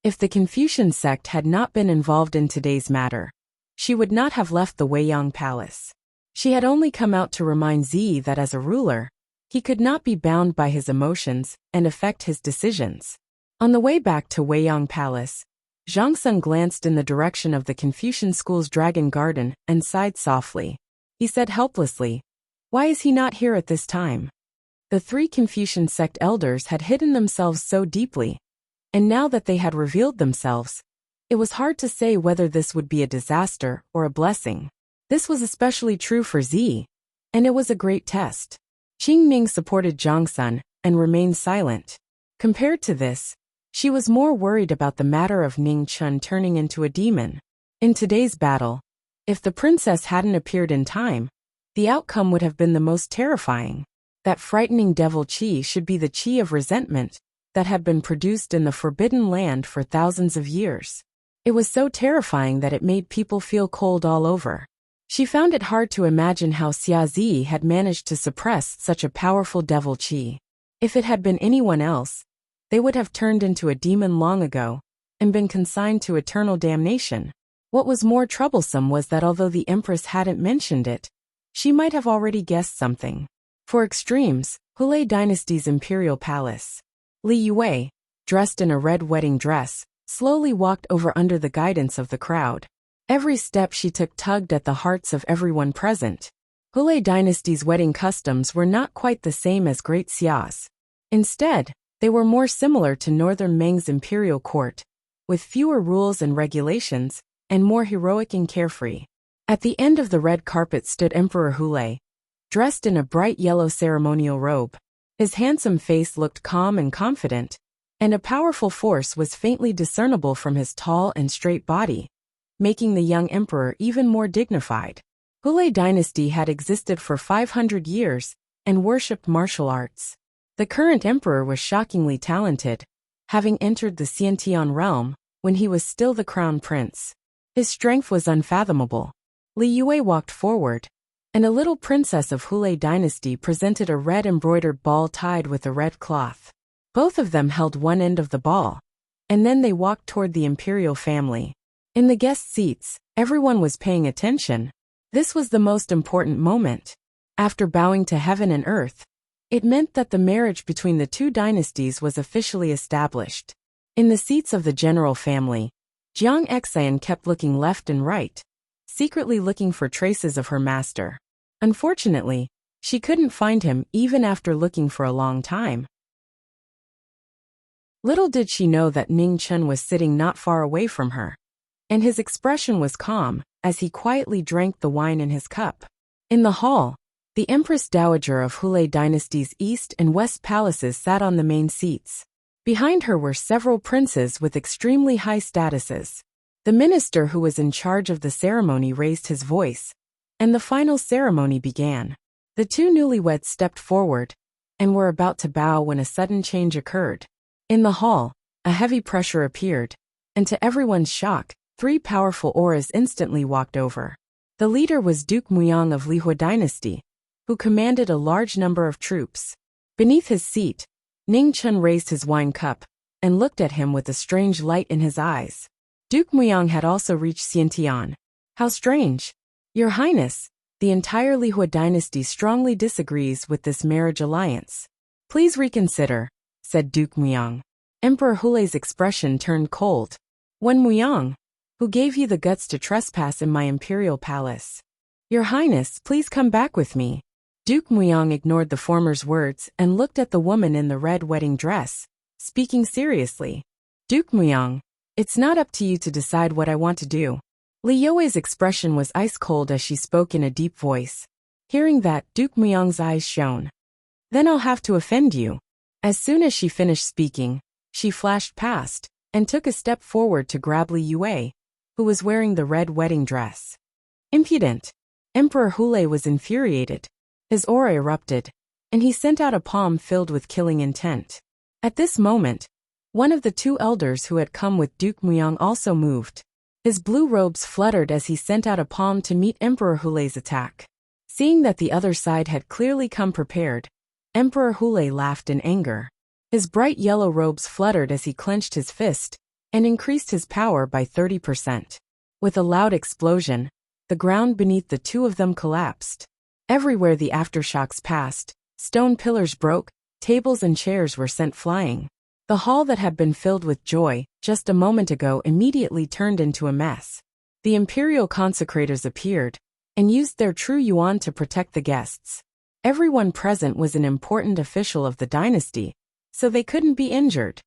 If the Confucian sect had not been involved in today's matter, she would not have left the Weiyang Palace. She had only come out to remind Zi that as a ruler, he could not be bound by his emotions and affect his decisions. On the way back to Weiyang Palace, Zhang Sun glanced in the direction of the Confucian school's Dragon Garden and sighed softly. He said helplessly, "Why is he not here at this time?" The 3 Confucian sect elders had hidden themselves so deeply, and now that they had revealed themselves, it was hard to say whether this would be a disaster or a blessing. This was especially true for Zi, and it was a great test. Qing Ning supported Zhang Sun and remained silent. Compared to this, she was more worried about the matter of Ning Chun turning into a demon. In today's battle, if the princess hadn't appeared in time, the outcome would have been the most terrifying. That frightening devil qi should be the qi of resentment that had been produced in the Forbidden Land for thousands of years. It was so terrifying that it made people feel cold all over. She found it hard to imagine how Xia Zi had managed to suppress such a powerful devil qi. If it had been anyone else, they would have turned into a demon long ago and been consigned to eternal damnation. What was more troublesome was that although the Empress hadn't mentioned it, she might have already guessed something. For extremes, Hulei Dynasty's imperial palace. Li Yue, dressed in a red wedding dress, slowly walked over under the guidance of the crowd. Every step she took tugged at the hearts of everyone present. Hulei Dynasty's wedding customs were not quite the same as Great Xia's. Instead, they were more similar to Northern Meng's imperial court, with fewer rules and regulations, and more heroic and carefree. At the end of the red carpet stood Emperor Hulei, dressed in a bright yellow ceremonial robe. His handsome face looked calm and confident, and a powerful force was faintly discernible from his tall and straight body, making the young emperor even more dignified. Hulei dynasty had existed for 500 years and worshipped martial arts. The current emperor was shockingly talented, having entered the Xiantian realm when he was still the crown prince. His strength was unfathomable. Li Yue walked forward, and a little princess of Hulei dynasty presented a red embroidered ball tied with a red cloth. Both of them held one end of the ball, and then they walked toward the imperial family. In the guest seats, everyone was paying attention. This was the most important moment. After bowing to heaven and earth, it meant that the marriage between the 2 dynasties was officially established. In the seats of the general family, Jiang Exan kept looking left and right, secretly looking for traces of her master. Unfortunately, she couldn't find him even after looking for a long time. Little did she know that Ning Chun was sitting not far away from her, and his expression was calm as he quietly drank the wine in his cup. In the hall, the Empress Dowager of Hulei Dynasty's East and West palaces sat on the main seats. Behind her were several princes with extremely high statuses. The minister who was in charge of the ceremony raised his voice, and the final ceremony began. The two newlyweds stepped forward and were about to bow when a sudden change occurred. In the hall, a heavy pressure appeared, and to everyone's shock, three powerful auras instantly walked over. The leader was Duke Muyang of Lihua Dynasty, who commanded a large number of troops. Beneath his seat, Ning Chun raised his wine cup and looked at him with a strange light in his eyes. Duke Muyang had also reached Xiantian. How strange! Your Highness, the entire Lihua dynasty strongly disagrees with this marriage alliance. Please reconsider, said Duke Muyang. Emperor Hulei's expression turned cold. When Muyang, who gave you the guts to trespass in my imperial palace? Your Highness, please come back with me. Duke Muyang ignored the former's words and looked at the woman in the red wedding dress, speaking seriously. Duke Muyang, it's not up to you to decide what I want to do. Li Yue's expression was ice-cold as she spoke in a deep voice. Hearing that, Duke Muyang's eyes shone. Then I'll have to offend you. As soon as she finished speaking, she flashed past and took a step forward to grab Li Yue, who was wearing the red wedding dress. Impudent! Emperor Hulei was infuriated. His aura erupted, and he sent out a palm filled with killing intent. At this moment, one of the two elders who had come with Duke Muyang also moved. His blue robes fluttered as he sent out a palm to meet Emperor Hulei's attack. Seeing that the other side had clearly come prepared, Emperor Hulei laughed in anger. His bright yellow robes fluttered as he clenched his fist and increased his power by 30%. With a loud explosion, the ground beneath the two of them collapsed. Everywhere the aftershocks passed, stone pillars broke, tables and chairs were sent flying. The hall that had been filled with joy just a moment ago immediately turned into a mess. The imperial consecrators appeared and used their true yuan to protect the guests. Everyone present was an important official of the dynasty, so they couldn't be injured.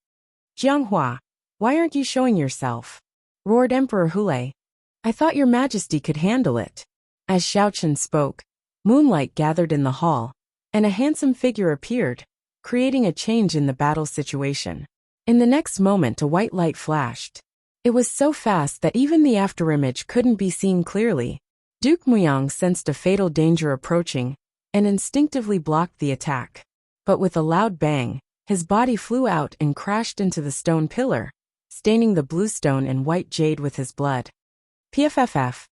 Jianghua, why aren't you showing yourself? Roared Emperor Hulei. I thought your majesty could handle it. As Xiaochen spoke, moonlight gathered in the hall, and a handsome figure appeared, creating a change in the battle situation. In the next moment, a white light flashed. It was so fast that even the afterimage couldn't be seen clearly. Duke Muyang sensed a fatal danger approaching and instinctively blocked the attack. But with a loud bang, his body flew out and crashed into the stone pillar, staining the blue stone and white jade with his blood. PFFF.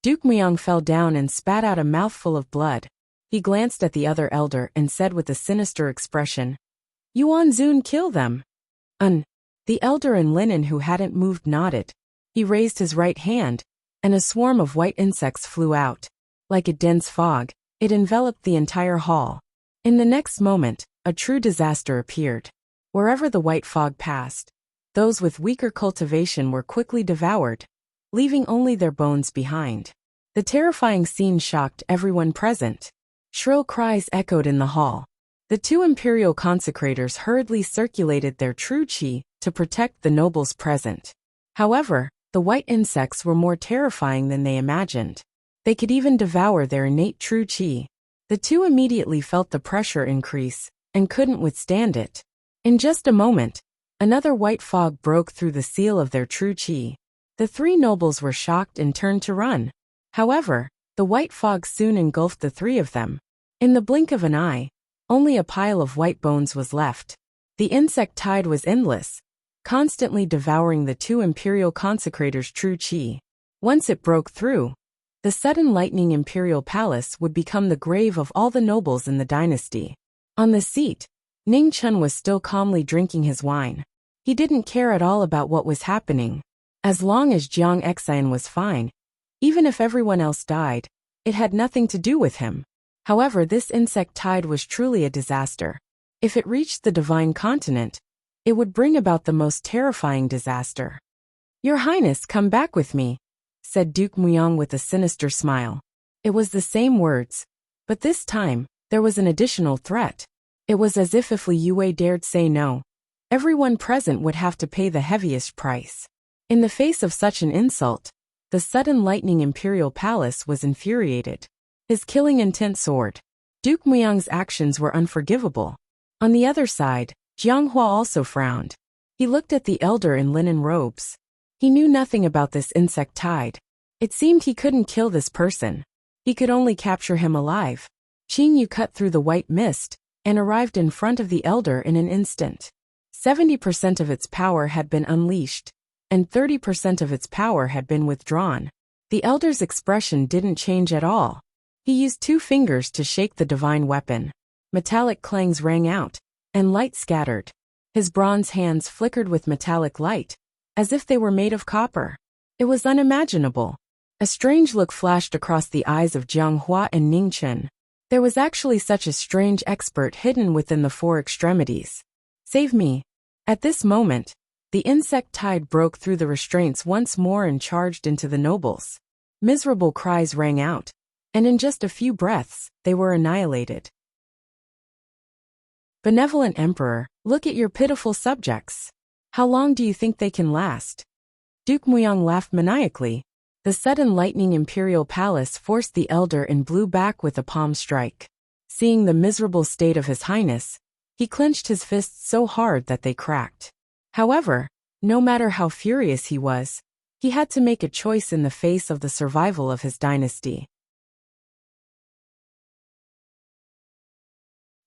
Duke Muyang fell down and spat out a mouthful of blood. He glanced at the other elder and said with a sinister expression, Yuan Zun, kill them. The elder in linen who hadn't moved nodded. He raised his right hand, and a swarm of white insects flew out. Like a dense fog, it enveloped the entire hall. In the next moment, a true disaster appeared. Wherever the white fog passed, those with weaker cultivation were quickly devoured, leaving only their bones behind. The terrifying scene shocked everyone present. Shrill cries echoed in the hall. The two imperial consecrators hurriedly circulated their true qi to protect the nobles present. However, the white insects were more terrifying than they imagined. They could even devour their innate true qi. The two immediately felt the pressure increase and couldn't withstand it. In just a moment, another white fog broke through the seal of their true qi. The three nobles were shocked and turned to run. However, the white fog soon engulfed the three of them. In the blink of an eye, only a pile of white bones was left. The insect tide was endless, constantly devouring the two imperial consecrators' true qi. Once it broke through, the sudden lightning imperial palace would become the grave of all the nobles in the dynasty. On the seat, Ning Chun was still calmly drinking his wine. He didn't care at all about what was happening. As long as Jiang Xian was fine, even if everyone else died, it had nothing to do with him. However, this insect tide was truly a disaster. If it reached the divine continent, it would bring about the most terrifying disaster. Your Highness, come back with me, said Duke Muyang with a sinister smile. It was the same words, but this time, there was an additional threat. It was as if Li Yue dared say no, everyone present would have to pay the heaviest price. In the face of such an insult, the sudden lightning imperial palace was infuriated. His killing intent soared. Duke Muyang's actions were unforgivable. On the other side, Jianghua also frowned. He looked at the elder in linen robes. He knew nothing about this insect tide. It seemed he couldn't kill this person. He could only capture him alive. Qing Yu cut through the white mist and arrived in front of the elder in an instant. 70% of its power had been unleashed, and 30% of its power had been withdrawn. The elder's expression didn't change at all. He used 2 fingers to shake the divine weapon. Metallic clangs rang out, and light scattered. His bronze hands flickered with metallic light, as if they were made of copper. It was unimaginable. A strange look flashed across the eyes of Jianghua and Ningchen. There was actually such a strange expert hidden within the 4 extremities. Save me. At this moment, the insect tide broke through the restraints once more and charged into the nobles. Miserable cries rang out, and in just a few breaths, they were annihilated. Benevolent Emperor, look at your pitiful subjects. How long do you think they can last? Duke Muyang laughed maniacally. The sudden lightning imperial palace forced the elder in blue back with a palm strike. Seeing the miserable state of his highness, he clenched his fists so hard that they cracked. However, no matter how furious he was, he had to make a choice in the face of the survival of his dynasty.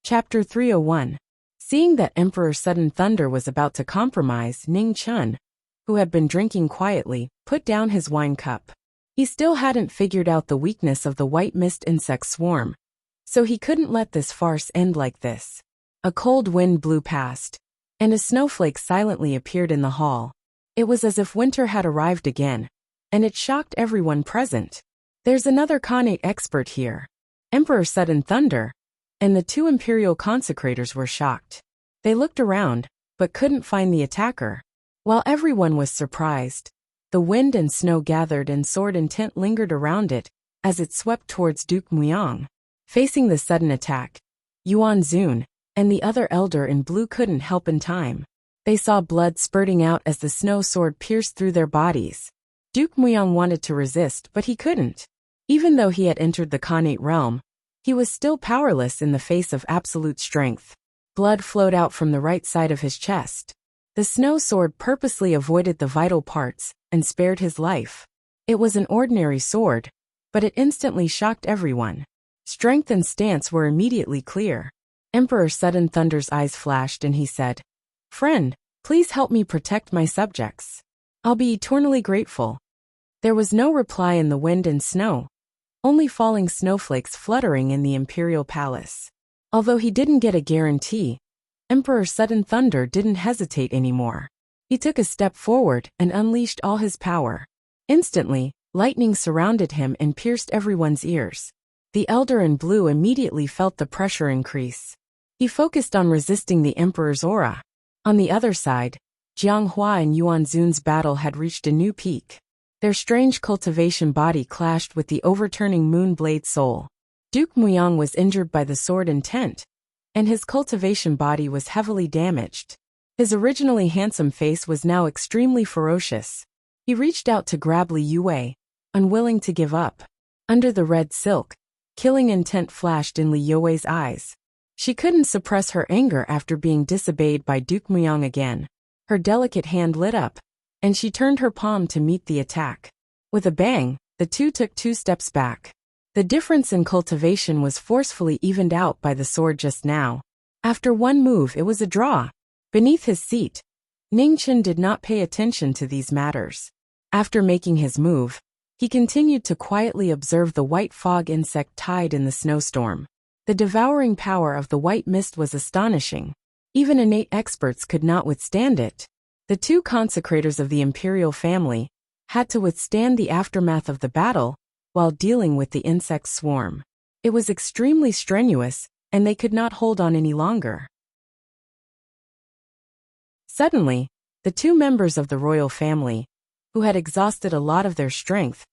Chapter 301. Seeing that Emperor Sudden Thunder was about to compromise, Ning Chun, who had been drinking quietly, put down his wine cup. He still hadn't figured out the weakness of the white mist insect swarm, so he couldn't let this farce end like this. A cold wind blew past, and a snowflake silently appeared in the hall. It was as if winter had arrived again, and it shocked everyone present. There's another Khanate expert here. Emperor Sudden Thunder, and the 2 imperial consecrators were shocked. They looked around, but couldn't find the attacker. While everyone was surprised, the wind and snow gathered and sword intent lingered around it as it swept towards Duke Muyang. Facing the sudden attack, Yuan Zun and the other elder in blue couldn't help in time. They saw blood spurting out as the snow sword pierced through their bodies. Duke Muyang wanted to resist, but he couldn't. Even though he had entered the Khanate realm, he was still powerless in the face of absolute strength. Blood flowed out from the right side of his chest. The snow sword purposely avoided the vital parts and spared his life. It was an ordinary sword, but it instantly shocked everyone. Strength and stance were immediately clear. Emperor Sudden Thunder's eyes flashed and he said, "Friend, please help me protect my subjects. I'll be eternally grateful." There was no reply in the wind and snow, only falling snowflakes fluttering in the imperial palace. Although he didn't get a guarantee, Emperor Sudden Thunder didn't hesitate anymore. He took a step forward and unleashed all his power. Instantly, lightning surrounded him and pierced everyone's ears. The elder in blue immediately felt the pressure increase. He focused on resisting the Emperor's aura. On the other side, Jianghua and Yuan Zun's battle had reached a new peak. Their strange cultivation body clashed with the overturning moon blade soul. Duke Muyang was injured by the sword intent, and his cultivation body was heavily damaged. His originally handsome face was now extremely ferocious. He reached out to grab Li Yue, unwilling to give up. Under the red silk, killing intent flashed in Li Yue's eyes. She couldn't suppress her anger after being disobeyed by Duke Muyang again. Her delicate hand lit up, and she turned her palm to meet the attack. With a bang, the 2 took 2 steps back. The difference in cultivation was forcefully evened out by the sword just now. After one move, it was a draw. Beneath his seat, Ningchen did not pay attention to these matters. After making his move, he continued to quietly observe the white fog insect tide in the snowstorm. The devouring power of the white mist was astonishing. Even innate experts could not withstand it. The 2 consecrators of the imperial family had to withstand the aftermath of the battle while dealing with the insect swarm. It was extremely strenuous, and they could not hold on any longer. Suddenly, the 2 members of the royal family, who had exhausted a lot of their strength,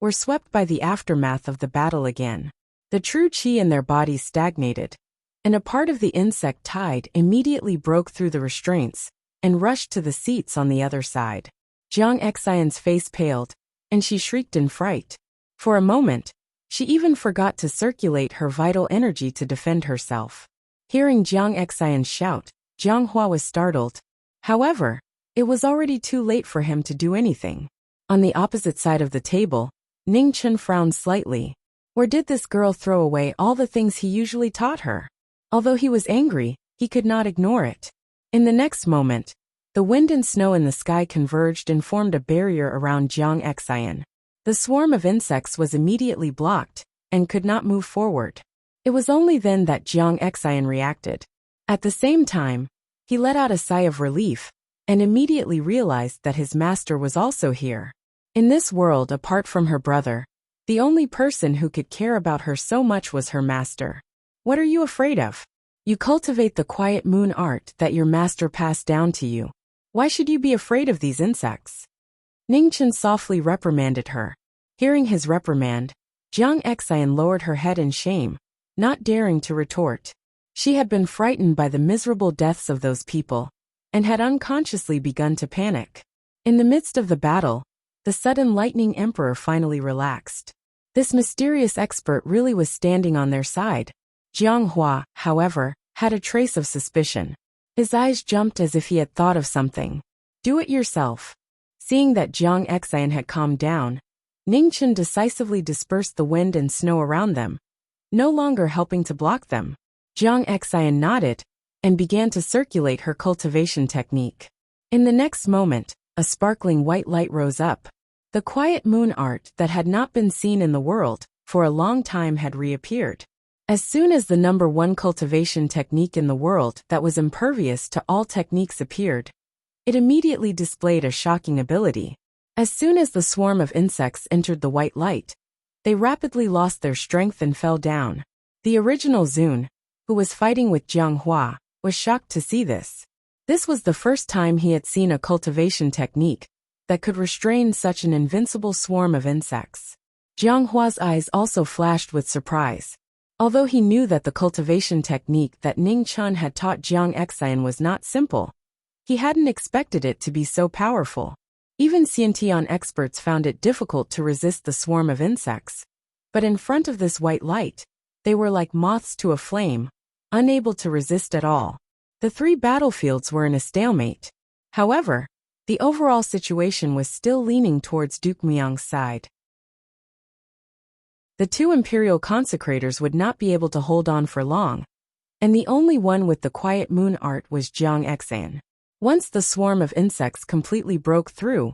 were swept by the aftermath of the battle again. The true qi in their bodies stagnated, and a part of the insect tide immediately broke through the restraints and rushed to the seats on the other side. Jiang Xian's face paled, and she shrieked in fright. For a moment, she even forgot to circulate her vital energy to defend herself. Hearing Jiang Xian shout, Jiang Hua was startled. However, it was already too late for him to do anything. On the opposite side of the table, Ning Chen frowned slightly. Where did this girl throw away all the things he usually taught her? Although he was angry, he could not ignore it. In the next moment, the wind and snow in the sky converged and formed a barrier around Jiang Xian. The swarm of insects was immediately blocked and could not move forward. It was only then that Jiang Xian reacted. At the same time, he let out a sigh of relief and immediately realized that his master was also here. In this world, apart from her brother, the only person who could care about her so much was her master. What are you afraid of? You cultivate the quiet moon art that your master passed down to you. Why should you be afraid of these insects? Ning Chen softly reprimanded her. Hearing his reprimand, Jiang Xian lowered her head in shame, not daring to retort. She had been frightened by the miserable deaths of those people, and had unconsciously begun to panic. In the midst of the battle, the sudden lightning emperor finally relaxed. This mysterious expert really was standing on their side. Jiang Hua, however, had a trace of suspicion. His eyes jumped as if he had thought of something. Do it yourself. Seeing that Jiang Xian had calmed down, Ning Chen decisively dispersed the wind and snow around them, no longer helping to block them. Jiang Xian nodded and began to circulate her cultivation technique. In the next moment, a sparkling white light rose up. The quiet moon art that had not been seen in the world for a long time had reappeared. As soon as the number one cultivation technique in the world that was impervious to all techniques appeared, it immediately displayed a shocking ability. As soon as the swarm of insects entered the white light, they rapidly lost their strength and fell down. The original Zun, who was fighting with Jiang Hua, was shocked to see this. This was the first time he had seen a cultivation technique that could restrain such an invincible swarm of insects. Jiang Hua's eyes also flashed with surprise. Although he knew that the cultivation technique that Ning Chen had taught Jiang Xian was not simple, he hadn't expected it to be so powerful. Even Xiantian experts found it difficult to resist the swarm of insects. But in front of this white light, they were like moths to a flame, unable to resist at all. The three battlefields were in a stalemate. However, the overall situation was still leaning towards Duke Miang's side. The two imperial consecrators would not be able to hold on for long, and the only one with the quiet moon art was Jiang Xian. Once the swarm of insects completely broke through,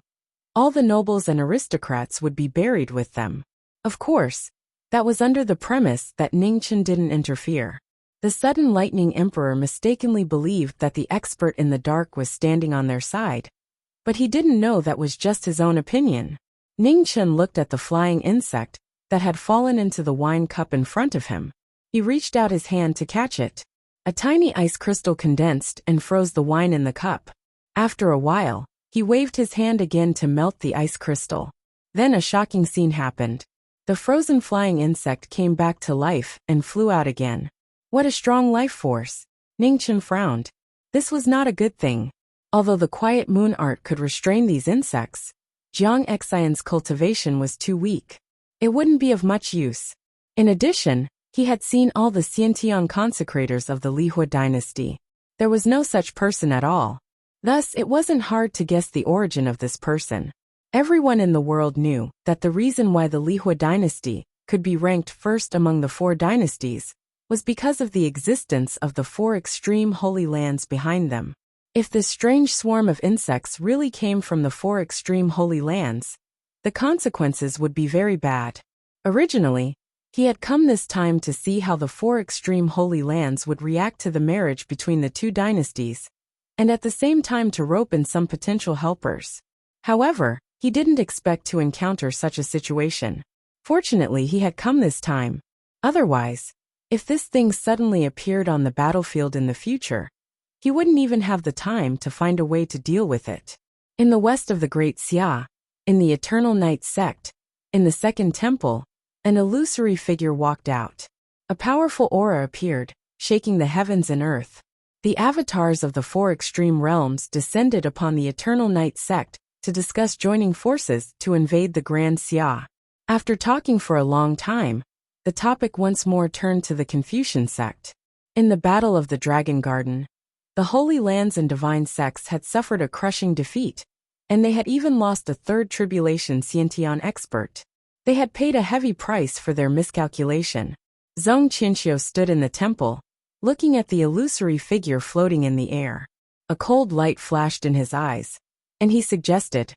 all the nobles and aristocrats would be buried with them. Of course, that was under the premise that Ning Chen didn't interfere. The sudden lightning emperor mistakenly believed that the expert in the dark was standing on their side, but he didn't know that was just his own opinion. Ning Chen looked at the flying insect that had fallen into the wine cup in front of him. He reached out his hand to catch it. A tiny ice crystal condensed and froze the wine in the cup. After a while, he waved his hand again to melt the ice crystal. Then a shocking scene happened. The frozen flying insect came back to life and flew out again. What a strong life force! Ning Chen frowned. This was not a good thing. Although the quiet moon art could restrain these insects, Jiang Xian's cultivation was too weak. It wouldn't be of much use. In addition, he had seen all the Xiantian consecrators of the Lihua dynasty. There was no such person at all. Thus, it wasn't hard to guess the origin of this person. Everyone in the world knew that the reason why the Lihua dynasty could be ranked first among the four dynasties was because of the existence of the four extreme holy lands behind them. If this strange swarm of insects really came from the four extreme holy lands, the consequences would be very bad. Originally, he had come this time to see how the four extreme holy lands would react to the marriage between the two dynasties, and at the same time to rope in some potential helpers. However, he didn't expect to encounter such a situation. Fortunately, he had come this time. Otherwise, if this thing suddenly appeared on the battlefield in the future, he wouldn't even have the time to find a way to deal with it. In the west of the Great Xia, in the Eternal Night sect, in the Second Temple, an illusory figure walked out. A powerful aura appeared, shaking the heavens and earth. The avatars of the four extreme realms descended upon the Eternal Night sect to discuss joining forces to invade the Grand Xia. After talking for a long time, the topic once more turned to the Confucian sect. In the Battle of the Dragon Garden, The Holy Lands and divine sects had suffered a crushing defeat, and they had even lost a third tribulation Xiantian expert. They had paid a heavy price for their miscalculation. Zhong Qianxiu stood in the temple, looking at the illusory figure floating in the air. A cold light flashed in his eyes, and he suggested,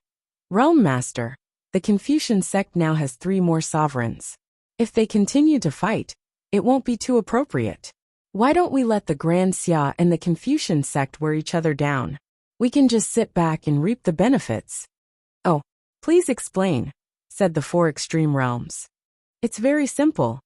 "Realm Master, the Confucian sect now has 3 more sovereigns. If they continue to fight, it won't be too appropriate. Why don't we let the Grand Xia and the Confucian sect wear each other down? We can just sit back and reap the benefits." "Oh, please explain," said the 4 extreme realms. "It's very simple.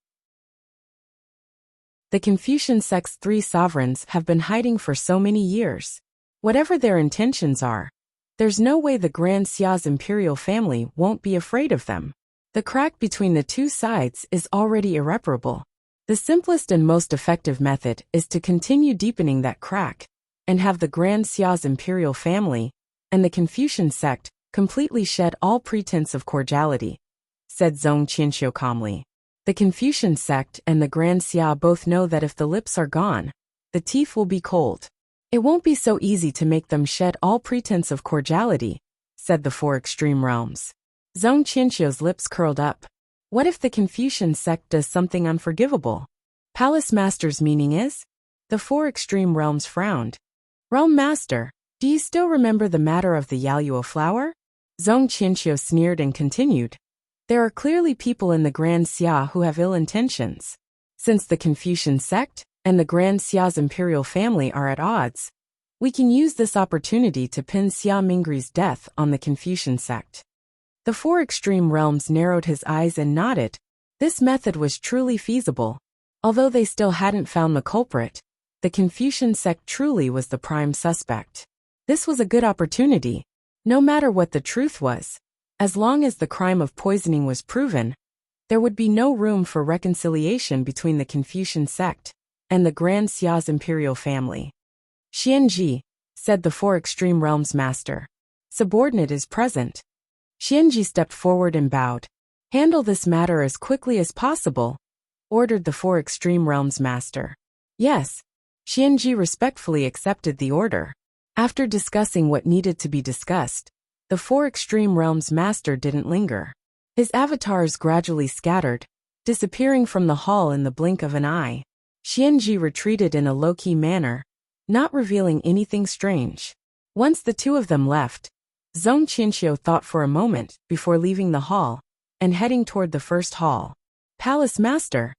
The Confucian sect's 3 sovereigns have been hiding for so many years. Whatever their intentions are, there's no way the Grand Xia's imperial family won't be afraid of them. The crack between the 2 sides is already irreparable. The simplest and most effective method is to continue deepening that crack, and have the Grand Xia's imperial family and the Confucian sect completely shed all pretense of cordiality," said Zhong Qianxiu calmly. "The Confucian sect and the Grand Xia both know that if the lips are gone, the teeth will be cold. It won't be so easy to make them shed all pretense of cordiality," said the 4 extreme realms. Zhong Qianxiu's lips curled up. What if the Confucian sect does something unforgivable? Palace Master's meaning is? The 4 extreme realms frowned. "Realm Master, do you still remember the matter of the Yalua flower?" Zhong Qianxiu sneered and continued. "There are clearly people in the Grand Xia who have ill intentions. Since the Confucian sect and the Grand Xia's imperial family are at odds, we can use this opportunity to pin Xia Mingri's death on the Confucian sect." The 4 extreme realms narrowed his eyes and nodded. This method was truly feasible. Although they still hadn't found the culprit, the Confucian sect truly was the prime suspect. This was a good opportunity. No matter what the truth was, as long as the crime of poisoning was proven, there would be no room for reconciliation between the Confucian sect and the Grand Xia's imperial family. "Xianji," said the 4 extreme realms master. "Subordinate is present." Xianji stepped forward and bowed. "Handle this matter as quickly as possible," ordered the 4 extreme realms master. "Yes." Xianji respectfully accepted the order. After discussing what needed to be discussed, the 4 extreme realms master didn't linger. His avatars gradually scattered, disappearing from the hall in the blink of an eye. Xianji retreated in a low-key manner, not revealing anything strange. Once the 2 of them left, Zhong Qianxiu thought for a moment before leaving the hall and heading toward the first hall. "Palace Master!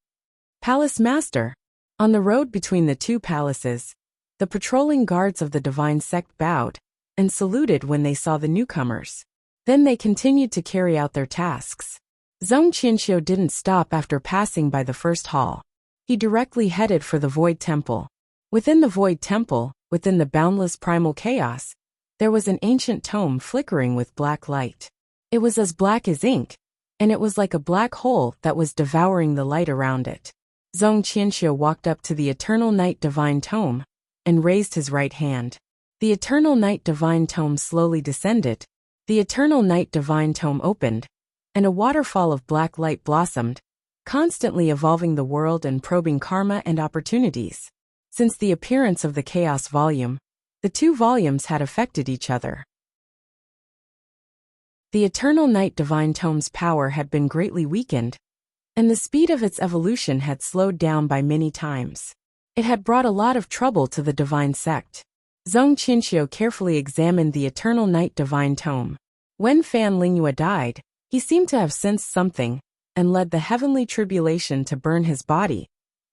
Palace Master!" On the road between the 2 palaces, the patrolling guards of the divine sect bowed and saluted when they saw the newcomers. Then they continued to carry out their tasks. Zhong Qianxiu didn't stop after passing by the first hall. He directly headed for the Void Temple. Within the Void Temple, within the boundless primal chaos, there was an ancient tome flickering with black light. It was as black as ink, and it was like a black hole that was devouring the light around it. Zhong Qianxiu walked up to the Eternal Night Divine Tome and raised his right hand. The Eternal Night Divine Tome slowly descended. The Eternal Night Divine Tome opened, and a waterfall of black light blossomed, constantly evolving the world and probing karma and opportunities. Since the appearance of the Chaos Volume, the 2 volumes had affected each other. The Eternal Night Divine Tome's power had been greatly weakened, and the speed of its evolution had slowed down by many times. It had brought a lot of trouble to the divine sect. Zhong Qianxiu carefully examined the Eternal Night Divine Tome. When Fan Lingyue died, he seemed to have sensed something and led the heavenly tribulation to burn his body,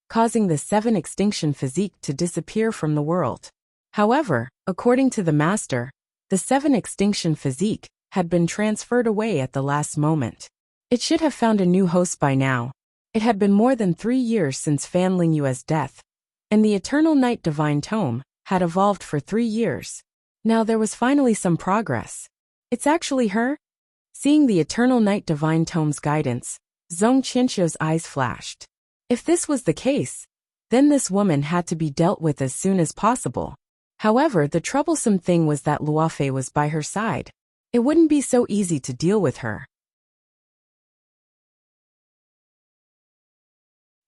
causing the 7 extinction physique to disappear from the world. However, according to the master, the 7 extinction physique had been transferred away at the last moment. It should have found a new host by now. It had been more than 3 years since Fan Lingyue's death, and the Eternal Night Divine Tome had evolved for 3 years. Now there was finally some progress. It's actually her? Seeing the Eternal Night Divine Tome's guidance, Zhong Qianxiu's eyes flashed. If this was the case, then this woman had to be dealt with as soon as possible. However, the troublesome thing was that Luofei was by her side. It wouldn't be so easy to deal with her.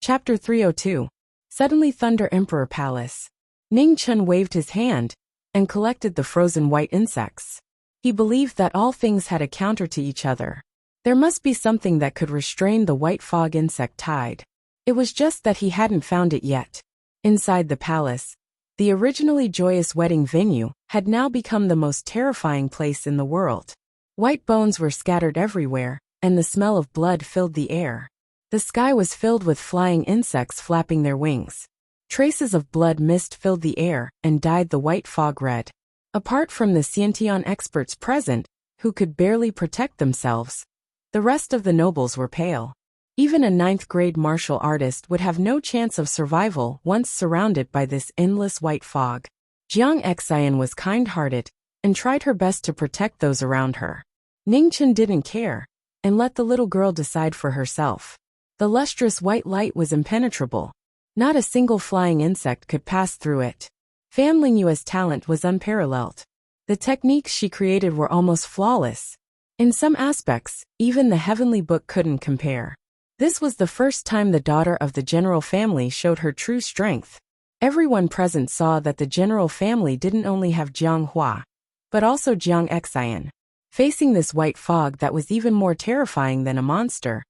Chapter 302. Suddenly Thunder Emperor Palace. Ning Chun waved his hand and collected the frozen white insects. He believed that all things had a counter to each other. There must be something that could restrain the white fog insect tide. It was just that he hadn't found it yet. Inside the palace, the originally joyous wedding venue had now become the most terrifying place in the world. White bones were scattered everywhere, and the smell of blood filled the air. The sky was filled with flying insects flapping their wings. Traces of blood mist filled the air and dyed the white fog red. Apart from the Xiantian experts present, who could barely protect themselves, the rest of the nobles were pale. Even a ninth-grade martial artist would have no chance of survival once surrounded by this endless white fog. Jiang Xian was kind-hearted and tried her best to protect those around her. Ning Chun didn't care and let the little girl decide for herself. The lustrous white light was impenetrable. Not a single flying insect could pass through it. Fan Lingyue's talent was unparalleled. The techniques she created were almost flawless. In some aspects, even the heavenly book couldn't compare. This was the first time the daughter of the general family showed her true strength. Everyone present saw that the general family didn't only have Jiang Hua, but also Jiang Xian. Facing this white fog that was even more terrifying than a monster,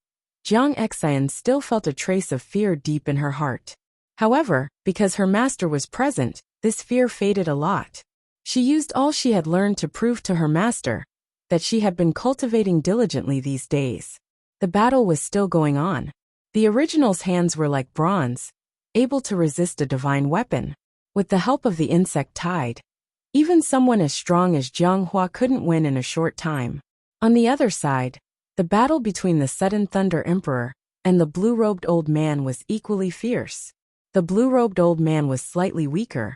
Jiang Xian still felt a trace of fear deep in her heart. However, because her master was present, this fear faded a lot. She used all she had learned to prove to her master that she had been cultivating diligently these days. The battle was still going on. The original's hands were like bronze, able to resist a divine weapon. With the help of the insect tide, even someone as strong as Jiang Hua couldn't win in a short time. On the other side, the battle between the Sudden Thunder Emperor and the blue-robed old man was equally fierce. The blue-robed old man was slightly weaker,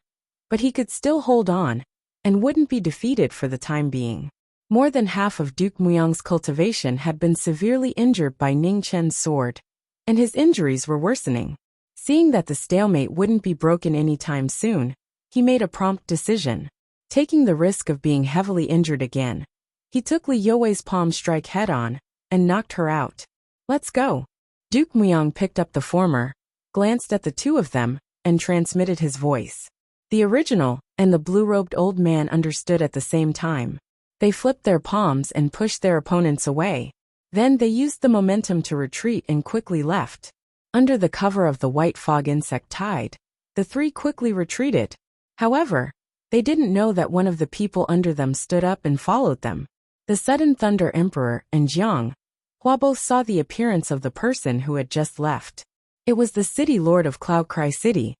but he could still hold on and wouldn't be defeated for the time being. More than half of Duke Muyang's cultivation had been severely injured by Ning Chen's sword, and his injuries were worsening. Seeing that the stalemate wouldn't be broken anytime soon, he made a prompt decision. Taking the risk of being heavily injured again, he took Li Youwei's palm strike head-on and knocked her out. "Let's go." Duke Muyang picked up the former, glanced at the two of them, and transmitted his voice. The original and the blue-robed old man understood at the same time. They flipped their palms and pushed their opponents away. Then they used the momentum to retreat and quickly left. Under the cover of the white fog insect tide, the three quickly retreated. However, they didn't know that one of the people under them stood up and followed them. The Sudden Thunder Emperor and Jiang Hua both saw the appearance of the person who had just left. It was the city lord of Cloud Cry City.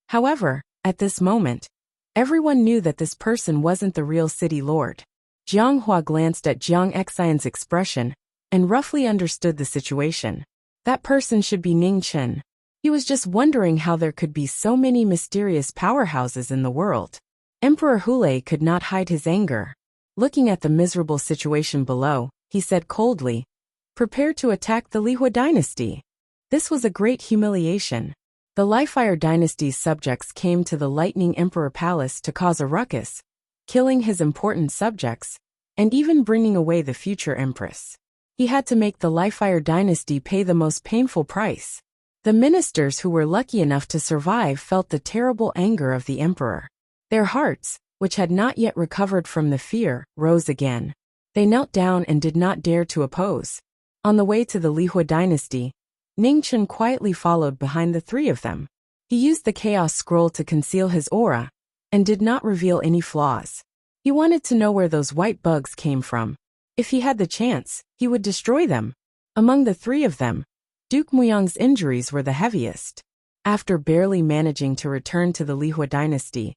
However, at this moment, everyone knew that this person wasn't the real city lord. Jiang Hua glanced at Jiang Xian's expression and roughly understood the situation. That person should be Ning Chun. He was just wondering how there could be so many mysterious powerhouses in the world. Emperor Hule could not hide his anger. Looking at the miserable situation below, he said coldly, "Prepare to attack the Lihua dynasty." This was a great humiliation. The Lifire dynasty's subjects came to the Lightning Emperor Palace to cause a ruckus, killing his important subjects, and even bringing away the future empress. He had to make the Lifire dynasty pay the most painful price. The ministers who were lucky enough to survive felt the terrible anger of the emperor. Their hearts, which had not yet recovered from the fear, rose again. They knelt down and did not dare to oppose. On the way to the Lihua dynasty, Ning Chun quietly followed behind the three of them. He used the Chaos Scroll to conceal his aura, and did not reveal any flaws. He wanted to know where those white bugs came from. If he had the chance, he would destroy them. Among the three of them, Duke Muyang's injuries were the heaviest. After barely managing to return to the Lihua dynasty,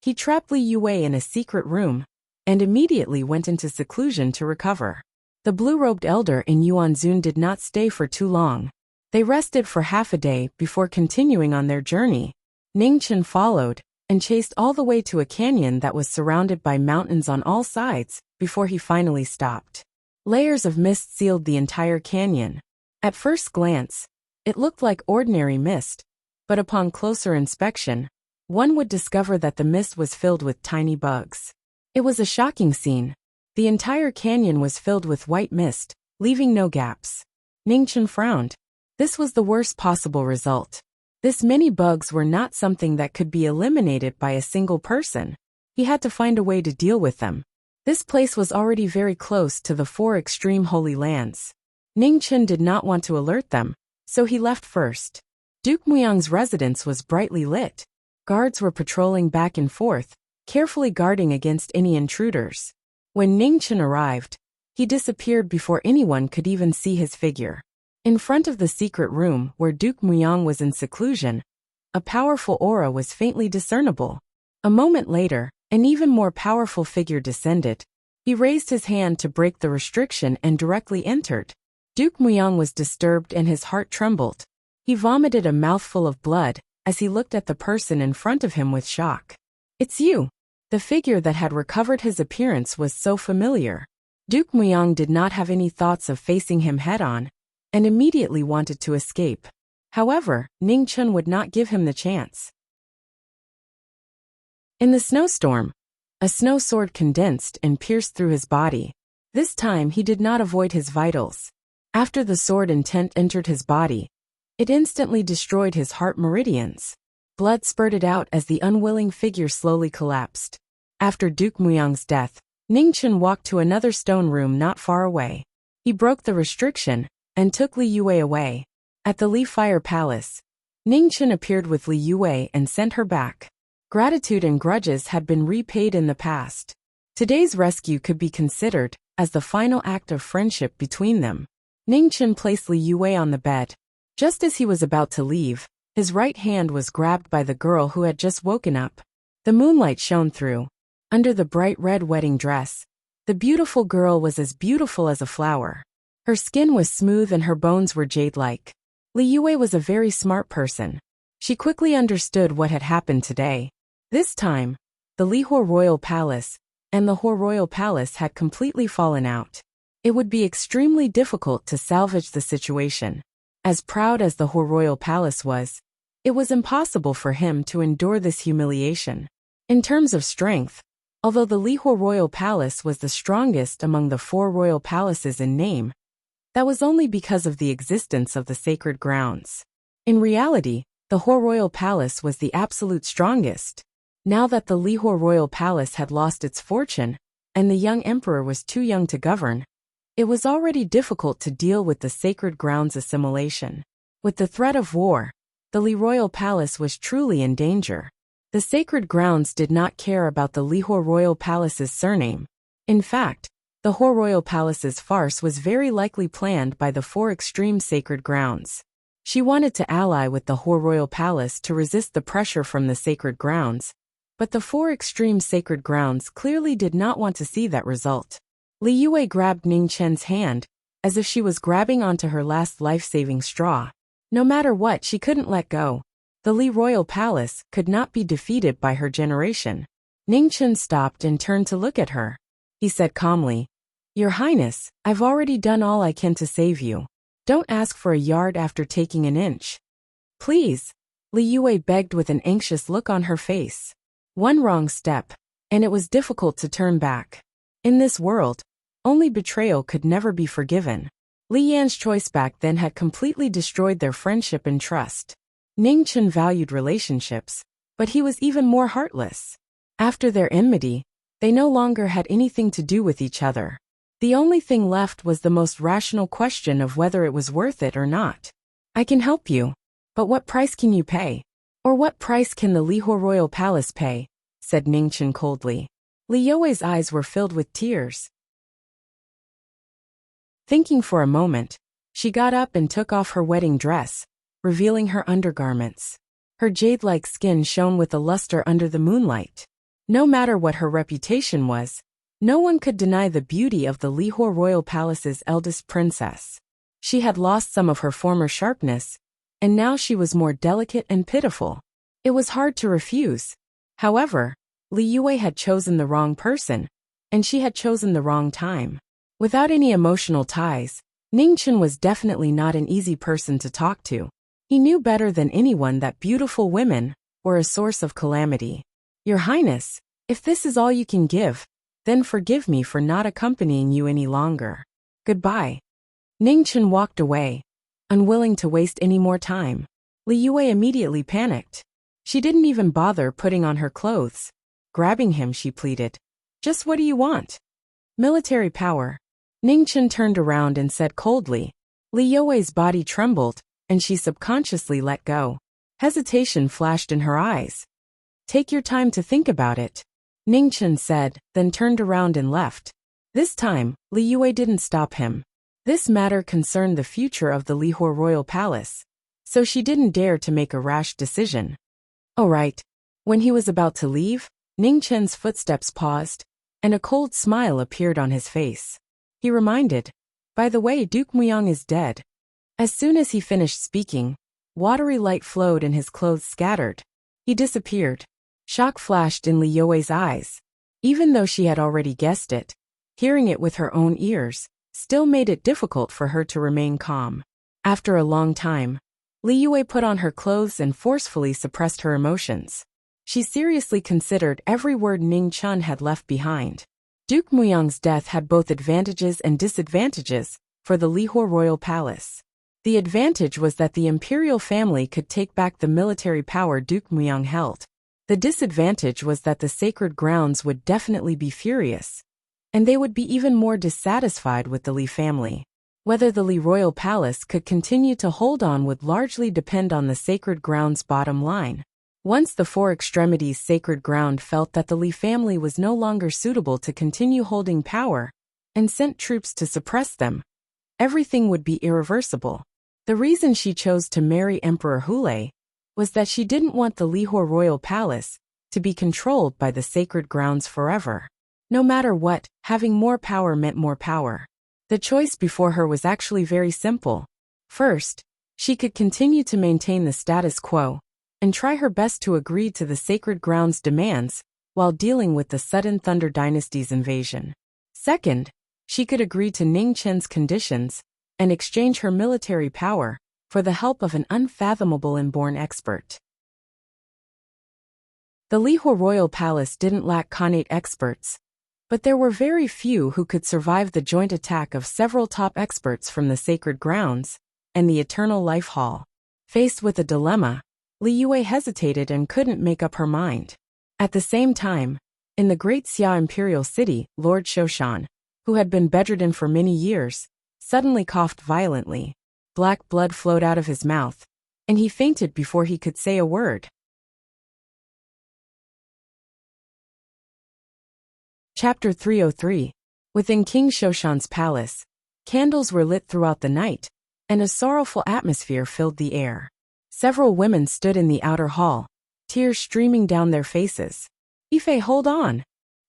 he trapped Li Youwei in a secret room, and immediately went into seclusion to recover. The blue-robed elder in Yuanzun did not stay for too long. They rested for half a day before continuing on their journey. Ning Chun followed, and chased all the way to a canyon that was surrounded by mountains on all sides, before he finally stopped. Layers of mist sealed the entire canyon. At first glance, it looked like ordinary mist, but upon closer inspection, one would discover that the mist was filled with tiny bugs. It was a shocking scene. The entire canyon was filled with white mist, leaving no gaps. Ning Chun frowned. This was the worst possible result. This many bugs were not something that could be eliminated by a single person. He had to find a way to deal with them. This place was already very close to the 4 extreme holy lands. Ning Chen did not want to alert them, so he left first. Duke Muyang's residence was brightly lit. Guards were patrolling back and forth, carefully guarding against any intruders. When Ning Chen arrived, he disappeared before anyone could even see his figure. In front of the secret room where Duke Muyang was in seclusion, a powerful aura was faintly discernible. A moment later, an even more powerful figure descended. He raised his hand to break the restriction and directly entered. Duke Muyang was disturbed and his heart trembled. He vomited a mouthful of blood as he looked at the person in front of him with shock. "It's you." The figure that had recovered his appearance was so familiar. Duke Muyang did not have any thoughts of facing him head-on, and immediately wanted to escape. However, Ning Chen would not give him the chance. In the snowstorm, a snow sword condensed and pierced through his body. This time he did not avoid his vitals. After the sword intent entered his body, it instantly destroyed his heart meridians. Blood spurted out as the unwilling figure slowly collapsed. After Duke Muyang's death, Ning Chen walked to another stone room not far away. He broke the restriction and took Li Yue away. At the Li Fire Palace, Ning Chen appeared with Li Yue and sent her back. Gratitude and grudges had been repaid in the past. Today's rescue could be considered as the final act of friendship between them. Ning Chen placed Li Yue on the bed. Just as he was about to leave, his right hand was grabbed by the girl who had just woken up. The moonlight shone through. Under the bright red wedding dress, the beautiful girl was as beautiful as a flower. Her skin was smooth and her bones were jade-like. Li Yue was a very smart person. She quickly understood what had happened today. This time, the Lihor Royal Palace and the Hor Royal Palace had completely fallen out. It would be extremely difficult to salvage the situation. As proud as the Hor Royal Palace was, it was impossible for him to endure this humiliation. In terms of strength, although the Lihor Royal Palace was the strongest among the 4 royal palaces in name, that was only because of the existence of the sacred grounds. In reality, the Hor Royal Palace was the absolute strongest. Now that the Lihor Royal Palace had lost its fortune, and the young emperor was too young to govern, it was already difficult to deal with the sacred grounds assimilation. With the threat of war, the Li Royal Palace was truly in danger. The sacred grounds did not care about the Lihor Royal Palace's surname. In fact, the Hor Royal Palace's farce was very likely planned by the 4 extreme sacred grounds. She wanted to ally with the Hor Royal Palace to resist the pressure from the sacred grounds, but the 4 extreme sacred grounds clearly did not want to see that result. Li Yue grabbed Ning Chen's hand, as if she was grabbing onto her last life-saving straw. No matter what, she couldn't let go. The Li Royal Palace could not be defeated by her generation. Ning Chen stopped and turned to look at her. He said calmly, "Your Highness, I've already done all I can to save you. Don't ask for a yard after taking an inch. Please," Li Yue begged with an anxious look on her face. One wrong step, and it was difficult to turn back. In this world, only betrayal could never be forgiven. Li Yan's choice back then had completely destroyed their friendship and trust. Ning Chen valued relationships, but he was even more heartless. After their enmity, they no longer had anything to do with each other. The only thing left was the most rational question of whether it was worth it or not. "I can help you, but what price can you pay? Or what price can the Lihor Royal Palace pay?" said Ning Chen coldly. Li Yue's eyes were filled with tears. Thinking for a moment, she got up and took off her wedding dress, revealing her undergarments. Her jade-like skin shone with a luster under the moonlight. No matter what her reputation was, no one could deny the beauty of the Lihor Royal Palace's eldest princess. She had lost some of her former sharpness, and now she was more delicate and pitiful. It was hard to refuse. However, Li Yue had chosen the wrong person, and she had chosen the wrong time. Without any emotional ties, Ning Chen was definitely not an easy person to talk to. He knew better than anyone that beautiful women were a source of calamity. "Your Highness, if this is all you can give, then forgive me for not accompanying you any longer. Goodbye." Ning Chen walked away, unwilling to waste any more time. Li Yue immediately panicked. She didn't even bother putting on her clothes. Grabbing him, she pleaded. Just what do you want? Military power. Ning Chen turned around and said coldly. Li Yue's body trembled, and she subconsciously let go. Hesitation flashed in her eyes. Take your time to think about it, Ning Chen said, then turned around and left. This time, Li Yue didn't stop him. This matter concerned the future of the Lihua royal palace, so she didn't dare to make a rash decision. All right. When he was about to leave, Ning Chen's footsteps paused, and a cold smile appeared on his face. He reminded, by the way, Duke Muyang is dead. As soon as he finished speaking, watery light flowed and his clothes scattered. He disappeared. Shock flashed in Li Yue's eyes. Even though she had already guessed it, hearing it with her own ears still made it difficult for her to remain calm. After a long time, Li Yue put on her clothes and forcefully suppressed her emotions. She seriously considered every word Ning Chen had left behind. Duke Muyang's death had both advantages and disadvantages for the Lihua royal palace. The advantage was that the imperial family could take back the military power Duke Muyang held. The disadvantage was that the sacred grounds would definitely be furious, and they would be even more dissatisfied with the Li family. Whether the Li royal palace could continue to hold on would largely depend on the sacred ground's bottom line. Once the Four Extremities sacred ground felt that the Li family was no longer suitable to continue holding power, and sent troops to suppress them, everything would be irreversible. The reason she chose to marry Emperor Hule was that she didn't want the Lihua royal palace to be controlled by the sacred grounds forever. No matter what, having more power meant more power. The choice before her was actually very simple. First, she could continue to maintain the status quo and try her best to agree to the sacred grounds' demands while dealing with the sudden Thunder Dynasty's invasion. Second, she could agree to Ning Chen's conditions and exchange her military power for the help of an unfathomable inborn expert. The Lihua royal palace didn't lack Khanate experts, but there were very few who could survive the joint attack of several top experts from the sacred grounds and the Eternal Life Hall. Faced with a dilemma, Li Yue hesitated and couldn't make up her mind. At the same time, in the great Xia imperial city, Lord Shoshan, who had been bedridden for many years, suddenly coughed violently. Black blood flowed out of his mouth, and he fainted before he could say a word. Chapter 303. Within King Shoshan's palace, candles were lit throughout the night, and a sorrowful atmosphere filled the air. Several women stood in the outer hall, tears streaming down their faces. Ife, hold on.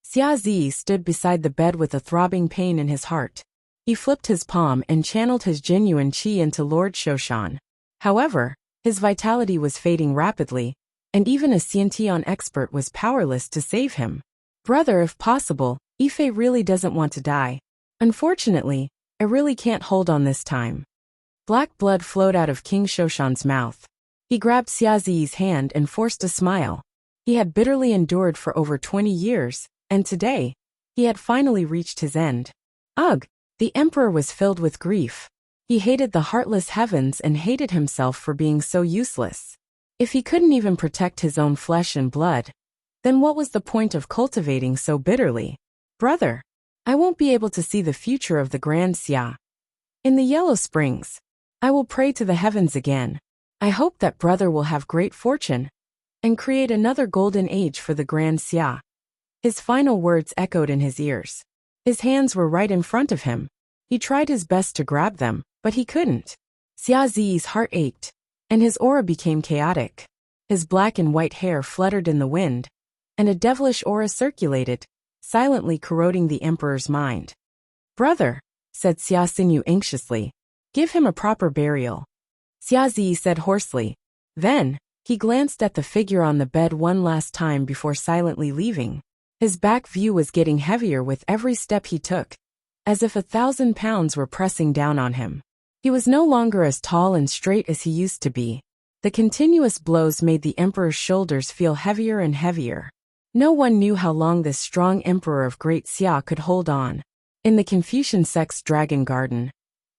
Xia Zi stood beside the bed with a throbbing pain in his heart. He flipped his palm and channeled his genuine qi into Lord Shoshan. However, his vitality was fading rapidly, and even a Xiantian expert was powerless to save him. Brother, if possible, Ife really doesn't want to die. Unfortunately, I really can't hold on this time. Black blood flowed out of King Shoshan's mouth. He grabbed Xia Zi's hand and forced a smile. He had bitterly endured for over 20 years, and today, he had finally reached his end. Ugh! The emperor was filled with grief. He hated the heartless heavens and hated himself for being so useless. If he couldn't even protect his own flesh and blood, then what was the point of cultivating so bitterly? Brother, I won't be able to see the future of the Grand Xia. In the Yellow Springs, I will pray to the heavens again. I hope that brother will have great fortune and create another golden age for the Grand Xia. His final words echoed in his ears. His hands were right in front of him. He tried his best to grab them, but he couldn't. Xia Zi's heart ached, and his aura became chaotic. His black and white hair fluttered in the wind, and a devilish aura circulated, silently corroding the emperor's mind. Brother, said Xia Xinyu anxiously, give him a proper burial. Xia Zi said hoarsely. Then, he glanced at the figure on the bed one last time before silently leaving. His back view was getting heavier with every step he took, as if 1,000 pounds were pressing down on him. He was no longer as tall and straight as he used to be. The continuous blows made the emperor's shoulders feel heavier and heavier. No one knew how long this strong emperor of Great Xia could hold on. In the Confucian sect's Dragon Garden,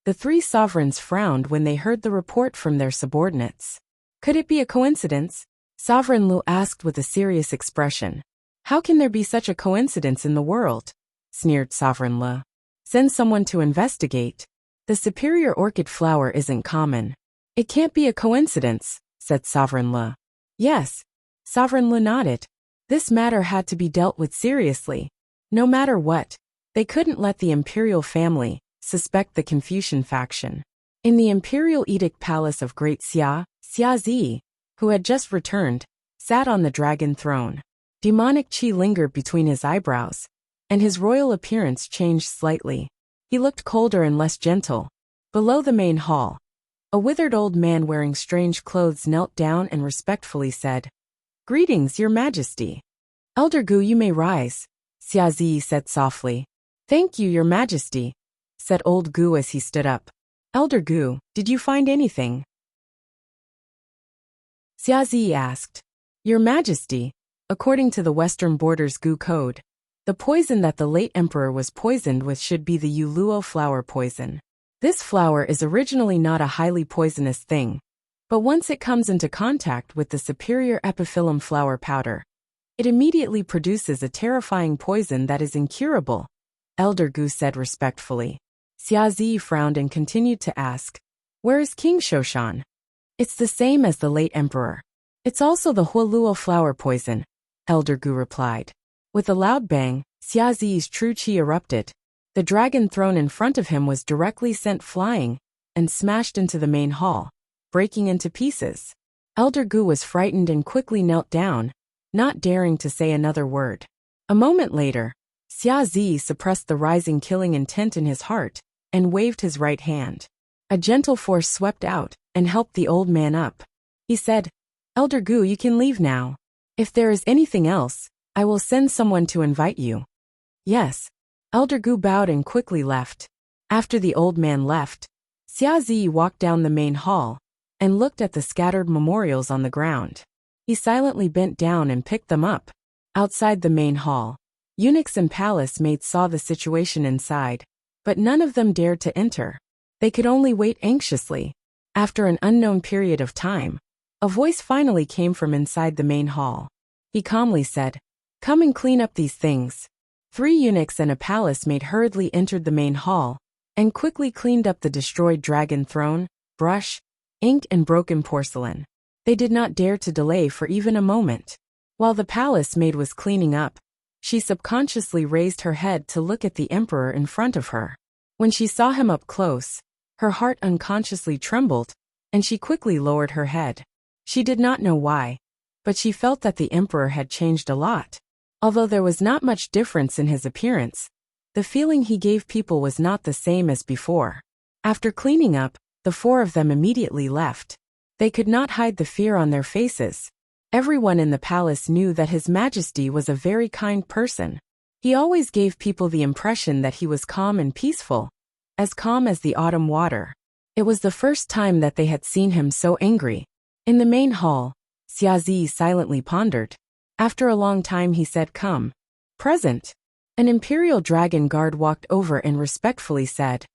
the three sovereigns frowned when they heard the report from their subordinates. Could it be a coincidence? Sovereign Lu asked with a serious expression. How can there be such a coincidence in the world? Sneered Sovereign Lu. Send someone to investigate. The superior orchid flower isn't common. It can't be a coincidence, said Sovereign Lu. Yes. Sovereign Lu nodded. This matter had to be dealt with seriously. No matter what, they couldn't let the imperial family suspect the Confucian faction. In the imperial edict palace of Great Xia, Xia Zi, who had just returned, sat on the dragon throne. Demonic qi lingered between his eyebrows, and his royal appearance changed slightly. He looked colder and less gentle. Below the main hall, a withered old man wearing strange clothes knelt down and respectfully said, Greetings, Your Majesty. Elder Gu, you may rise, Xia Zi said softly. Thank you, Your Majesty, said old Gu as he stood up. Elder Gu, did you find anything? Xia Zi asked. Your Majesty, according to the Western Borders Gu Code, the poison that the late emperor was poisoned with should be the Yuluo flower poison. This flower is originally not a highly poisonous thing, but once it comes into contact with the superior epiphyllum flower powder, it immediately produces a terrifying poison that is incurable, Elder Gu said respectfully. Xia Zi frowned and continued to ask, Where is King Shoshan? It's the same as the late emperor. It's also the Huoluo flower poison, Elder Gu replied. With a loud bang, Xia Zi's true qi erupted. The dragon throne in front of him was directly sent flying and smashed into the main hall, breaking into pieces. Elder Gu was frightened and quickly knelt down, not daring to say another word. A moment later, Xia Zi suppressed the rising killing intent in his heart and waved his right hand. A gentle force swept out and helped the old man up. He said, Elder Gu, you can leave now. If there is anything else, I will send someone to invite you. Yes. Elder Gu bowed and quickly left. After the old man left, Xia Zi walked down the main hall and looked at the scattered memorials on the ground. He silently bent down and picked them up. Outside the main hall, eunuchs and palace maids saw the situation inside, but none of them dared to enter. They could only wait anxiously. After an unknown period of time, a voice finally came from inside the main hall. He calmly said, Come and clean up these things. 3 eunuchs and a palace maid hurriedly entered the main hall and quickly cleaned up the destroyed dragon throne, brush, ink and broken porcelain. They did not dare to delay for even a moment. While the palace maid was cleaning up, she subconsciously raised her head to look at the emperor in front of her. When she saw him up close, her heart unconsciously trembled, and she quickly lowered her head. She did not know why, but she felt that the emperor had changed a lot. Although there was not much difference in his appearance, the feeling he gave people was not the same as before. After cleaning up, the 4 of them immediately left. They could not hide the fear on their faces. Everyone in the palace knew that His Majesty was a very kind person. He always gave people the impression that he was calm and peaceful, as calm as the autumn water. It was the first time that they had seen him so angry. In the main hall, Xia Zi silently pondered. After a long time he said, Come. Present. An imperial dragon guard walked over and respectfully said,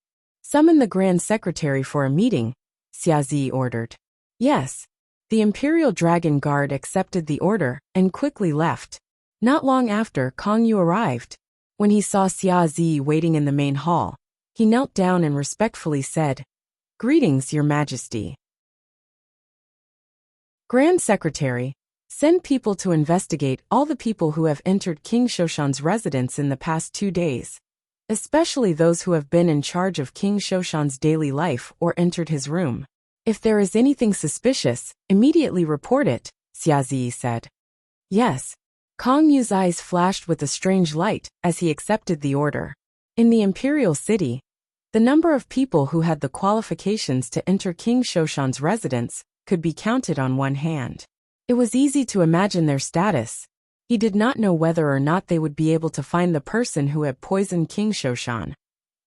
Summon the Grand Secretary for a meeting, Xia Zi ordered. Yes. The imperial dragon guard accepted the order and quickly left. Not long after, Kong Yu arrived. When he saw Xia Zi waiting in the main hall, he knelt down and respectfully said, Greetings, Your Majesty. Grand Secretary, send people to investigate all the people who have entered King Shoshan's residence in the past 2 days, especially those who have been in charge of King Shoshan's daily life or entered his room. If there is anything suspicious, immediately report it, Xia Zi said. Yes. Kong Yu's eyes flashed with a strange light as he accepted the order. In the imperial city, the number of people who had the qualifications to enter King Shoshan's residence could be counted on one hand. It was easy to imagine their status. He did not know whether or not they would be able to find the person who had poisoned King Shoshan.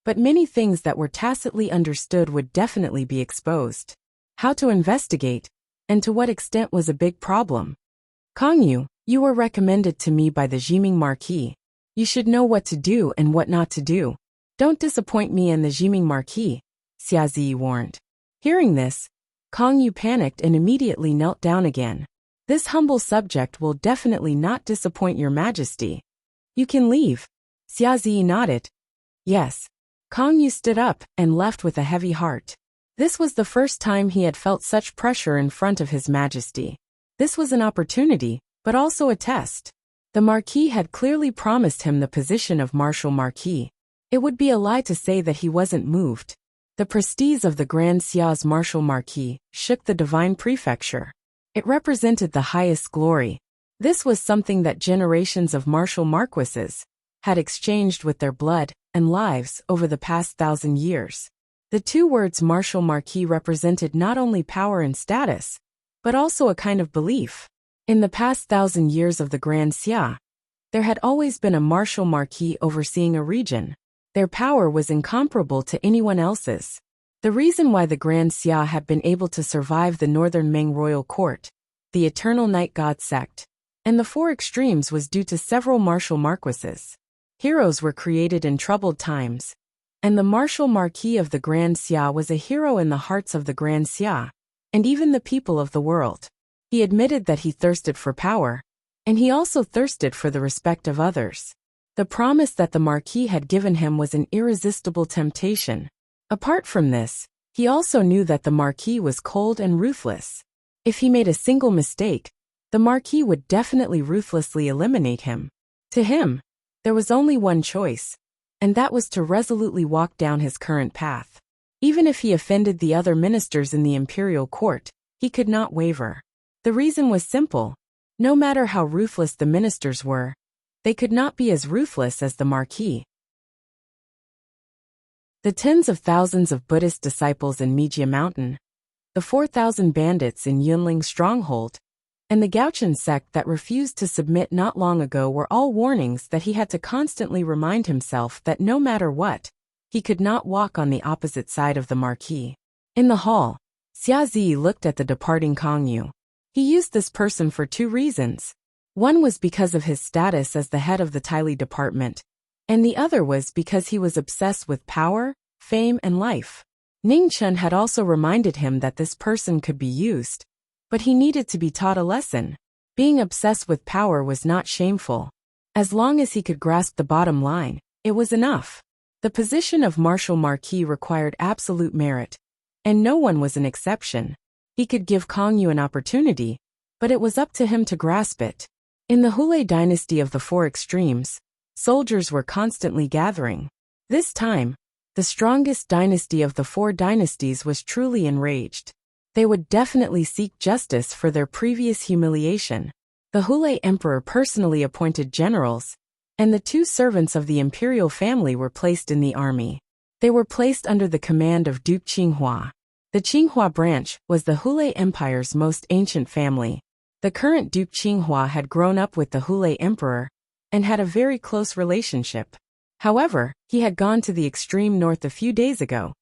But many things that were tacitly understood would definitely be exposed. How to investigate, and to what extent was a big problem. Kong Yu, you were recommended to me by the Jiming Marquis. You should know what to do and what not to do. Don't disappoint me and the Jiming Marquis, Xia Zi warned. Hearing this, Kong Yu panicked and immediately knelt down again. This humble subject will definitely not disappoint your majesty. You can leave. Xia Zi nodded. Yes. Kong Yu stood up and left with a heavy heart. This was the first time he had felt such pressure in front of his majesty. This was an opportunity, but also a test. The Marquis had clearly promised him the position of Marshal Marquis. It would be a lie to say that he wasn't moved. The prestige of the Grand Xia's Marshal Marquis shook the divine prefecture. It represented the highest glory. This was something that generations of Marshal Marquises had exchanged with their blood and lives over the past 1,000 years. The two words Marshal Marquis represented not only power and status, but also a kind of belief. In the past 1,000 years of the Grand Xia, there had always been a Marshal Marquis overseeing a region. Their power was incomparable to anyone else's. The reason why the Grand Xia had been able to survive the Northern Ming royal court, the Eternal Night God sect, and the Four Extremes was due to several Marshal Marquises. Heroes were created in troubled times, and the Marshal Marquis of the Grand Xia was a hero in the hearts of the Grand Xia, and even the people of the world. He admitted that he thirsted for power, and he also thirsted for the respect of others. The promise that the Marquis had given him was an irresistible temptation. Apart from this, he also knew that the Marquis was cold and ruthless. If he made a single mistake, the Marquis would definitely ruthlessly eliminate him. To him, there was only one choice, and that was to resolutely walk down his current path. Even if he offended the other ministers in the imperial court, he could not waver. The reason was simple. No matter how ruthless the ministers were, they could not be as ruthless as the Marquis. The tens of thousands of Buddhist disciples in Mijia Mountain, the 4,000 bandits in Yunling's stronghold, and the Gaochen sect that refused to submit not long ago were all warnings that he had to constantly remind himself that no matter what, he could not walk on the opposite side of the Marquis. In the hall, Xia Zi looked at the departing Kong Yu. He used this person for two reasons. One was because of his status as the head of the Tyli department, and the other was because he was obsessed with power, fame, and life. Ning Chen had also reminded him that this person could be used, but he needed to be taught a lesson. Being obsessed with power was not shameful. As long as he could grasp the bottom line, it was enough. The position of Marshal Marquis required absolute merit, and no one was an exception. He could give Kong Yu an opportunity, but it was up to him to grasp it. In the Hulei dynasty of the Four Extremes, soldiers were constantly gathering. This time, the strongest dynasty of the four dynasties was truly enraged. They would definitely seek justice for their previous humiliation. The Hulei emperor personally appointed generals, and the two servants of the imperial family were placed in the army. They were placed under the command of Duke Qinghua. The Qinghua branch was the Hulei Empire's most ancient family. The current Duke Qinghua had grown up with the Hulei Emperor and had a very close relationship. However, he had gone to the extreme north a few days ago,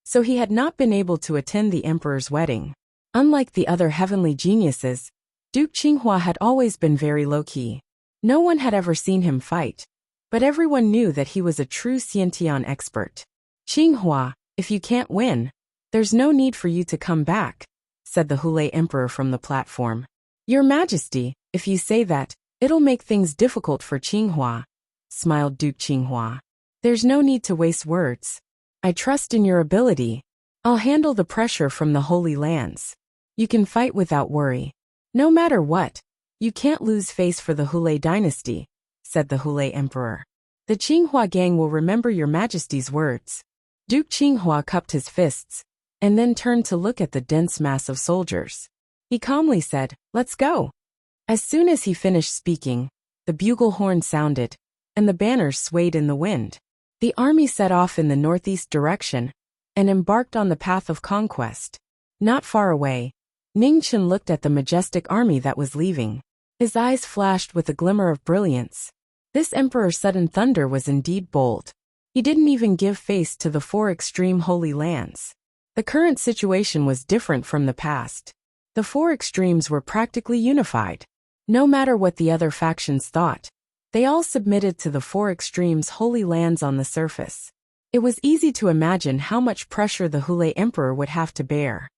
so he had not been able to attend the emperor's wedding. Unlike the other heavenly geniuses, Duke Qinghua had always been very low-key. No one had ever seen him fight, but everyone knew that he was a true Xiantian expert. "Qinghua, if you can't win, there's no need for you to come back," said the Hulei Emperor from the platform. "Your Majesty, if you say that, it'll make things difficult for Qinghua," smiled Duke Qinghua. "There's no need to waste words. I trust in your ability. I'll handle the pressure from the Holy Lands. You can fight without worry. No matter what, you can't lose face for the Hulei dynasty," said the Hulei Emperor. "The Qinghua gang will remember your Majesty's words." Duke Qinghua cupped his fists, and then turned to look at the dense mass of soldiers. He calmly said, "Let's go." As soon as he finished speaking, the bugle horn sounded, and the banners swayed in the wind. The army set off in the northeast direction and embarked on the path of conquest. Not far away, Ning Chen looked at the majestic army that was leaving. His eyes flashed with a glimmer of brilliance. This emperor's sudden thunder was indeed bold. He didn't even give face to the four extreme holy lands. The current situation was different from the past. The four extremes were practically unified. No matter what the other factions thought, they all submitted to the four extremes' holy lands on the surface. It was easy to imagine how much pressure the Hulei Emperor would have to bear.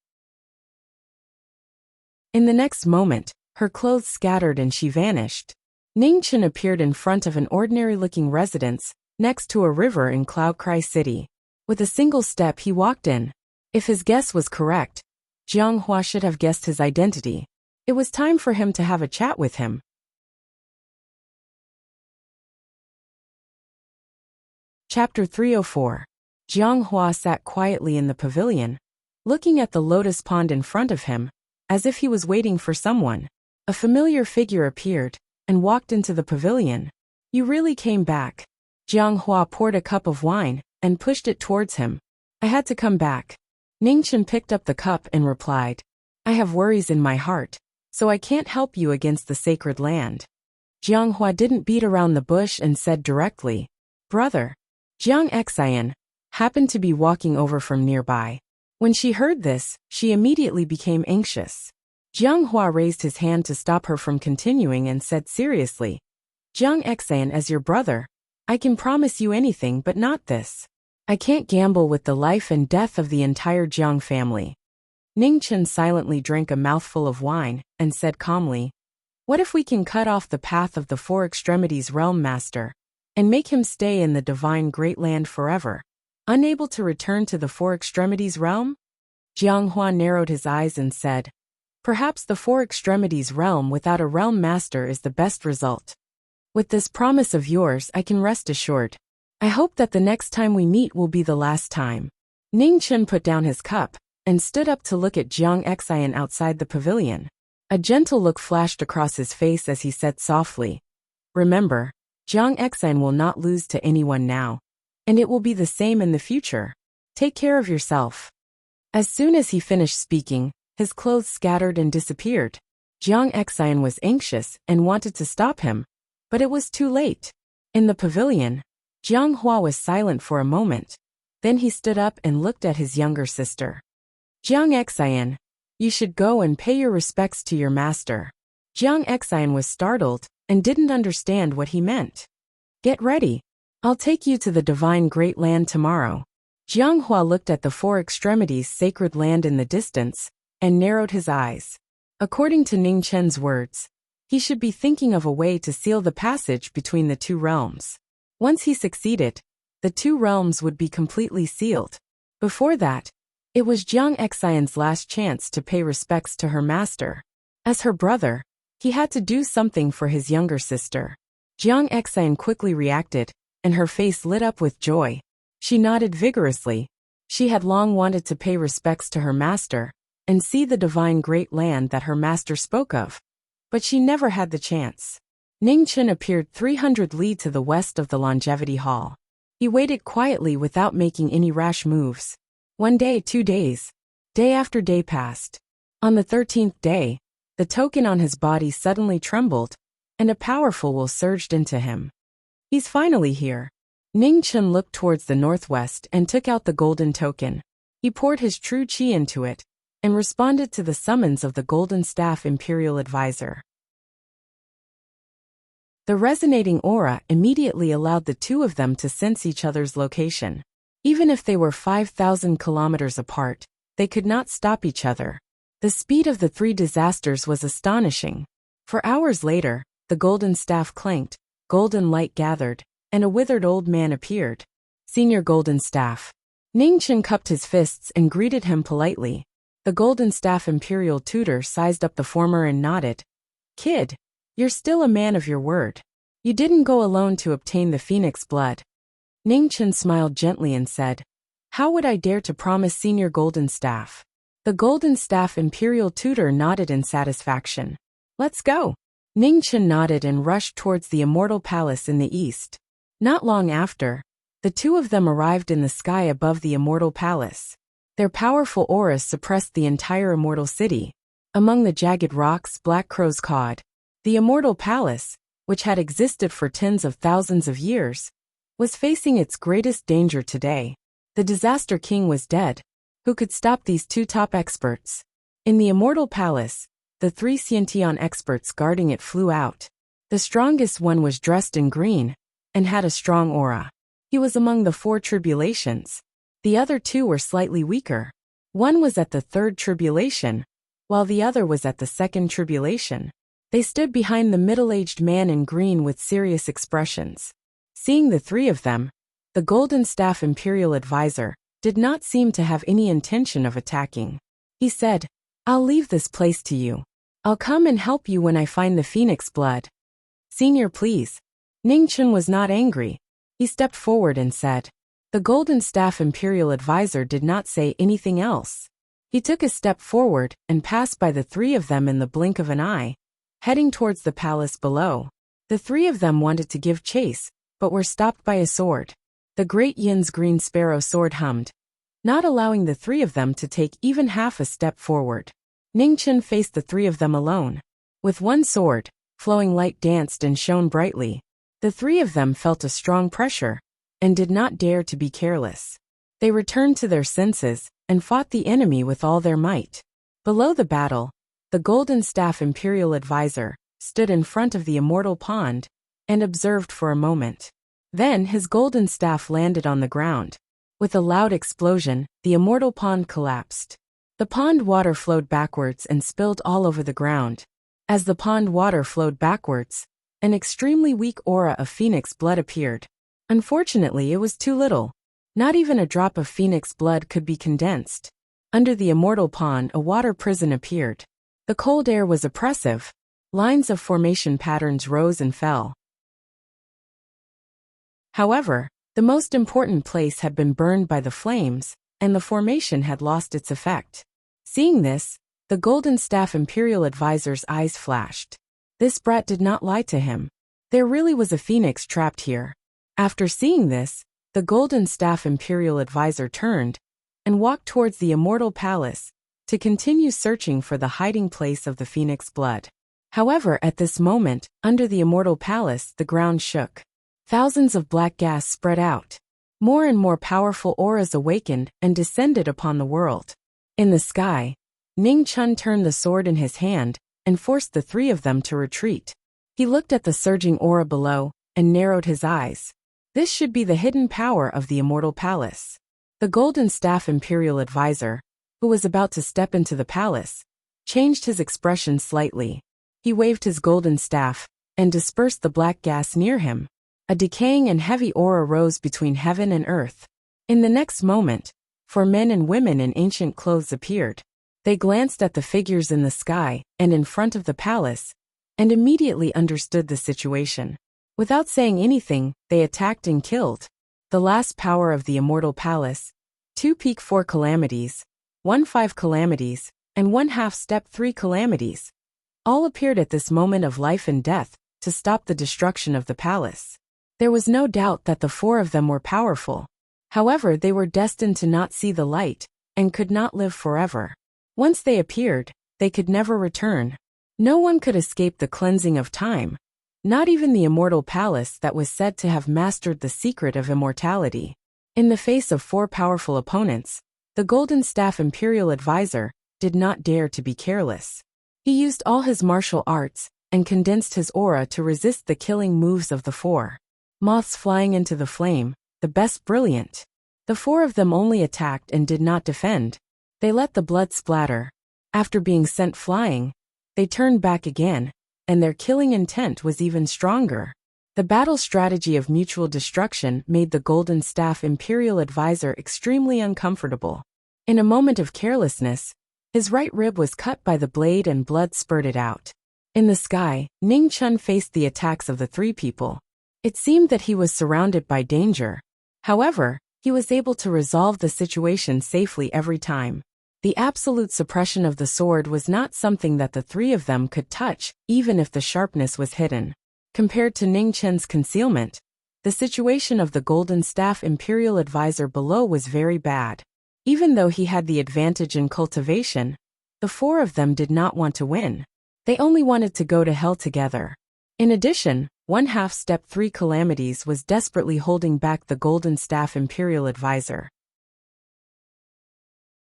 In the next moment, her clothes scattered and she vanished. Ning Chen appeared in front of an ordinary-looking residence, next to a river in Cloud Cry City. With a single step he walked in. If his guess was correct, Jiang Hua should have guessed his identity. It was time for him to have a chat with him. Chapter 304. Jiang Hua sat quietly in the pavilion, looking at the lotus pond in front of him, as if he was waiting for someone. A familiar figure appeared and walked into the pavilion. You really came back. Jiang Hua poured a cup of wine and pushed it towards him. I had to come back. Ning Chen picked up the cup and replied, I have worries in my heart, so I can't help you against the sacred land. Jiang Hua didn't beat around the bush and said directly, Brother. Jiang Xian happened to be walking over from nearby. When she heard this, she immediately became anxious. Jiang Hua raised his hand to stop her from continuing and said seriously, Jiang Xian, as your brother, I can promise you anything but not this. I can't gamble with the life and death of the entire Jiang family. Ning Chen silently drank a mouthful of wine and said calmly, What if we can cut off the path of the Four Extremities Realm Master and make him stay in the divine Great Land forever, unable to return to the Four Extremities Realm? Jiang Hua narrowed his eyes and said, Perhaps the Four Extremities Realm without a Realm Master is the best result. With this promise of yours, I can rest assured. I hope that the next time we meet will be the last time. Ning Chen put down his cup and stood up to look at Jiang Xian outside the pavilion. A gentle look flashed across his face as he said softly, Remember, Jiang Xian will not lose to anyone now, and it will be the same in the future. Take care of yourself. As soon as he finished speaking, his clothes scattered and disappeared. Jiang Xian was anxious and wanted to stop him, but it was too late. In the pavilion, Jiang Hua was silent for a moment. Then he stood up and looked at his younger sister. Jiang Xian, you should go and pay your respects to your master. Jiang Xian was startled and didn't understand what he meant. Get ready. I'll take you to the divine Great Land tomorrow. Jiang Hua looked at the Four Extremities sacred land in the distance and narrowed his eyes. According to Ning Chen's words, he should be thinking of a way to seal the passage between the two realms. Once he succeeded, the two realms would be completely sealed. Before that, it was Jiang Xian's last chance to pay respects to her master. As her brother, he had to do something for his younger sister. Jiang Xian quickly reacted, and her face lit up with joy. She nodded vigorously. She had long wanted to pay respects to her master and see the divine Great Land that her master spoke of, but she never had the chance. Ning Chen appeared 300 li to the west of the Longevity Hall. He waited quietly without making any rash moves. 1 day, 2 days. Day after day passed. On the 13th day, the token on his body suddenly trembled, and a powerful will surged into him. He's finally here. Ning Chen looked towards the northwest and took out the golden token. He poured his true qi into it and responded to the summons of the Golden Staff Imperial Advisor. The resonating aura immediately allowed the two of them to sense each other's location. Even if they were 5,000 kilometers apart, they could not stop each other. The speed of the three disasters was astonishing. For hours later, the golden staff clanked, golden light gathered, and a withered old man appeared. Senior Golden Staff. Ning Chen cupped his fists and greeted him politely. The Golden Staff Imperial Tutor sized up the former and nodded. Kid, you're still a man of your word. You didn't go alone to obtain the Phoenix blood. Ning Chen smiled gently and said, How would I dare to promise Senior Golden Staff? The Golden Staff Imperial Tutor nodded in satisfaction. Let's go. Ning Chen nodded and rushed towards the Immortal Palace in the east. Not long after, the two of them arrived in the sky above the Immortal Palace. Their powerful auras suppressed the entire Immortal City. Among the jagged rocks Black Crows cawed. The Immortal Palace, which had existed for tens of thousands of years, was facing its greatest danger today. The Disaster King was dead. Who could stop these two top experts? In the Immortal Palace, the 3 Xiantian experts guarding it flew out. The strongest one was dressed in green and had a strong aura. He was among the 4 tribulations. The other 2 were slightly weaker. One was at the 3rd tribulation, while the other was at the second tribulation. They stood behind the middle-aged man in green with serious expressions. Seeing the three of them, the Golden Staff Imperial Advisor did not seem to have any intention of attacking. He said, "I'll leave this place to you. I'll come and help you when I find the phoenix blood." "Senior, please." Ning Chun was not angry. He stepped forward and said. The Golden Staff Imperial Advisor did not say anything else. He took a step forward and passed by the three of them in the blink of an eye, heading towards the palace below. The three of them wanted to give chase, but were stopped by a sword. The Great Yin's green sparrow sword hummed, not allowing the three of them to take even half a step forward. Ning Chun faced the three of them alone. With one sword, flowing light danced and shone brightly. The three of them felt a strong pressure, and did not dare to be careless. They returned to their senses, and fought the enemy with all their might. Below the battle, the Golden Staff Imperial Advisor stood in front of the immortal pond, and observed for a moment. Then his golden staff landed on the ground. With a loud explosion, the immortal pond collapsed. The pond water flowed backwards and spilled all over the ground. As the pond water flowed backwards, an extremely weak aura of phoenix blood appeared. Unfortunately, it was too little. Not even a drop of phoenix blood could be condensed. Under the immortal pond, a water prison appeared. The cold air was oppressive. Lines of formation patterns rose and fell. However, the most important place had been burned by the flames, and the formation had lost its effect. Seeing this, the Golden Staff Imperial Advisor's eyes flashed. This brat did not lie to him. There really was a phoenix trapped here. After seeing this, the Golden Staff Imperial Advisor turned and walked towards the Immortal Palace to continue searching for the hiding place of the phoenix blood. However, at this moment, under the Immortal Palace, the ground shook. Thousands of black gas spread out. More and more powerful auras awakened and descended upon the world. In the sky, Ning Chun turned the sword in his hand and forced the three of them to retreat. He looked at the surging aura below and narrowed his eyes. This should be the hidden power of the Immortal Palace. The Golden Staff Imperial Advisor, who was about to step into the palace, changed his expression slightly. He waved his golden staff and dispersed the black gas near him. A decaying and heavy aura rose between heaven and earth. In the next moment, 4 men and women in ancient clothes appeared. They glanced at the figures in the sky and in front of the palace, and immediately understood the situation. Without saying anything, they attacked and killed. The last power of the Immortal Palace, 2 peak 4 calamities, 1 5 calamities, and 1/2 step 3 calamities, all appeared at this moment of life and death to stop the destruction of the palace. There was no doubt that the 4 of them were powerful. However, they were destined to not see the light, and could not live forever. Once they appeared, they could never return. No one could escape the cleansing of time, not even the Immortal Palace that was said to have mastered the secret of immortality. In the face of 4 powerful opponents, the Golden Staff Imperial Advisor did not dare to be careless. He used all his martial arts and condensed his aura to resist the killing moves of the 4. Moths flying into the flame, the best brilliant. The 4 of them only attacked and did not defend. They let the blood splatter. After being sent flying, they turned back again, and their killing intent was even stronger. The battle strategy of mutual destruction made the Golden Staff Imperial Advisor extremely uncomfortable. In a moment of carelessness, his right rib was cut by the blade and blood spurted out. In the sky, Ning Chun faced the attacks of the 3 people. It seemed that he was surrounded by danger. However, he was able to resolve the situation safely every time. The absolute suppression of the sword was not something that the 3 of them could touch, even if the sharpness was hidden. Compared to Ning Chun's concealment, the situation of the Golden Staff Imperial Advisor below was very bad. Even though he had the advantage in cultivation, the 4 of them did not want to win. They only wanted to go to hell together. In addition, 1/2 step 3 calamities was desperately holding back the Golden Staff Imperial Advisor.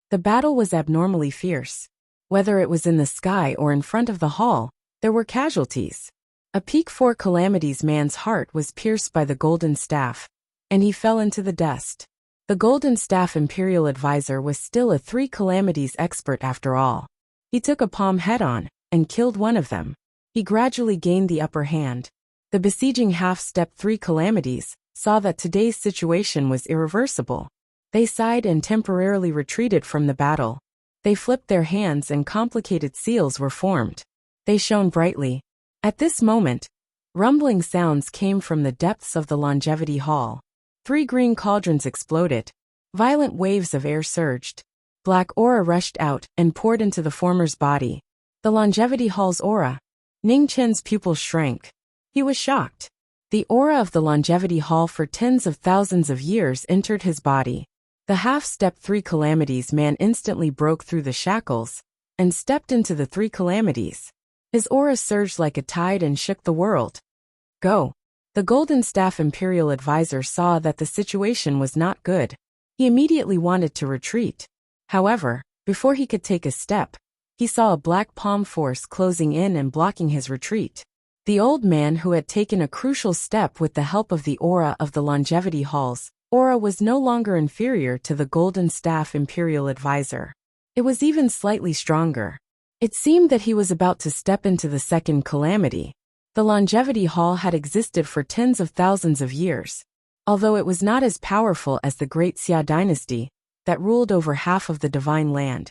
The battle was abnormally fierce. Whether it was in the sky or in front of the hall, there were casualties. A peak 4 calamities man's heart was pierced by the golden staff, and he fell into the dust. The Golden Staff Imperial Advisor was still a 3 calamities expert after all. He took a palm head-on and killed one of them. He gradually gained the upper hand. The besieging half-step 3 calamities saw that today's situation was irreversible. They sighed and temporarily retreated from the battle. They flipped their hands and complicated seals were formed. They shone brightly. At this moment, rumbling sounds came from the depths of the longevity hall. 3 green cauldrons exploded. Violent waves of air surged. Black aura rushed out and poured into the former's body. The longevity hall's aura. Ning Chen's pupils shrank. He was shocked. The aura of the longevity hall for tens of thousands of years entered his body. The half-step 3 calamities man instantly broke through the shackles and stepped into the 3 calamities. His aura surged like a tide and shook the world. Go. The Golden Staff Imperial Advisor saw that the situation was not good. He immediately wanted to retreat. However, before he could take a step, he saw a black palm force closing in and blocking his retreat. The old man who had taken a crucial step with the help of the aura of the longevity halls, aura was no longer inferior to the Golden Staff Imperial Advisor. It was even slightly stronger. It seemed that he was about to step into the second calamity. The longevity hall had existed for tens of thousands of years. Although it was not as powerful as the Great Xia dynasty, that ruled over half of the divine land,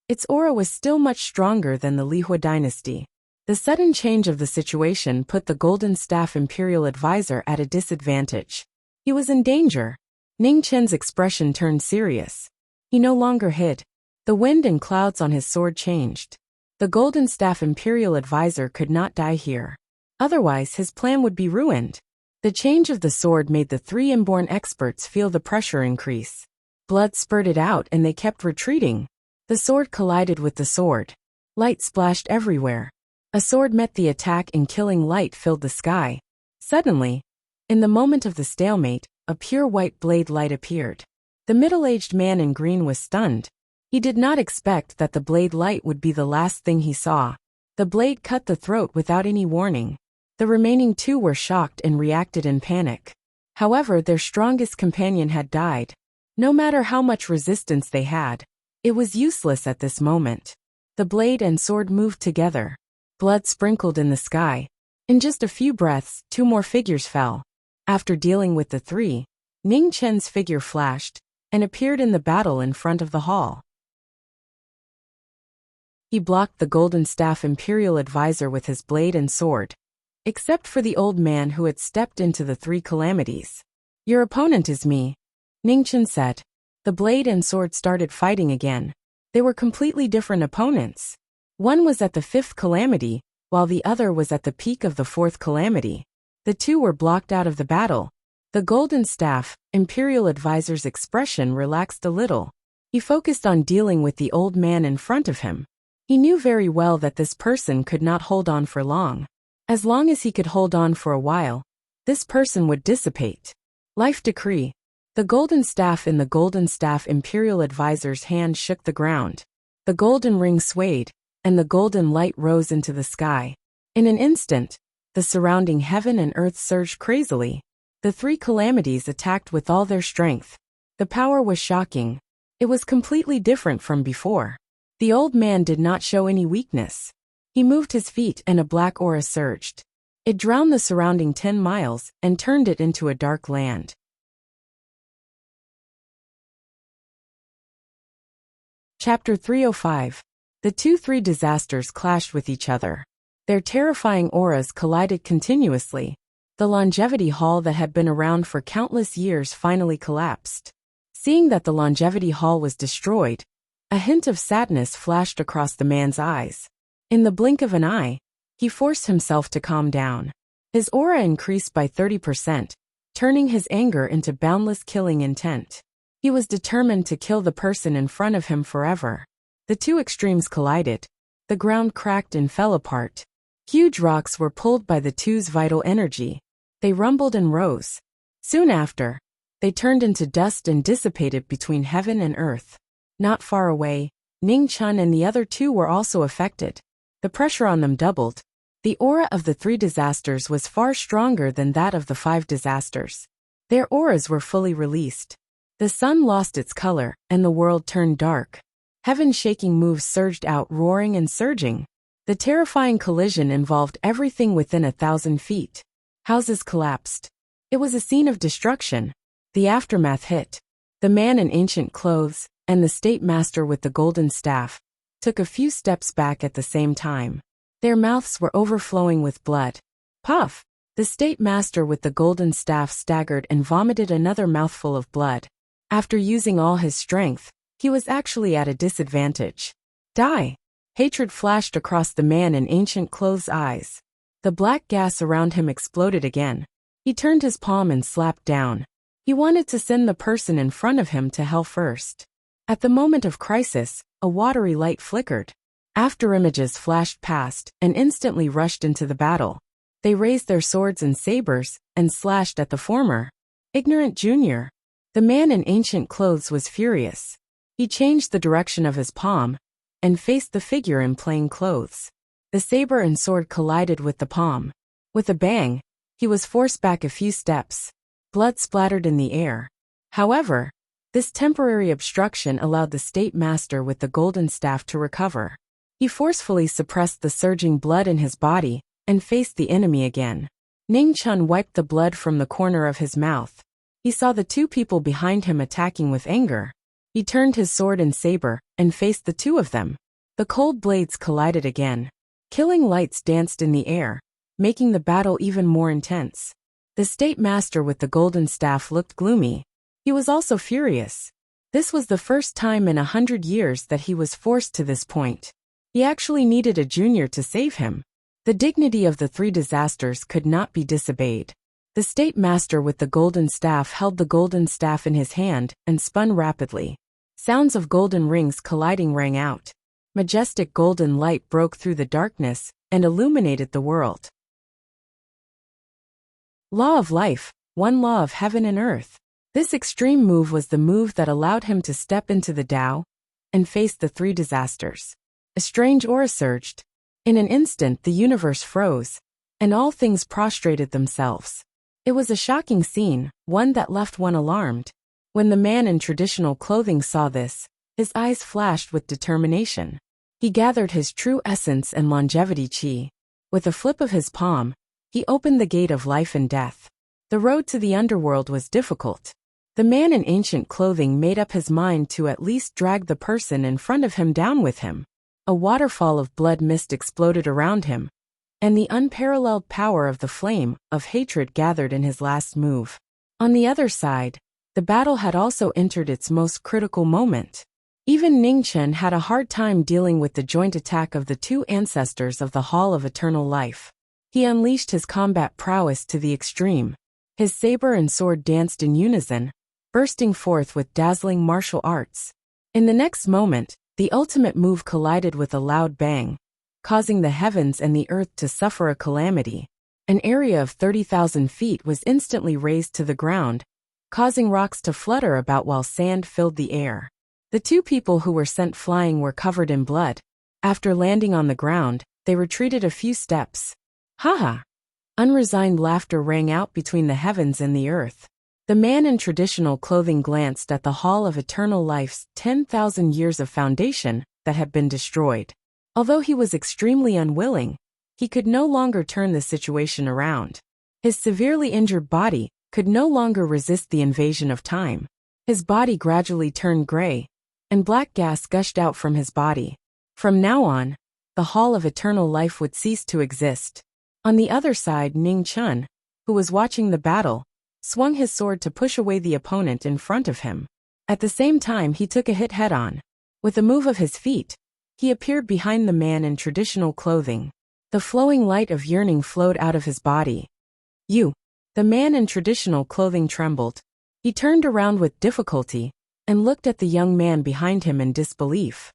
its aura was still much stronger than the Lihua dynasty. The sudden change of the situation put the Golden Staff Imperial Advisor at a disadvantage. He was in danger. Ning Chen's expression turned serious. He no longer hid. The wind and clouds on his sword changed. The Golden Staff Imperial Advisor could not die here. Otherwise his plan would be ruined. The change of the sword made the 3 inborn experts feel the pressure increase. Blood spurted out and they kept retreating. The sword collided with the sword. Light splashed everywhere. A sword met the attack and killing light filled the sky. Suddenly, in the moment of the stalemate, a pure white blade light appeared. The middle-aged man in green was stunned. He did not expect that the blade light would be the last thing he saw. The blade cut the throat without any warning. The remaining 2 were shocked and reacted in panic. However, their strongest companion had died. No matter how much resistance they had, it was useless at this moment. The blade and sword moved together. Blood sprinkled in the sky. In just a few breaths, 2 more figures fell. After dealing with the 3, Ning Chen's figure flashed and appeared in the battle in front of the hall. He blocked the Golden Staff Imperial Advisor with his blade and sword, except for the old man who had stepped into the 3 calamities. Your opponent is me, Ning Chen said. The blade and sword started fighting again. They were completely different opponents. One was at the 5th calamity, while the other was at the peak of the 4th calamity. The 2 were blocked out of the battle. The Golden Staff Imperial Advisor's expression relaxed a little. He focused on dealing with the old man in front of him. He knew very well that this person could not hold on for long. As long as he could hold on for a while, this person would dissipate. Life decree. The golden staff in the Golden Staff Imperial Advisor's hand shook the ground. The golden ring swayed, and the golden light rose into the sky. In an instant, the surrounding heaven and earth surged crazily. The 3 calamities attacked with all their strength. The power was shocking. It was completely different from before. The old man did not show any weakness. He moved his feet and a black aura surged. It drowned the surrounding 10 miles and turned it into a dark land. Chapter 305. The 2-3 disasters clashed with each other. Their terrifying auras collided continuously. The longevity hall that had been around for countless years finally collapsed. Seeing that the longevity hall was destroyed, a hint of sadness flashed across the man's eyes. In the blink of an eye, he forced himself to calm down. His aura increased by 30%, turning his anger into boundless killing intent. He was determined to kill the person in front of him forever. The 2 extremes collided. The ground cracked and fell apart. Huge rocks were pulled by the 2's vital energy. They rumbled and rose. Soon after, they turned into dust and dissipated between heaven and earth. Not far away, Ning Chen and the other 2 were also affected. The pressure on them doubled. The aura of the 3 disasters was far stronger than that of the 5 disasters. Their auras were fully released. The sun lost its color, and the world turned dark. Heaven-shaking moves surged out, roaring and surging. The terrifying collision involved everything within 1,000 feet. Houses collapsed. It was a scene of destruction. The aftermath hit. The man in ancient clothes, and the state master with the golden staff, took a few steps back at the same time. Their mouths were overflowing with blood. Puff! The state master with the golden staff staggered and vomited another mouthful of blood. After using all his strength, he was actually at a disadvantage. Die! Hatred flashed across the man in ancient clothes' eyes. The black gas around him exploded again. He turned his palm and slapped down. He wanted to send the person in front of him to hell first. At the moment of crisis, a watery light flickered. Afterimages flashed past and instantly rushed into the battle. They raised their swords and sabers and slashed at the former. Ignorant junior. The man in ancient clothes was furious. He changed the direction of his palm and faced the figure in plain clothes. The saber and sword collided with the palm. With a bang, he was forced back a few steps. Blood splattered in the air. However, this temporary obstruction allowed the state master with the golden staff to recover. He forcefully suppressed the surging blood in his body and faced the enemy again. Ning Chun wiped the blood from the corner of his mouth. He saw the two people behind him attacking with anger. He turned his sword and saber and faced the two of them. The cold blades collided again. Killing lights danced in the air, making the battle even more intense. The state master with the golden staff looked gloomy. He was also furious. This was the first time in 100 years that he was forced to this point. He actually needed a junior to save him. The dignity of the three disasters could not be disobeyed. The state master with the golden staff held the golden staff in his hand and spun rapidly. Sounds of golden rings colliding rang out. Majestic golden light broke through the darkness and illuminated the world. Law of life, one law of heaven and earth. This extreme move was the move that allowed him to step into the Tao and face the three disasters. A strange aura surged. In an instant the universe froze, and all things prostrated themselves. It was a shocking scene, one that left one alarmed. When the man in traditional clothing saw this, his eyes flashed with determination. He gathered his true essence and longevity chi. With a flip of his palm, he opened the gate of life and death. The road to the underworld was difficult. The man in ancient clothing made up his mind to at least drag the person in front of him down with him. A waterfall of blood mist exploded around him, and the unparalleled power of the flame of hatred gathered in his last move. On the other side, the battle had also entered its most critical moment. Even Ning Chen had a hard time dealing with the joint attack of the two ancestors of the Hall of Eternal Life. He unleashed his combat prowess to the extreme. His saber and sword danced in unison, bursting forth with dazzling martial arts. In the next moment, the ultimate move collided with a loud bang, causing the heavens and the earth to suffer a calamity. An area of 30,000 feet was instantly razed to the ground, causing rocks to flutter about while sand filled the air. The two people who were sent flying were covered in blood. After landing on the ground, they retreated a few steps. Haha! Unresigned laughter rang out between the heavens and the earth. The man in traditional clothing glanced at the Hall of Eternal Life's 10,000 years of foundation that had been destroyed. Although he was extremely unwilling, he could no longer turn the situation around. His severely injured body could no longer resist the invasion of time. His body gradually turned gray, and black gas gushed out from his body. From now on, the Hall of Eternal Life would cease to exist. On the other side, Ning Chun, who was watching the battle, swung his sword to push away the opponent in front of him. At the same time, he took a hit head-on. With a move of his feet, he appeared behind the man in traditional clothing. The flowing light of yearning flowed out of his body. You! The man in traditional clothing trembled. He turned around with difficulty and looked at the young man behind him in disbelief.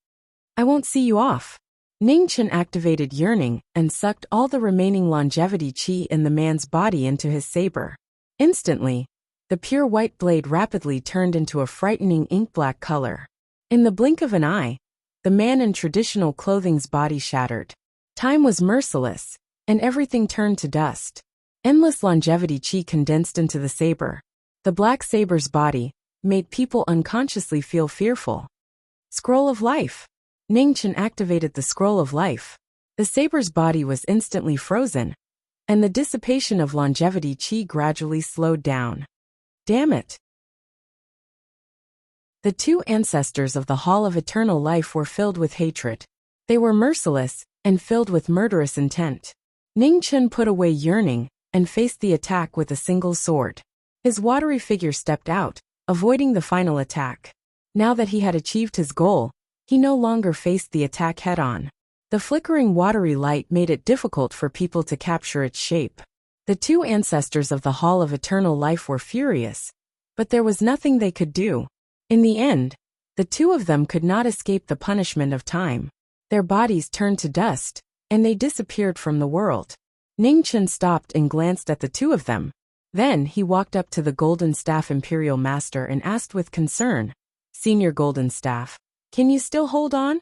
I won't see you off. Ning Chen activated yearning and sucked all the remaining longevity chi in the man's body into his saber. Instantly, the pure white blade rapidly turned into a frightening ink-black color. In the blink of an eye, the man in traditional clothing's body shattered. Time was merciless, and everything turned to dust. Endless longevity chi condensed into the saber. The black saber's body made people unconsciously feel fearful. Scroll of Life. Ningchen activated the Scroll of Life. The saber's body was instantly frozen, and the dissipation of longevity chi gradually slowed down. Damn it! The two ancestors of the Hall of Eternal Life were filled with hatred. They were merciless and filled with murderous intent. Ningchen put away yearning and faced the attack with a single sword. His watery figure stepped out, avoiding the final attack. Now that he had achieved his goal, he no longer faced the attack head-on. The flickering watery light made it difficult for people to capture its shape. The two ancestors of the Hall of Eternal Life were furious, but there was nothing they could do. In the end, the two of them could not escape the punishment of time. Their bodies turned to dust, and they disappeared from the world. Ningchen stopped and glanced at the two of them. Then he walked up to the Golden Staff Imperial Master and asked with concern, "Senior Golden Staff, can you still hold on?"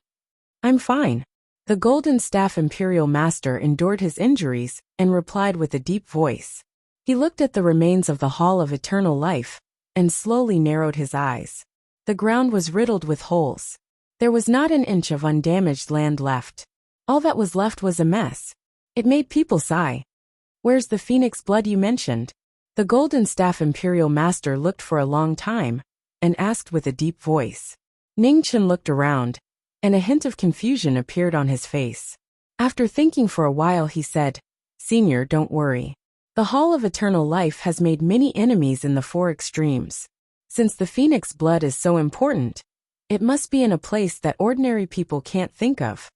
"I'm fine." The Golden Staff Imperial Master endured his injuries and replied with a deep voice. He looked at the remains of the Hall of Eternal Life and slowly narrowed his eyes. The ground was riddled with holes. There was not an inch of undamaged land left. All that was left was a mess. It made people sigh. "Where's the phoenix blood you mentioned?" The Golden Staff Imperial Master looked for a long time and asked with a deep voice. Ningchen looked around, and a hint of confusion appeared on his face. After thinking for a while, he said, "Senior, don't worry. The Hall of Eternal Life has made many enemies in the four extremes. Since the phoenix blood is so important, it must be in a place that ordinary people can't think of."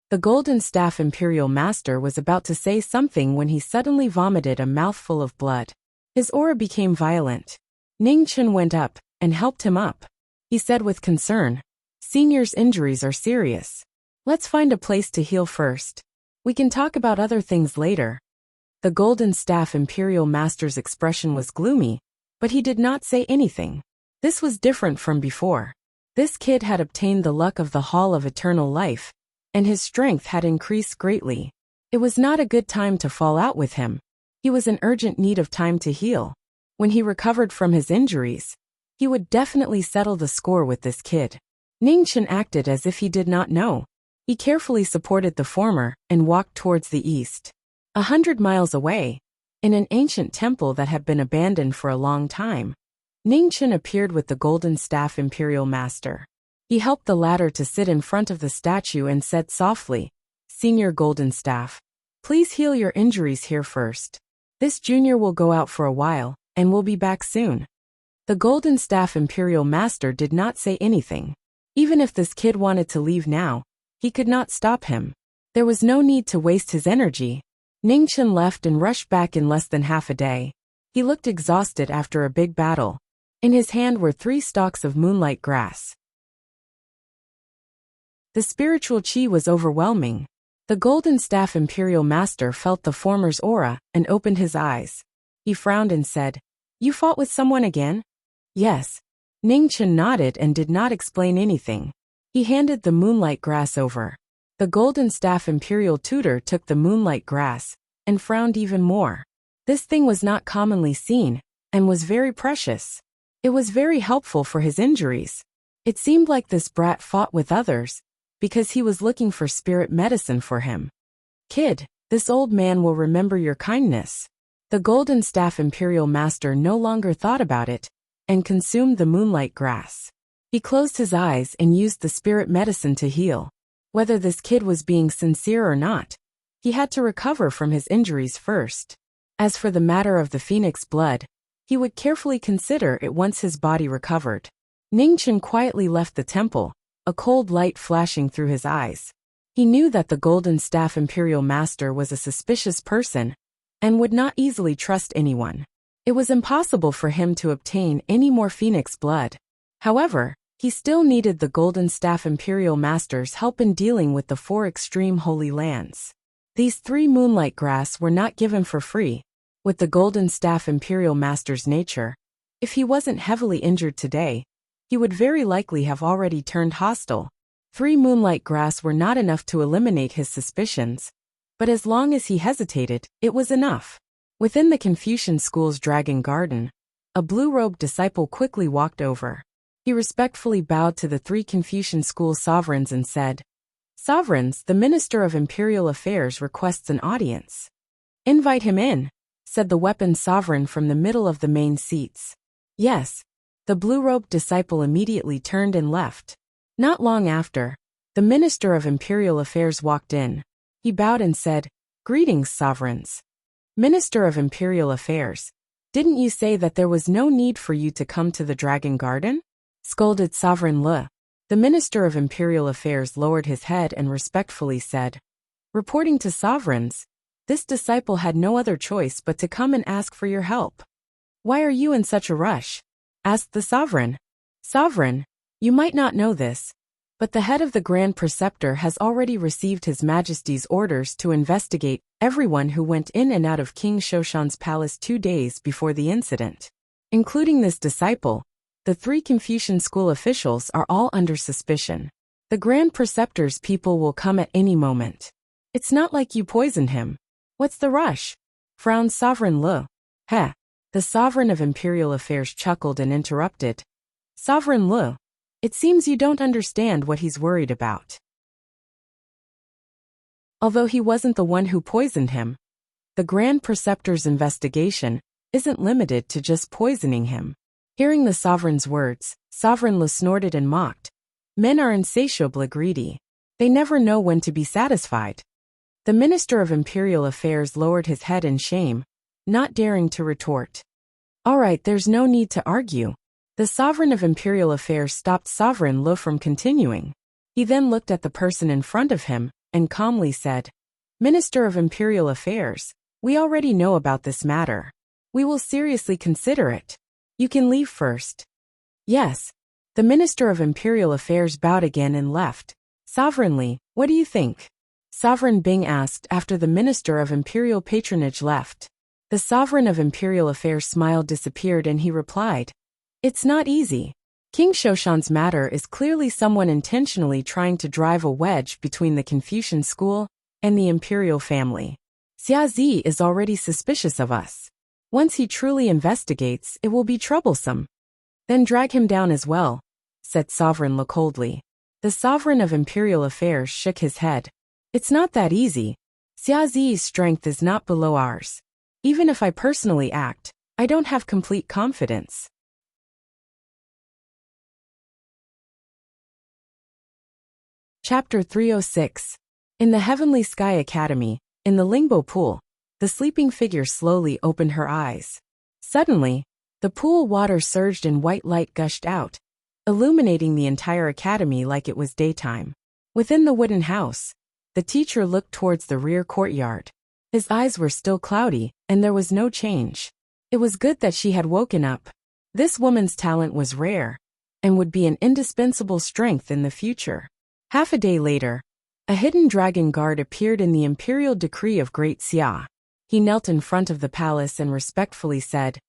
The Golden Staff Imperial Master was about to say something when he suddenly vomited a mouthful of blood. His aura became violent. Ningchen went up and helped him up. He said with concern, "Senior's injuries are serious. Let's find a place to heal first. We can talk about other things later." The Golden Staff Imperial Master's expression was gloomy, but he did not say anything. This was different from before. This kid had obtained the luck of the Hall of Eternal Life, and his strength had increased greatly. It was not a good time to fall out with him. He was in urgent need of time to heal. When he recovered from his injuries, he would definitely settle the score with this kid. Ningchen acted as if he did not know. He carefully supported the former and walked towards the east. 100 miles away, in an ancient temple that had been abandoned for a long time, Ningchen appeared with the Golden Staff Imperial Master. He helped the latter to sit in front of the statue and said softly, "Senior Golden Staff, please heal your injuries here first. This junior will go out for a while, and will be back soon." The Golden Staff Imperial Master did not say anything. Even if this kid wanted to leave now, he could not stop him. There was no need to waste his energy. Ningchen left and rushed back in less than half a day. He looked exhausted after a big battle. In his hand were 3 stalks of moonlight grass. The spiritual chi was overwhelming. The Golden Staff Imperial Master felt the former's aura and opened his eyes. He frowned and said, "You fought with someone again?" "Yes." Ningchen nodded and did not explain anything. He handed the moonlight grass over. The Golden Staff Imperial Tutor took the moonlight grass and frowned even more. This thing was not commonly seen and was very precious. It was very helpful for his injuries. It seemed like this brat fought with others because he was looking for spirit medicine for him. "Kid, this old man will remember your kindness." The Golden Staff Imperial Master no longer thought about it and consumed the moonlight grass. He closed his eyes and used the spirit medicine to heal. Whether this kid was being sincere or not, he had to recover from his injuries first. As for the matter of the phoenix blood, he would carefully consider it once his body recovered. Ningchen quietly left the temple, a cold light flashing through his eyes. He knew that the Golden Staff Imperial Master was a suspicious person and would not easily trust anyone. It was impossible for him to obtain any more phoenix blood. However, he still needed the Golden Staff Imperial Master's help in dealing with the 4 extreme holy lands. These 3 moonlight grass were not given for free. With the Golden Staff Imperial Master's nature, if he wasn't heavily injured today, he would very likely have already turned hostile. 3 moonlight grass were not enough to eliminate his suspicions, but as long as he hesitated, it was enough. Within the Confucian school's dragon garden, a blue-robed disciple quickly walked over. He He respectfully bowed to the 3 Confucian school sovereigns and said, "Sovereigns, the Minister of Imperial Affairs requests an audience." "Invite him in," said the weapon sovereign from the middle of the main seats. "Yes." The blue-robed disciple immediately turned and left. Not long after, the Minister of Imperial Affairs walked in. He bowed and said, "Greetings, sovereigns." "Minister of Imperial Affairs, didn't you say that there was no need for you to come to the Dragon Garden?" scolded Sovereign Le. The Minister of Imperial Affairs lowered his head and respectfully said, "Reporting to sovereigns, this disciple had no other choice but to come and ask for your help." "Why are you in such a rush?" asked the sovereign. "Sovereign, you might not know this, but the head of the Grand Preceptor has already received His Majesty's orders to investigate everyone who went in and out of King Shoshan's palace 2 days before the incident. Including this disciple, the 3 Confucian school officials are all under suspicion. The Grand Preceptor's people will come at any moment. It's not like you poisoned him. What's the rush?" frowned Sovereign Le. "Heh." The Sovereign of Imperial Affairs chuckled and interrupted. "Sovereign Le, it seems you don't understand what he's worried about. Although he wasn't the one who poisoned him, the Grand Preceptor's investigation isn't limited to just poisoning him." Hearing the sovereign's words, Sovereign Le snorted and mocked. Men are insatiably greedy. They never know when to be satisfied. The Minister of Imperial Affairs lowered his head in shame, not daring to retort. "All right, there's no need to argue." The Sovereign of Imperial Affairs stopped Sovereign Le from continuing. He then looked at the person in front of him and calmly said, "Minister of Imperial Affairs, we already know about this matter. We will seriously consider it. You can leave first." "Yes." The Minister of Imperial Affairs bowed again and left. "Sovereign Le, what do you think?" Sovereign Bing asked after the Minister of Imperial Patronage left. The Sovereign of Imperial Affairs' smile disappeared and he replied, "It's not easy. King Shoshan's matter is clearly someone intentionally trying to drive a wedge between the Confucian school and the imperial family. Xia Zi is already suspicious of us. Once he truly investigates, it will be troublesome." "Then drag him down as well," said Sovereign Le coldly. The Sovereign of Imperial Affairs shook his head. "It's not that easy. Xia Zi's strength is not below ours. Even if I personally act, I don't have complete confidence." Chapter 306. In the Heavenly Sky Academy, in the Lingbo pool, the sleeping figure slowly opened her eyes. Suddenly, the pool water surged and white light gushed out, illuminating the entire academy like it was daytime. Within the wooden house, the teacher looked towards the rear courtyard. His eyes were still cloudy, and there was no change. It was good that she had woken up. This woman's talent was rare, and would be an indispensable strength in the future. Half a day later, a hidden dragon guard appeared in the imperial decree of Great Xia. He knelt in front of the palace and respectfully said,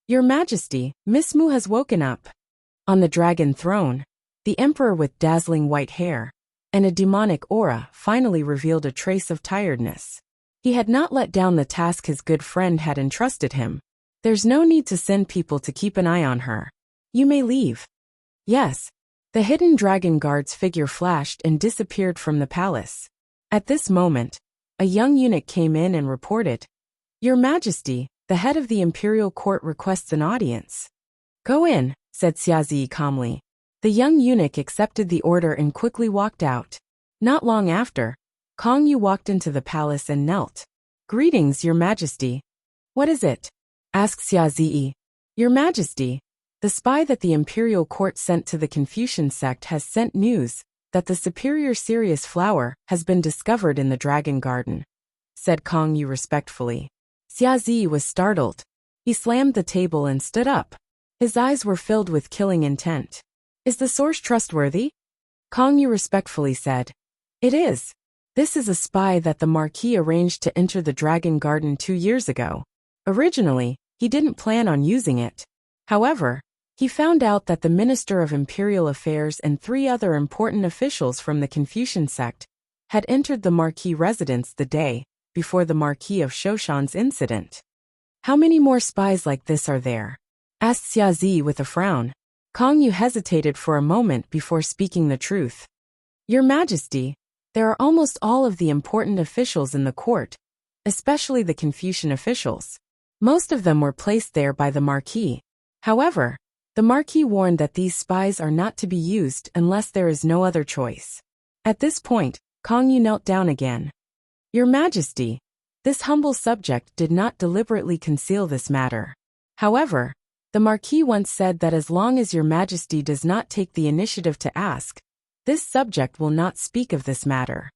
"Your Majesty, Miss Mu has woken up." On the dragon throne, the emperor with dazzling white hair and a demonic aura finally revealed a trace of tiredness. He had not let down the task his good friend had entrusted him. "There's no need to send people to keep an eye on her. You may leave." "Yes." The hidden dragon guard's figure flashed and disappeared from the palace. At this moment, a young eunuch came in and reported, "Your Majesty, the head of the imperial court requests an audience." "Go in," said Xia Zi calmly. The young eunuch accepted the order and quickly walked out. Not long after, Kong Yu walked into the palace and knelt. "Greetings, Your Majesty." "What is it?" asked Xia Zi. "Your Majesty, the spy that the imperial court sent to the Confucian sect has sent news that the superior Sirius flower has been discovered in the Dragon Garden," said Kong Yu respectfully. Xia Zi was startled. He slammed the table and stood up. His eyes were filled with killing intent. "Is the source trustworthy?" Kong Yu respectfully said, "It is. This is a spy that the Marquis arranged to enter the Dragon Garden 2 years ago. Originally, he didn't plan on using it. However, he found out that the Minister of Imperial Affairs and 3 other important officials from the Confucian sect had entered the Marquis residence the day before the Marquis of Shoshan's incident." "How many more spies like this are there?" asked Xia Zi with a frown. Kong Yu hesitated for a moment before speaking the truth. Your Majesty, there are almost all of the important officials in the court, especially the Confucian officials. Most of them were placed there by the Marquis. However, the Marquis warned that these spies are not to be used unless there is no other choice. At this point, Kong Yu knelt down again. Your Majesty, this humble subject did not deliberately conceal this matter. However, the Marquis once said that as long as Your Majesty does not take the initiative to ask, this subject will not speak of this matter.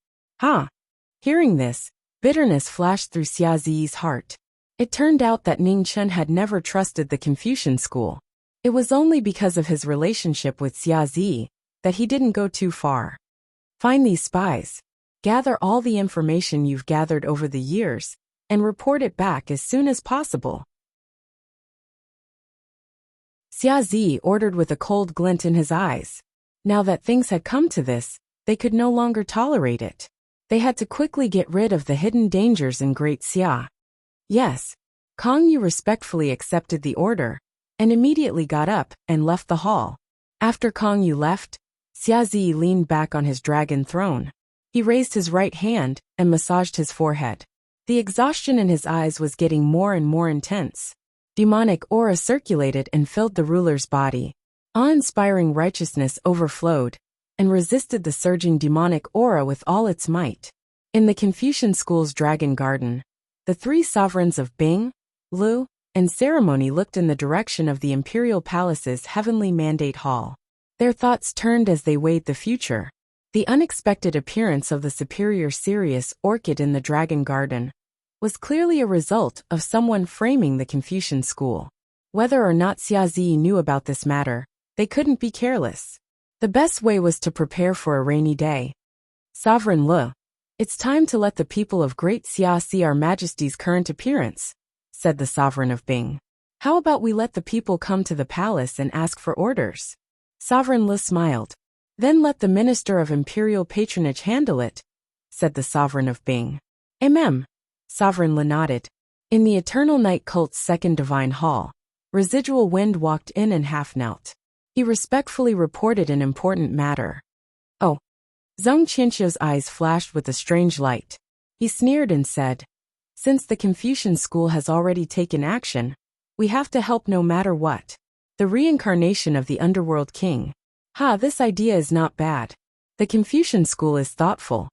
Hearing this, bitterness flashed through Xia Ziyi's heart. It turned out that Ning Chen had never trusted the Confucian school. It was only because of his relationship with Xia Ziyi that he didn't go too far. Find these spies. Gather all the information you've gathered over the years, and report it back as soon as possible. Xia Ziyi ordered with a cold glint in his eyes. Now that things had come to this, they could no longer tolerate it. They had to quickly get rid of the hidden dangers in Great Xia. Yes, Kong Yu respectfully accepted the order, and immediately got up and left the hall. After Kong Yu left, Xia Ziyi leaned back on his dragon throne. He raised his right hand and massaged his forehead. The exhaustion in his eyes was getting more and more intense. Demonic aura circulated and filled the ruler's body. Awe-inspiring righteousness overflowed and resisted the surging demonic aura with all its might. In the Confucian school's dragon garden, the three sovereigns of Bing, Lu, and Ceremony looked in the direction of the imperial palace's heavenly mandate hall. Their thoughts turned as they weighed the future. The unexpected appearance of the superior Sirius orchid in the dragon garden was clearly a result of someone framing the Confucian school. Whether or not Xia Ziyi knew about this matter, they couldn't be careless. The best way was to prepare for a rainy day. Sovereign Lu, it's time to let the people of Great Xia see Our Majesty's current appearance, said the sovereign of Bing. How about we let the people come to the palace and ask for orders? Sovereign Lu smiled. Then let the Minister of Imperial Patronage handle it, said the sovereign of Bing. Sovereign Lu nodded. In the Eternal Night Cult's second divine hall, Residual Wind walked in and half knelt. He respectfully reported an important matter. Oh. Zhong Qianxiu's eyes flashed with a strange light. He sneered and said, since the Confucian school has already taken action, we have to help no matter what. The reincarnation of the underworld king. This idea is not bad. The Confucian school is thoughtful.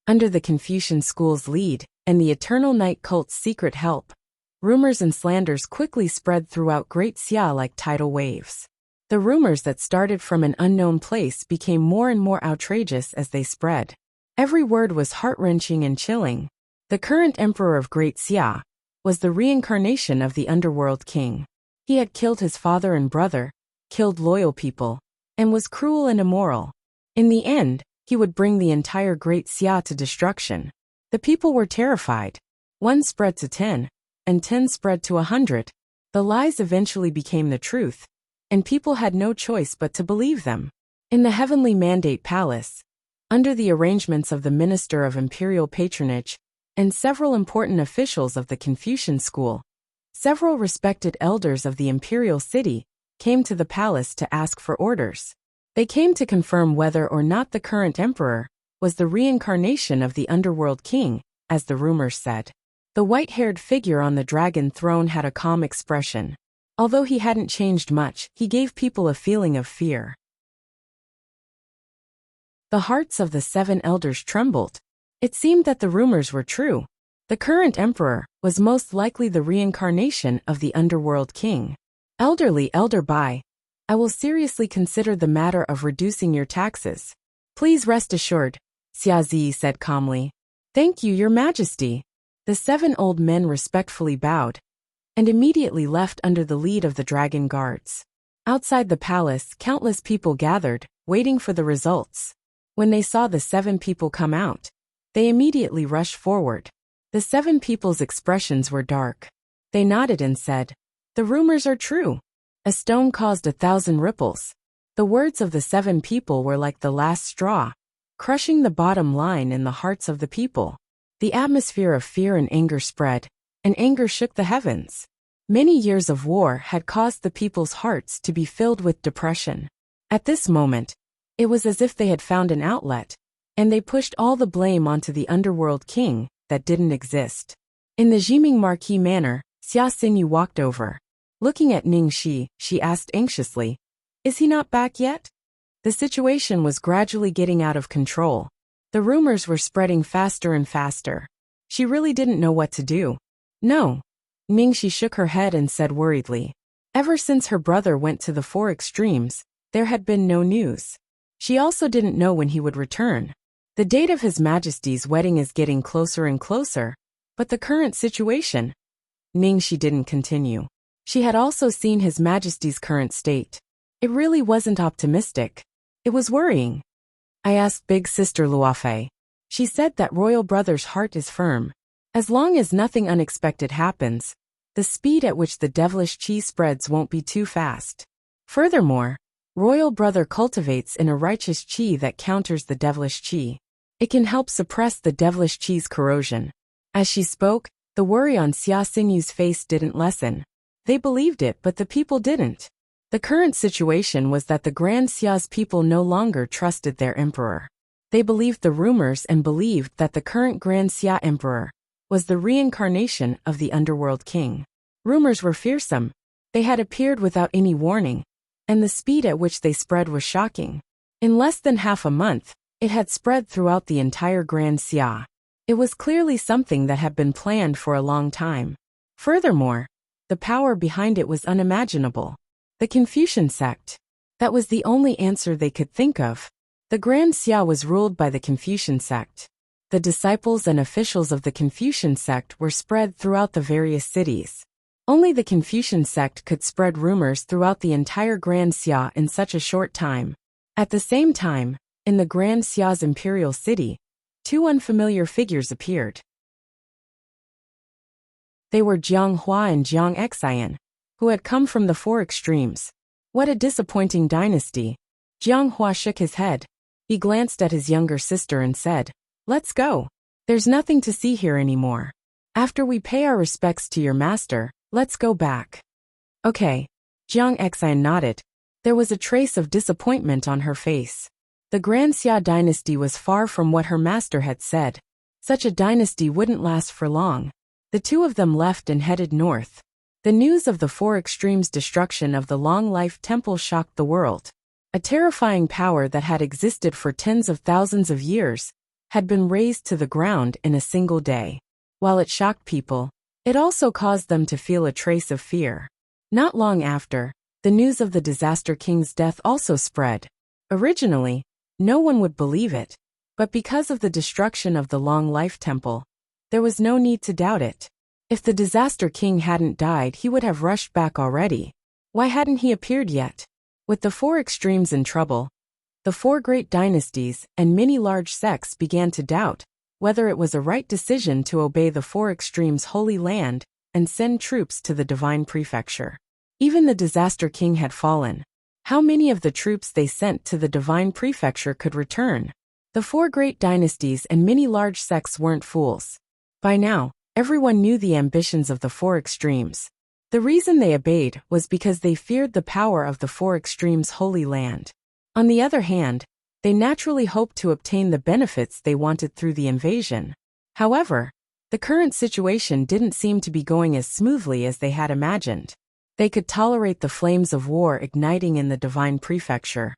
Under the Confucian school's lead, and the Eternal Night Cult's secret help, rumors and slanders quickly spread throughout Great Xia like tidal waves. The rumors that started from an unknown place became more and more outrageous as they spread. Every word was heart-wrenching and chilling. The current emperor of Great Xia was the reincarnation of the underworld king. He had killed his father and brother, killed loyal people, and was cruel and immoral. In the end, he would bring the entire Great Xia to destruction. The people were terrified. 1 spread to 10, and 10 spread to 100. The lies eventually became the truth, and people had no choice but to believe them. In the Heavenly Mandate Palace, under the arrangements of the Minister of Imperial Patronage and several important officials of the Confucian school, several respected elders of the imperial city came to the palace to ask for orders. They came to confirm whether or not the current emperor was the reincarnation of the underworld king, as the rumors said. The white-haired figure on the dragon throne had a calm expression. Although he hadn't changed much, he gave people a feeling of fear. The hearts of the 7 elders trembled. It seemed that the rumors were true. The current emperor was most likely the reincarnation of the underworld king. Elderly Elder Bai, I will seriously consider the matter of reducing your taxes. Please rest assured, Xia Ziyi said calmly. Thank you, Your Majesty. The 7 old men respectfully bowed and immediately left under the lead of the dragon guards. Outside the palace, countless people gathered, waiting for the results. When they saw the 7 people come out, they immediately rushed forward. The 7 people's expressions were dark. They nodded and said, the rumors are true. A stone caused 1,000 ripples. The words of the 7 people were like the last straw, crushing the bottom line in the hearts of the people. The atmosphere of fear and anger spread, and anger shook the heavens. Many years of war had caused the people's hearts to be filled with depression. At this moment, it was as if they had found an outlet, and they pushed all the blame onto the underworld king that didn't exist. In the Jiming Marquis manner, Xia Xinyu walked over. Looking at Ning Shi, she asked anxiously, "Is he not back yet?" The situation was gradually getting out of control. The rumors were spreading faster and faster. She really didn't know what to do. No. Ning Shi shook her head and said worriedly. Ever since her brother went to the four extremes, there had been no news. She also didn't know when he would return. The date of His Majesty's wedding is getting closer and closer, but the current situation? Ning Shi didn't continue. She had also seen His Majesty's current state. It really wasn't optimistic. It was worrying. I asked big sister Luofei. She said that royal brother's heart is firm. As long as nothing unexpected happens, the speed at which the devilish qi spreads won't be too fast. Furthermore, royal brother cultivates in a righteous qi that counters the devilish qi. It can help suppress the devilish qi's corrosion. As she spoke, the worry on Xia Xinyu's face didn't lessen. They believed it, but the people didn't. The current situation was that the Grand Xia's people no longer trusted their emperor. They believed the rumors and believed that the current Grand Xia emperor was the reincarnation of the underworld king. Rumors were fearsome. They had appeared without any warning, and the speed at which they spread was shocking. In less than half a month, it had spread throughout the entire Grand Xia. It was clearly something that had been planned for a long time. Furthermore, the power behind it was unimaginable. The Confucian sect. That was the only answer they could think of. The Grand Xia was ruled by the Confucian sect. The disciples and officials of the Confucian sect were spread throughout the various cities. Only the Confucian sect could spread rumors throughout the entire Grand Xia in such a short time. At the same time, in the Grand Xia's imperial city, two unfamiliar figures appeared. They were Jiang Hua and Jiang Xian, who had come from the four extremes. What a disappointing dynasty. Jiang Hua shook his head. He glanced at his younger sister and said, "Let's go. There's nothing to see here anymore. After we pay our respects to your master, let's go back." Okay. Jiang Xian nodded. There was a trace of disappointment on her face. The Grand Xia dynasty was far from what her master had said. Such a dynasty wouldn't last for long. The two of them left and headed north. The news of the four extremes' destruction of the long-life temple shocked the world. A terrifying power that had existed for tens of thousands of years had been razed to the ground in a single day. While it shocked people, it also caused them to feel a trace of fear. Not long after, the news of the disaster king's death also spread. Originally, no one would believe it, but because of the destruction of the long-life temple, there was no need to doubt it. If the disaster king hadn't died, he would have rushed back already. Why hadn't he appeared yet? With the four extremes in trouble, the four great dynasties and many large sects began to doubt whether it was a right decision to obey the four extremes' holy land and send troops to the divine prefecture. Even the disaster king had fallen. How many of the troops they sent to the divine prefecture could return? The four great dynasties and many large sects weren't fools. By now, everyone knew the ambitions of the four extremes. The reason they obeyed was because they feared the power of the four extremes' holy land. On the other hand, they naturally hoped to obtain the benefits they wanted through the invasion. However, the current situation didn't seem to be going as smoothly as they had imagined. They could tolerate the flames of war igniting in the divine prefecture,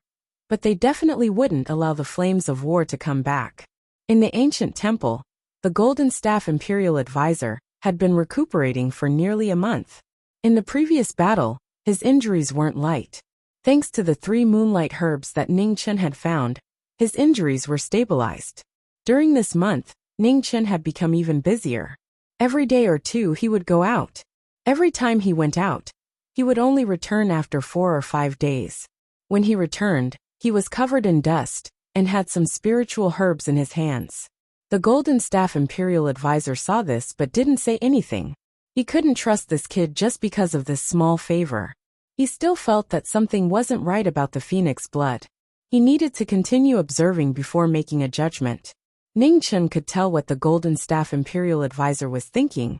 but they definitely wouldn't allow the flames of war to come back. In the ancient temple, the Golden Staff Imperial Advisor had been recuperating for nearly a month. In the previous battle, his injuries weren't light. Thanks to the 3 moonlight herbs that Ning Chen had found, his injuries were stabilized. During this month, Ning Chen had become even busier. Every day or two he would go out. Every time he went out, he would only return after 4 or 5 days. When he returned, he was covered in dust and had some spiritual herbs in his hands. The Golden Staff Imperial Advisor saw this but didn't say anything. He couldn't trust this kid just because of this small favor. He still felt that something wasn't right about the phoenix blood. He needed to continue observing before making a judgment. Ning Chen could tell what the Golden Staff Imperial Advisor was thinking,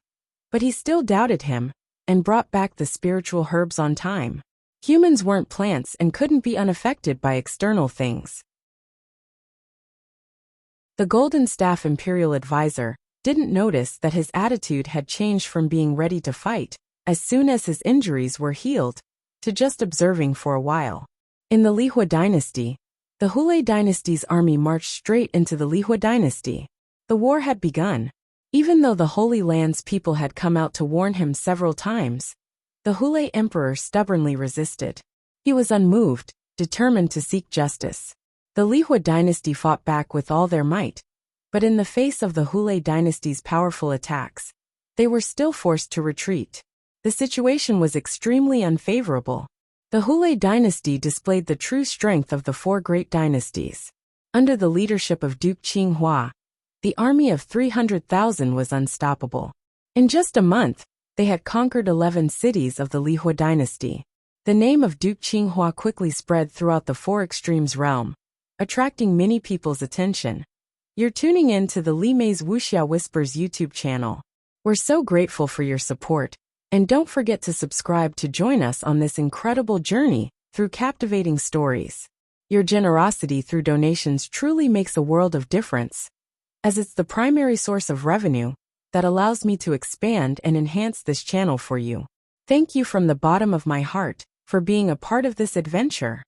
but he still doubted him and brought back the spiritual herbs on time. Humans weren't plants and couldn't be unaffected by external things. The Golden Staff Imperial Advisor didn't notice that his attitude had changed from being ready to fight, as soon as his injuries were healed, to just observing for a while. In the Lihua dynasty, the Hule dynasty's army marched straight into the Lihua dynasty. The war had begun. Even though the Holy Land's people had come out to warn him several times, the Hule emperor stubbornly resisted. He was unmoved, determined to seek justice. The Lihua dynasty fought back with all their might, but in the face of the Hule dynasty's powerful attacks, they were still forced to retreat. The situation was extremely unfavorable. The Hule dynasty displayed the true strength of the four great dynasties. Under the leadership of Duke Qinghua, the army of 300,000 was unstoppable. In just a month, they had conquered 11 cities of the Lihua dynasty. The name of Duke Qinghua quickly spread throughout the Four Extremes realm, attracting many people's attention. You're tuning in to the Li Mei's Wuxia Whispers YouTube channel. We're so grateful for your support, and don't forget to subscribe to join us on this incredible journey through captivating stories. Your generosity through donations truly makes a world of difference, as it's the primary source of revenue that allows me to expand and enhance this channel for you. Thank you from the bottom of my heart for being a part of this adventure.